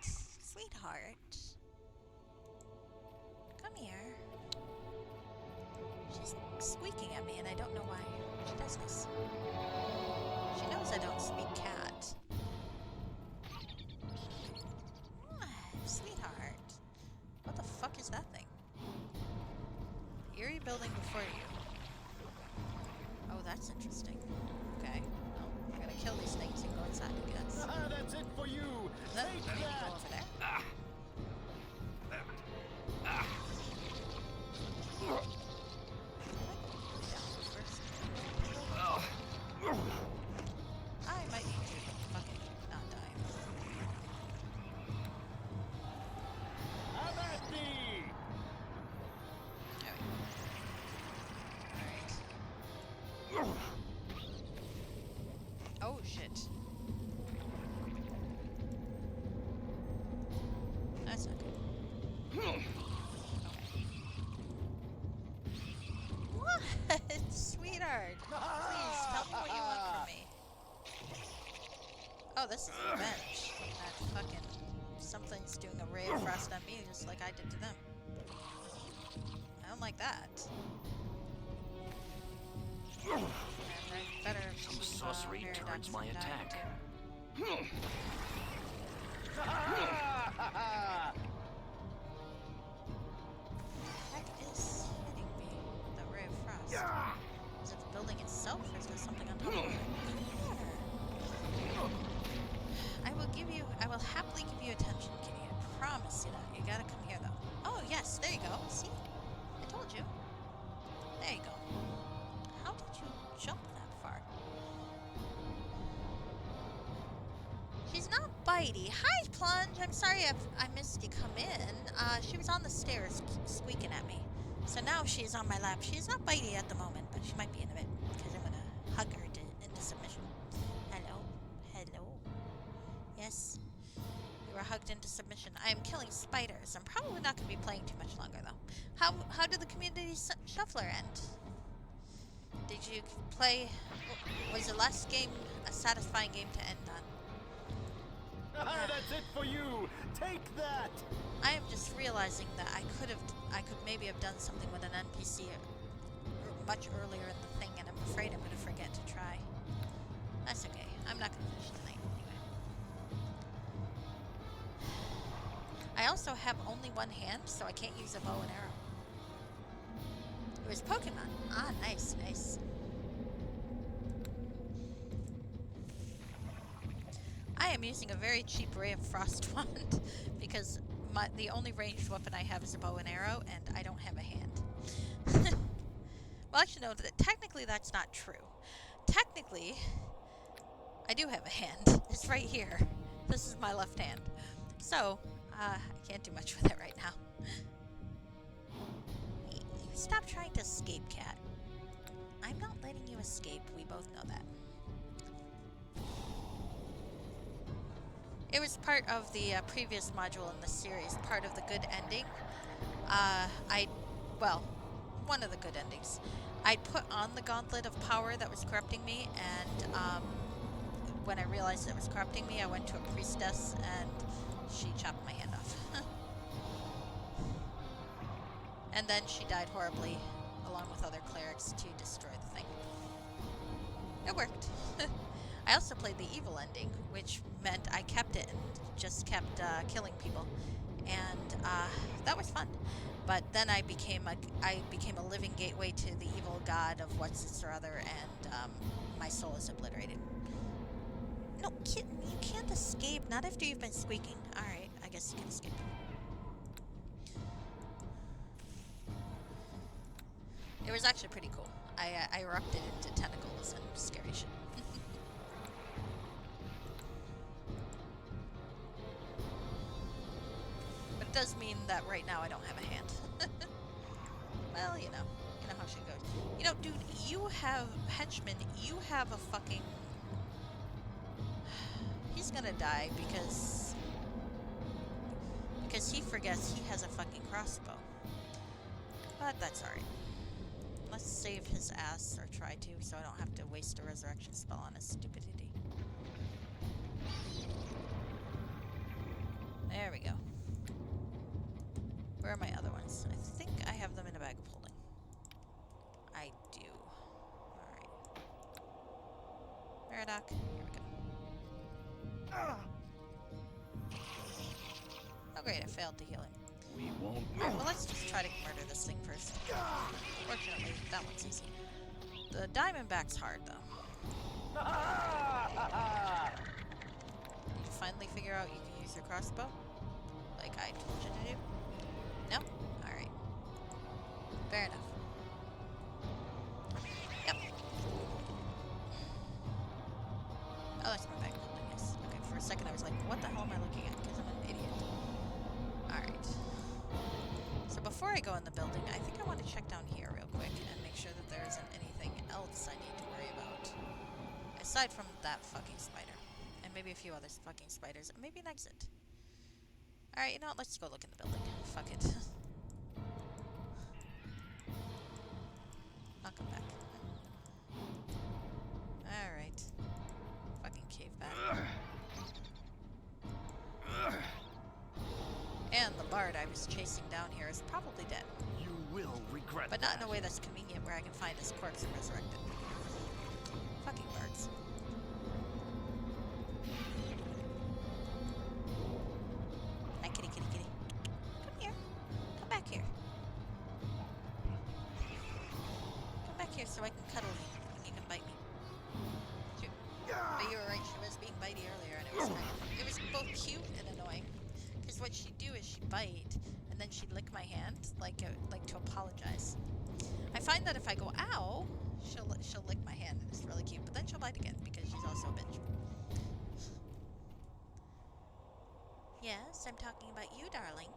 Sweetheart. Come here. She's squeaking at me and I don't know why she does this. She knows I don't speak cat. What? Sweetheart. What the fuck is that thing? Eerie building before you. Oh, that's interesting. Okay. Well, we're gonna kill these things and go inside, I guess. Ah, that's it for you! Then Take maybe go that! over there. I might need to fucking not die. Have at thee! There we go. Alright. Oh shit. That's not good. Okay. What? Sweetheart. Please tell me what you want from me. Oh, this is revenge. That fucking something's doing a ray of frost on me just like I did to them. I don't like that. And I better Some keep, sorcery Meriadoc turns from my dying, attack. too. Heck is hitting me with that ray of frost? Is it the building itself, or is there something on top of it? I will happily give you attention, kitty. I promise you that. You gotta come here, though. Oh, yes, there you go. See? I told you. There you go. How did you jump that far? She's not bitey. Hi, Plunge. I'm sorry I missed you come in. She was on the stairs squeaking at me. So now she's on my lap. She's not bitey at the moment, but she might be in a bit because I'm gonna hug her into submission. Hello? Hello? Yes? You were hugged into submission. I am killing spiders. I'm probably not going to be playing too much longer, though. How did the community shuffler end? Did you play... Was the last game a satisfying game to end on? Ah, that's it for you! Take that! I am just realizing that I could maybe have done something with an NPC much earlier in the thing, and I'm afraid I'm going to forget to try. That's okay. I'm not going to finish tonight anyway. I also have only one hand, so I can't use a bow and arrow. It was Pokemon. Ah, nice, nice. I am using a very cheap Ray of Frost wand because the only ranged weapon I have is a bow and arrow, and I don't have a hand. Well, actually, no, technically that's not true. Technically, I do have a hand. It's right here. This is my left hand. So, I can't do much with it right now. You stop trying to escape, cat. I'm not letting you escape. We both know that. It was part of the previous module in the series, part of the good ending. Well, one of the good endings. I'd put on the gauntlet of power that was corrupting me, and when I realized it was corrupting me, I went to a priestess, and she chopped my hand off. And then she died horribly, along with other clerics, to destroy the thing. It worked. I also played the evil ending, which meant I kept it and just kept killing people, and that was fun. But then I became a living gateway to the evil god of what's its or other, and my soul is obliterated. No, kitten, you can't escape. Not after you've been squeaking. All right, I guess you can escape. It was actually pretty cool. I erupted into tentacles and scary shit. But it does mean that right now I don't have a hand. Well, you know how shit goes. You know, dude, you have henchman. You have a fucking. He's gonna die because he forgets he has a fucking crossbow. But that's alright. Let's save his ass, or try to, so I don't have to waste a resurrection spell on his stupidity. There we go. Where are my other ones? I think I have them in a bag of holding. I do. Alright. Meridoc, here we go. Oh great, I failed to heal him. We won't. Alright, well let's just try to murder this thing first. Fortunately, that one's easy. The Diamondback's hard, though. Did you finally figure out you can use your crossbow? Like I told you to do? No? Alright. Fair enough. Yep. Oh, that's my bag of holding, yes. Okay, for a second I was like, what the hell am I looking at? Because I'm an idiot. Alright. So before I go in the building, I think I want to check down here real quick and make sure that there isn't anything else I need to worry about. Aside from that fucking spider. And maybe a few other fucking spiders. And maybe an exit. Alright, you know what? Let's go look in the building. Fuck it. I'll come back. Alright. Fucking cave back. And the bard I was chasing down here is probably dead. You will regret But not in a way that's convenient where I can find his corpse and resurrect it. Fucking bards. Hi, kitty, kitty, kitty. Come here. Come back here. Come back here so I can cuddle you and you can bite me. But you were right, she was being bitey earlier, and it was both cute and annoying. Because what she'd do is she'd bite, and then she'd lick my hand, like to apologize. I find that if I go ow, she'll lick my hand, and it's really cute. But then she'll bite again because she's also a bitch. Yes, I'm talking about you, darling.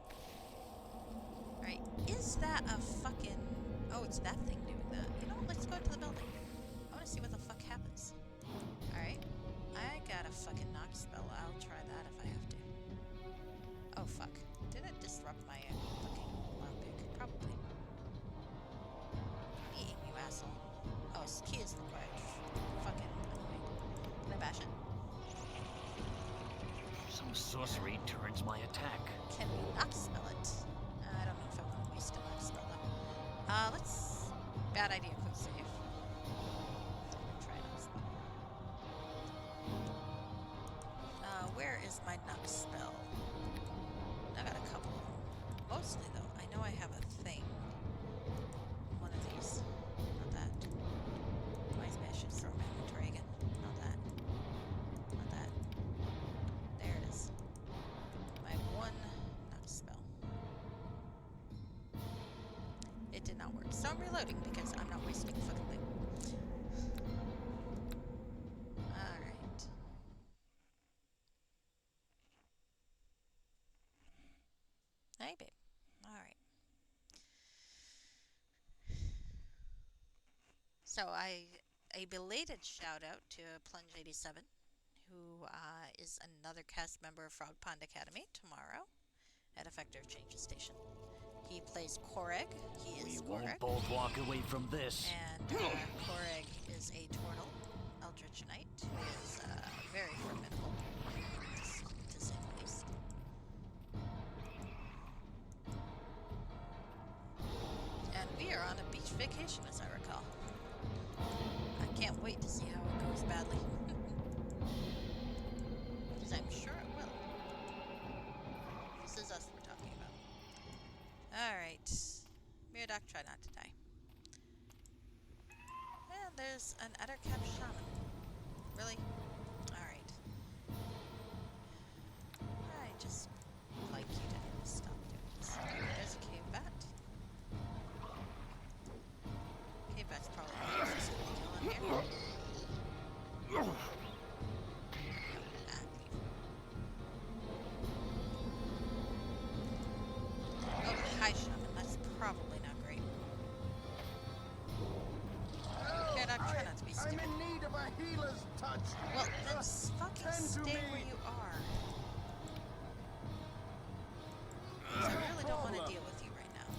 Alright, is that a fucking... Oh, it's that thing doing that. You know what, let's go into the building. I want to see what the fuck happens. Alright, I got a fucking knock spell. I'll try that if I have to. Oh, fuck. Did it disrupt my fucking lockpick? Probably. Eating, you asshole. Oh, his key is required. Fucking annoying. Can I bash it? Some sorcery turns my attack. Can we knock spell it? I don't know if I want to waste a knock spell though. Let's... Bad idea, quick save. Try knock spell. Where is my knock spell? I got a couple. I'm reloading because I'm not wasting a fucking thing. Alright. Hey, babe. Alright. So a belated shout out to Plunge87, who is another cast member of Frog Pond Academy tomorrow at Effective Changes Station. He plays Koreg. He is We won't Koreg. both walk away from this. And Koreg is a Tortle Eldritch Knight who is very formidable, to say the least. And we are on a beach vacation, as I recall. I can't wait to see how it goes badly. Because I'm sure it will. This is us we're talking about. Alright. Miradoc, try not to die. And there's an Ettercap Shaman. Really? Alright. I just like you to stop doing this. There's a cave bat. Cave bat's probably the easiest one to kill in here. Oh, hi, Shaman. That's probably not great. Yeah, Doc, try not to be I'm stupid. in need of a healer's touch. Well, then fucking Tend to stay me. where you are. 'Cause I really don't want to deal with you right now.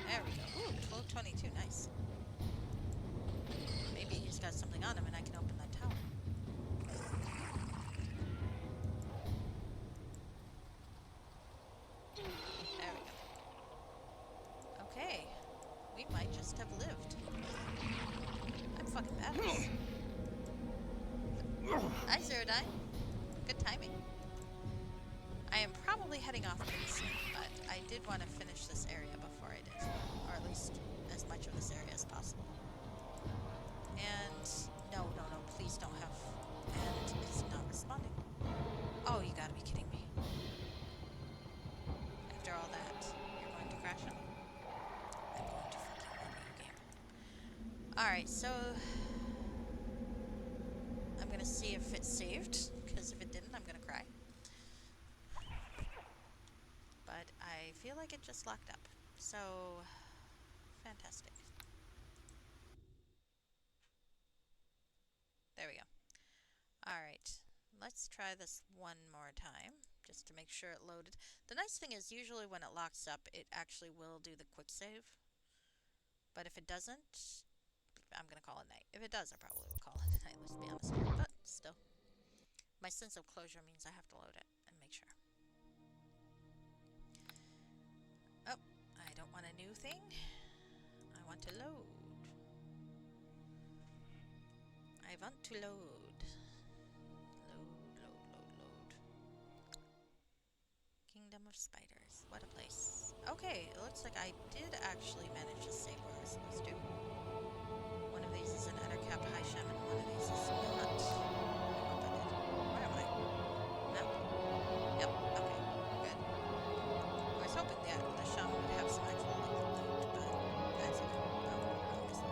There we go. Ooh, 1222, nice. Maybe he's got something on him and I can open that tower. There we go. Okay. We might just have lived. I'm fucking badass. Hi, Zerodine. Good timing. I am probably heading off pretty soon, but I did want to finish this area before I did. Or at least as much of this area as possible. And no, please don't have. And it's not responding. Oh, you gotta be kidding me. After all that, you're going to crash on me? I'm going to fucking murder you, game. Alright, so I'm gonna see if it saved, because if it didn't, I'm gonna cry. But I feel like it just locked up. So, fantastic. There we go. Alright, let's try this one more time, just to make sure it loaded. The nice thing is, usually when it locks up, it actually will do the quick save. But if it doesn't, I'm gonna call it night. If it does, I probably will call it night, let's be honest. But still, my sense of closure means I have to load it and make sure. Oh, I don't want a new thing. I want to load. I want to load. Load. Kingdom of Spiders. What a place. Okay, it looks like I did actually manage to save where I was supposed to. One of these is an Ettercap High Shaman, one of these is not. Where am I? No? Yep, okay, good. I was hoping that the Shaman would have some actual loot, but that's okay. Obviously.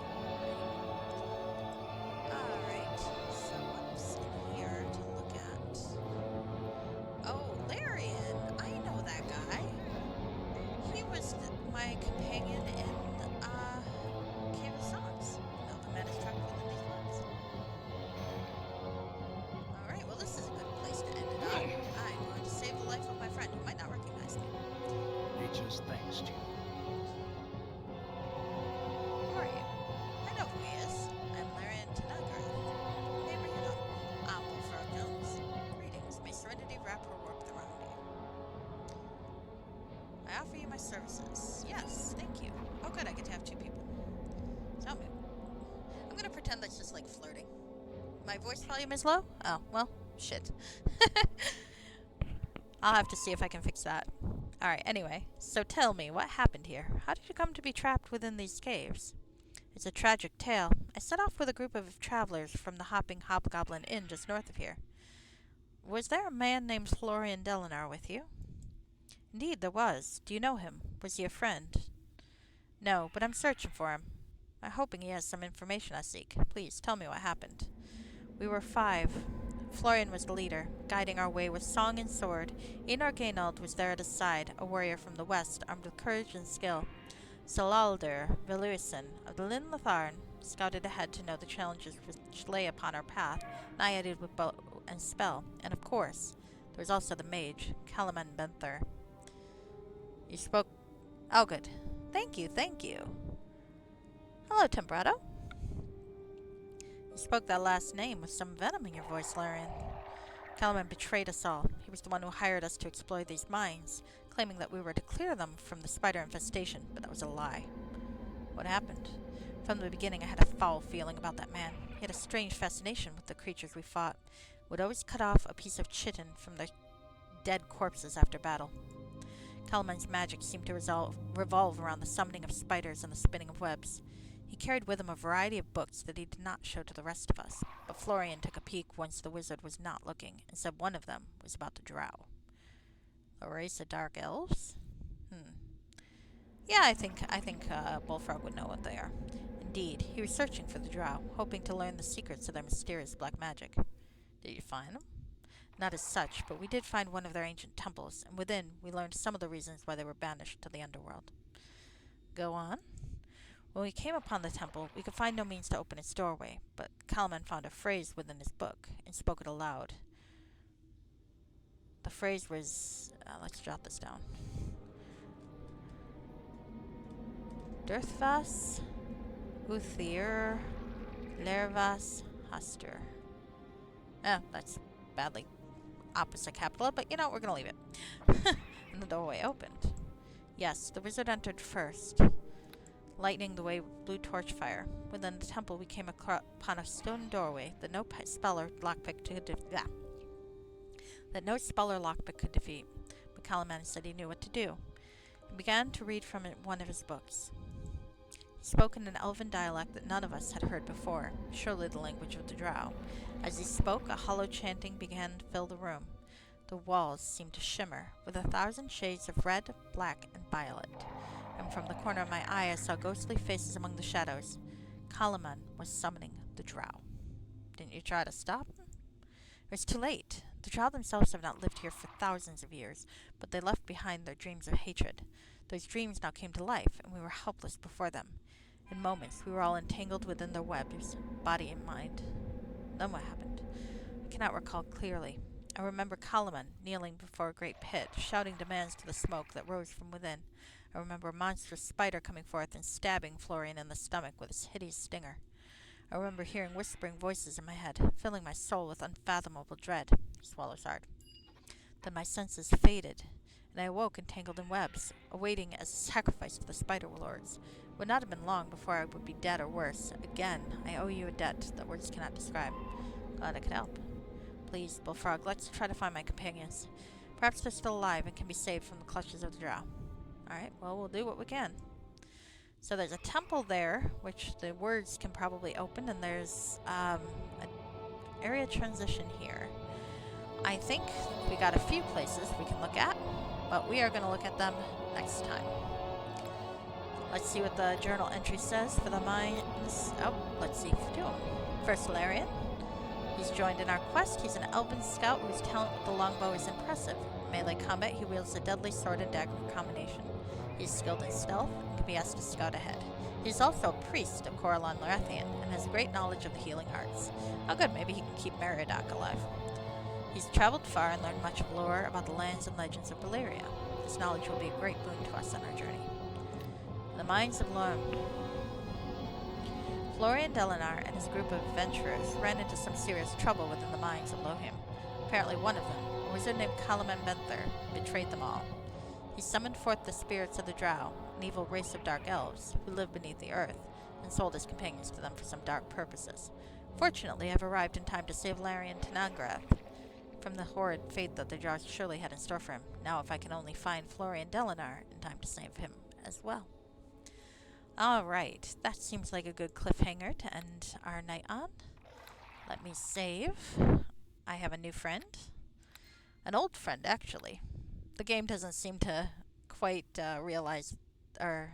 Alright, so what's in here to look at? Oh, Larian! I know that guy. He was my companion in, Cave of Songs. No, the man is trapped within these walls. Alright, well this is a good place to end it up. I'm going to save the life of my friend who might not recognize me. Nature's thanks to you. Who are you? I know who he is. I'm Larian Tanaka. Neighbor you know. I'm Wolfrog Jones. Greetings. May serenity wrap her warp around you. I offer you my services. Yes, thank you. Oh good, I get to have two people. Tell me. I'm gonna pretend that's just like flirting. My voice volume is low? Oh, well, shit. I'll have to see if I can fix that. Alright, anyway. So tell me, what happened here? How did you come to be trapped within these caves? It's a tragic tale. I set off with a group of travelers from the Hopping Hobgoblin Inn just north of here. Was there a man named Florian Delinar with you? Indeed, there was. Do you know him? Was he a friend? No, but I'm searching for him. I'm hoping he has some information I seek. Please, tell me what happened. We were 5. Florian was the leader, guiding our way with song and sword. Einar Gainald was there at his side, a warrior from the west, armed with courage and skill. Salaldur Veluisen of the Linlatharn scouted ahead to know the challenges which lay upon our path, naiated with bow and spell. And of course, there was also the mage, Kalaman Benther. You spoke... Oh, good. Thank you, thank you. Hello, Tembrato. You spoke that last name with some venom in your voice, Larian. Kalaman betrayed us all. He was the one who hired us to explore these mines, claiming that we were to clear them from the spider infestation, but that was a lie. What happened? From the beginning, I had a foul feeling about that man. He had a strange fascination with the creatures we fought. Would always cut off a piece of chitin from the dead corpses after battle. Kalaman's magic seemed to revolve around the summoning of spiders and the spinning of webs. He carried with him a variety of books that he did not show to the rest of us, but Florian took a peek once the wizard was not looking, and said one of them was about the drow. A race of dark elves? Yeah, I think Bullfrog would know what they are. Indeed, he was searching for the drow, hoping to learn the secrets of their mysterious black magic. Did you find them? Not as such, but we did find one of their ancient temples, and within we learned some of the reasons why they were banished to the underworld. Go on. When we came upon the temple, we could find no means to open its doorway, but Kalaman found a phrase within his book, and spoke it aloud. The phrase was... let's jot this down. Dirthvas, Uthir, Lervas, Huster. That's badly opposite capital, but you know, we're gonna leave it. And the doorway opened. Yes, the wizard entered first, lightening the way with blue torch fire. Within the temple, we came upon a stone doorway that no spell or lockpick could defeat. But Kalaman said he knew what to do. He began to read from one of his books. He spoke in an elven dialect that none of us had heard before, surely the language of the drow. As he spoke, a hollow chanting began to fill the room. The walls seemed to shimmer, with 1,000 shades of red, black, and violet. And from the corner of my eye I saw ghostly faces among the shadows. Kalaman was summoning the drow. Didn't you try to stop him? It was too late. The drow themselves have not lived here for thousands of years, but they left behind their dreams of hatred. Those dreams now came to life, and we were helpless before them. In moments, we were all entangled within their webs, body and mind. Then what happened? I cannot recall clearly. I remember Kalaman kneeling before a great pit, shouting demands to the smoke that rose from within. I remember a monstrous spider coming forth and stabbing Florian in the stomach with its hideous stinger. I remember hearing whispering voices in my head, filling my soul with unfathomable dread. He swallows hard. Then my senses faded, and I awoke entangled in webs, awaiting as a sacrifice to the spider lords. It would not have been long before I would be dead or worse. Again, I owe you a debt that words cannot describe. Glad I could help. Please, Bullfrog, let's try to find my companions. Perhaps they're still alive and can be saved from the clutches of the drow. Alright, well, we'll do what we can. So there's a temple there, which the words can probably open, and there's an area transition here. I think we got a few places we can look at, but we are going to look at them next time. Let's see what the journal entry says for the mines. Oh, let's see two of them. First, Larian. He's joined in our quest. He's an elven scout whose talent with the longbow is impressive. In melee combat, he wields a deadly sword and dagger combination. He's skilled in stealth and can be asked to scout ahead. He's also a priest of Coralon Larathian and has great knowledge of the healing arts. Oh good, maybe he can keep Meriadoc alive. He's traveled far and learned much of lore about the lands and legends of Valyria. His knowledge will be a great boon to us on our journey. The Mines of Lorm. Florian Delinar and his group of adventurers ran into some serious trouble within the mines of Lohim. Apparently one of them, a wizard named Kalaman Benther, betrayed them all. He summoned forth the spirits of the drow, an evil race of dark elves, who live beneath the earth, and sold his companions to them for some dark purposes. Fortunately, I've arrived in time to save Larian Tanagrath from the horrid fate that the drow surely had in store for him. Now if I can only find Florian Delinar in time to save him as well. Alright, that seems like a good cliffhanger to end our night on. Let me save. I have a new friend. An old friend, actually. The game doesn't seem to quite realize or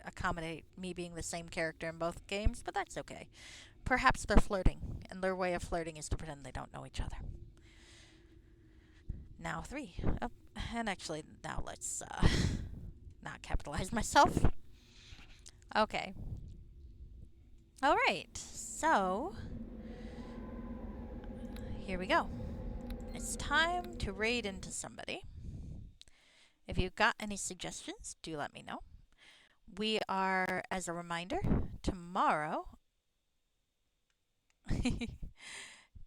accommodate me being the same character in both games, but that's okay. Perhaps they're flirting, and their way of flirting is to pretend they don't know each other. Now 3. Oh, and actually, now let's not capitalize myself. Okay. Alright, so here we go. It's time to raid into somebody. If you've got any suggestions, do let me know. We are, as a reminder, tomorrow.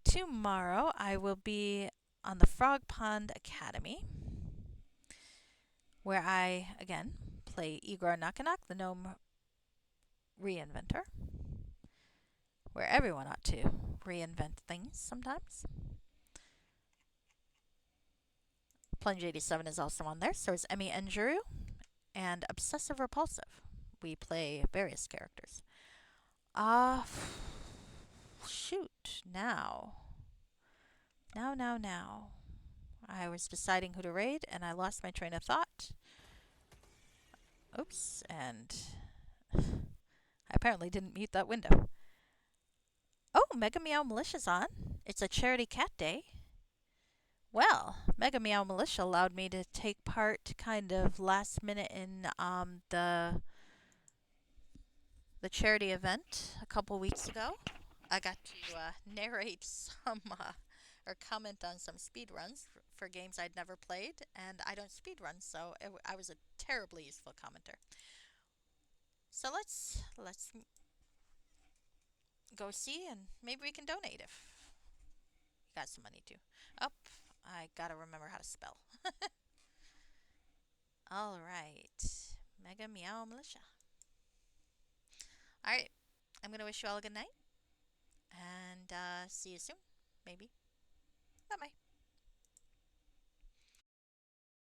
Tomorrow I will be on the Frog Pond Academy, where I, again, play Igor Nakanak, the gnome reinventor, where everyone ought to reinvent things sometimes. Plunge87 is also on there, so is Emmy Enjuru, and Obsessive Repulsive. We play various characters. Shoot, now. Now. I was deciding who to raid, and I lost my train of thought. Oops, and I apparently didn't mute that window. Oh, Mega Meow Militia's on. It's a charity cat day. Well, Mega Meow Militia allowed me to take part kind of last minute in the charity event a couple weeks ago. I got to narrate some or comment on some speedruns for games I'd never played, and I don't speedrun, so I was a terribly useful commenter. So let's go see, and maybe we can donate if you got some money too. Oh, I gotta remember how to spell. All right, Mega Meow Militia. All right, I'm gonna wish you all a good night, and see you soon, maybe. Bye bye.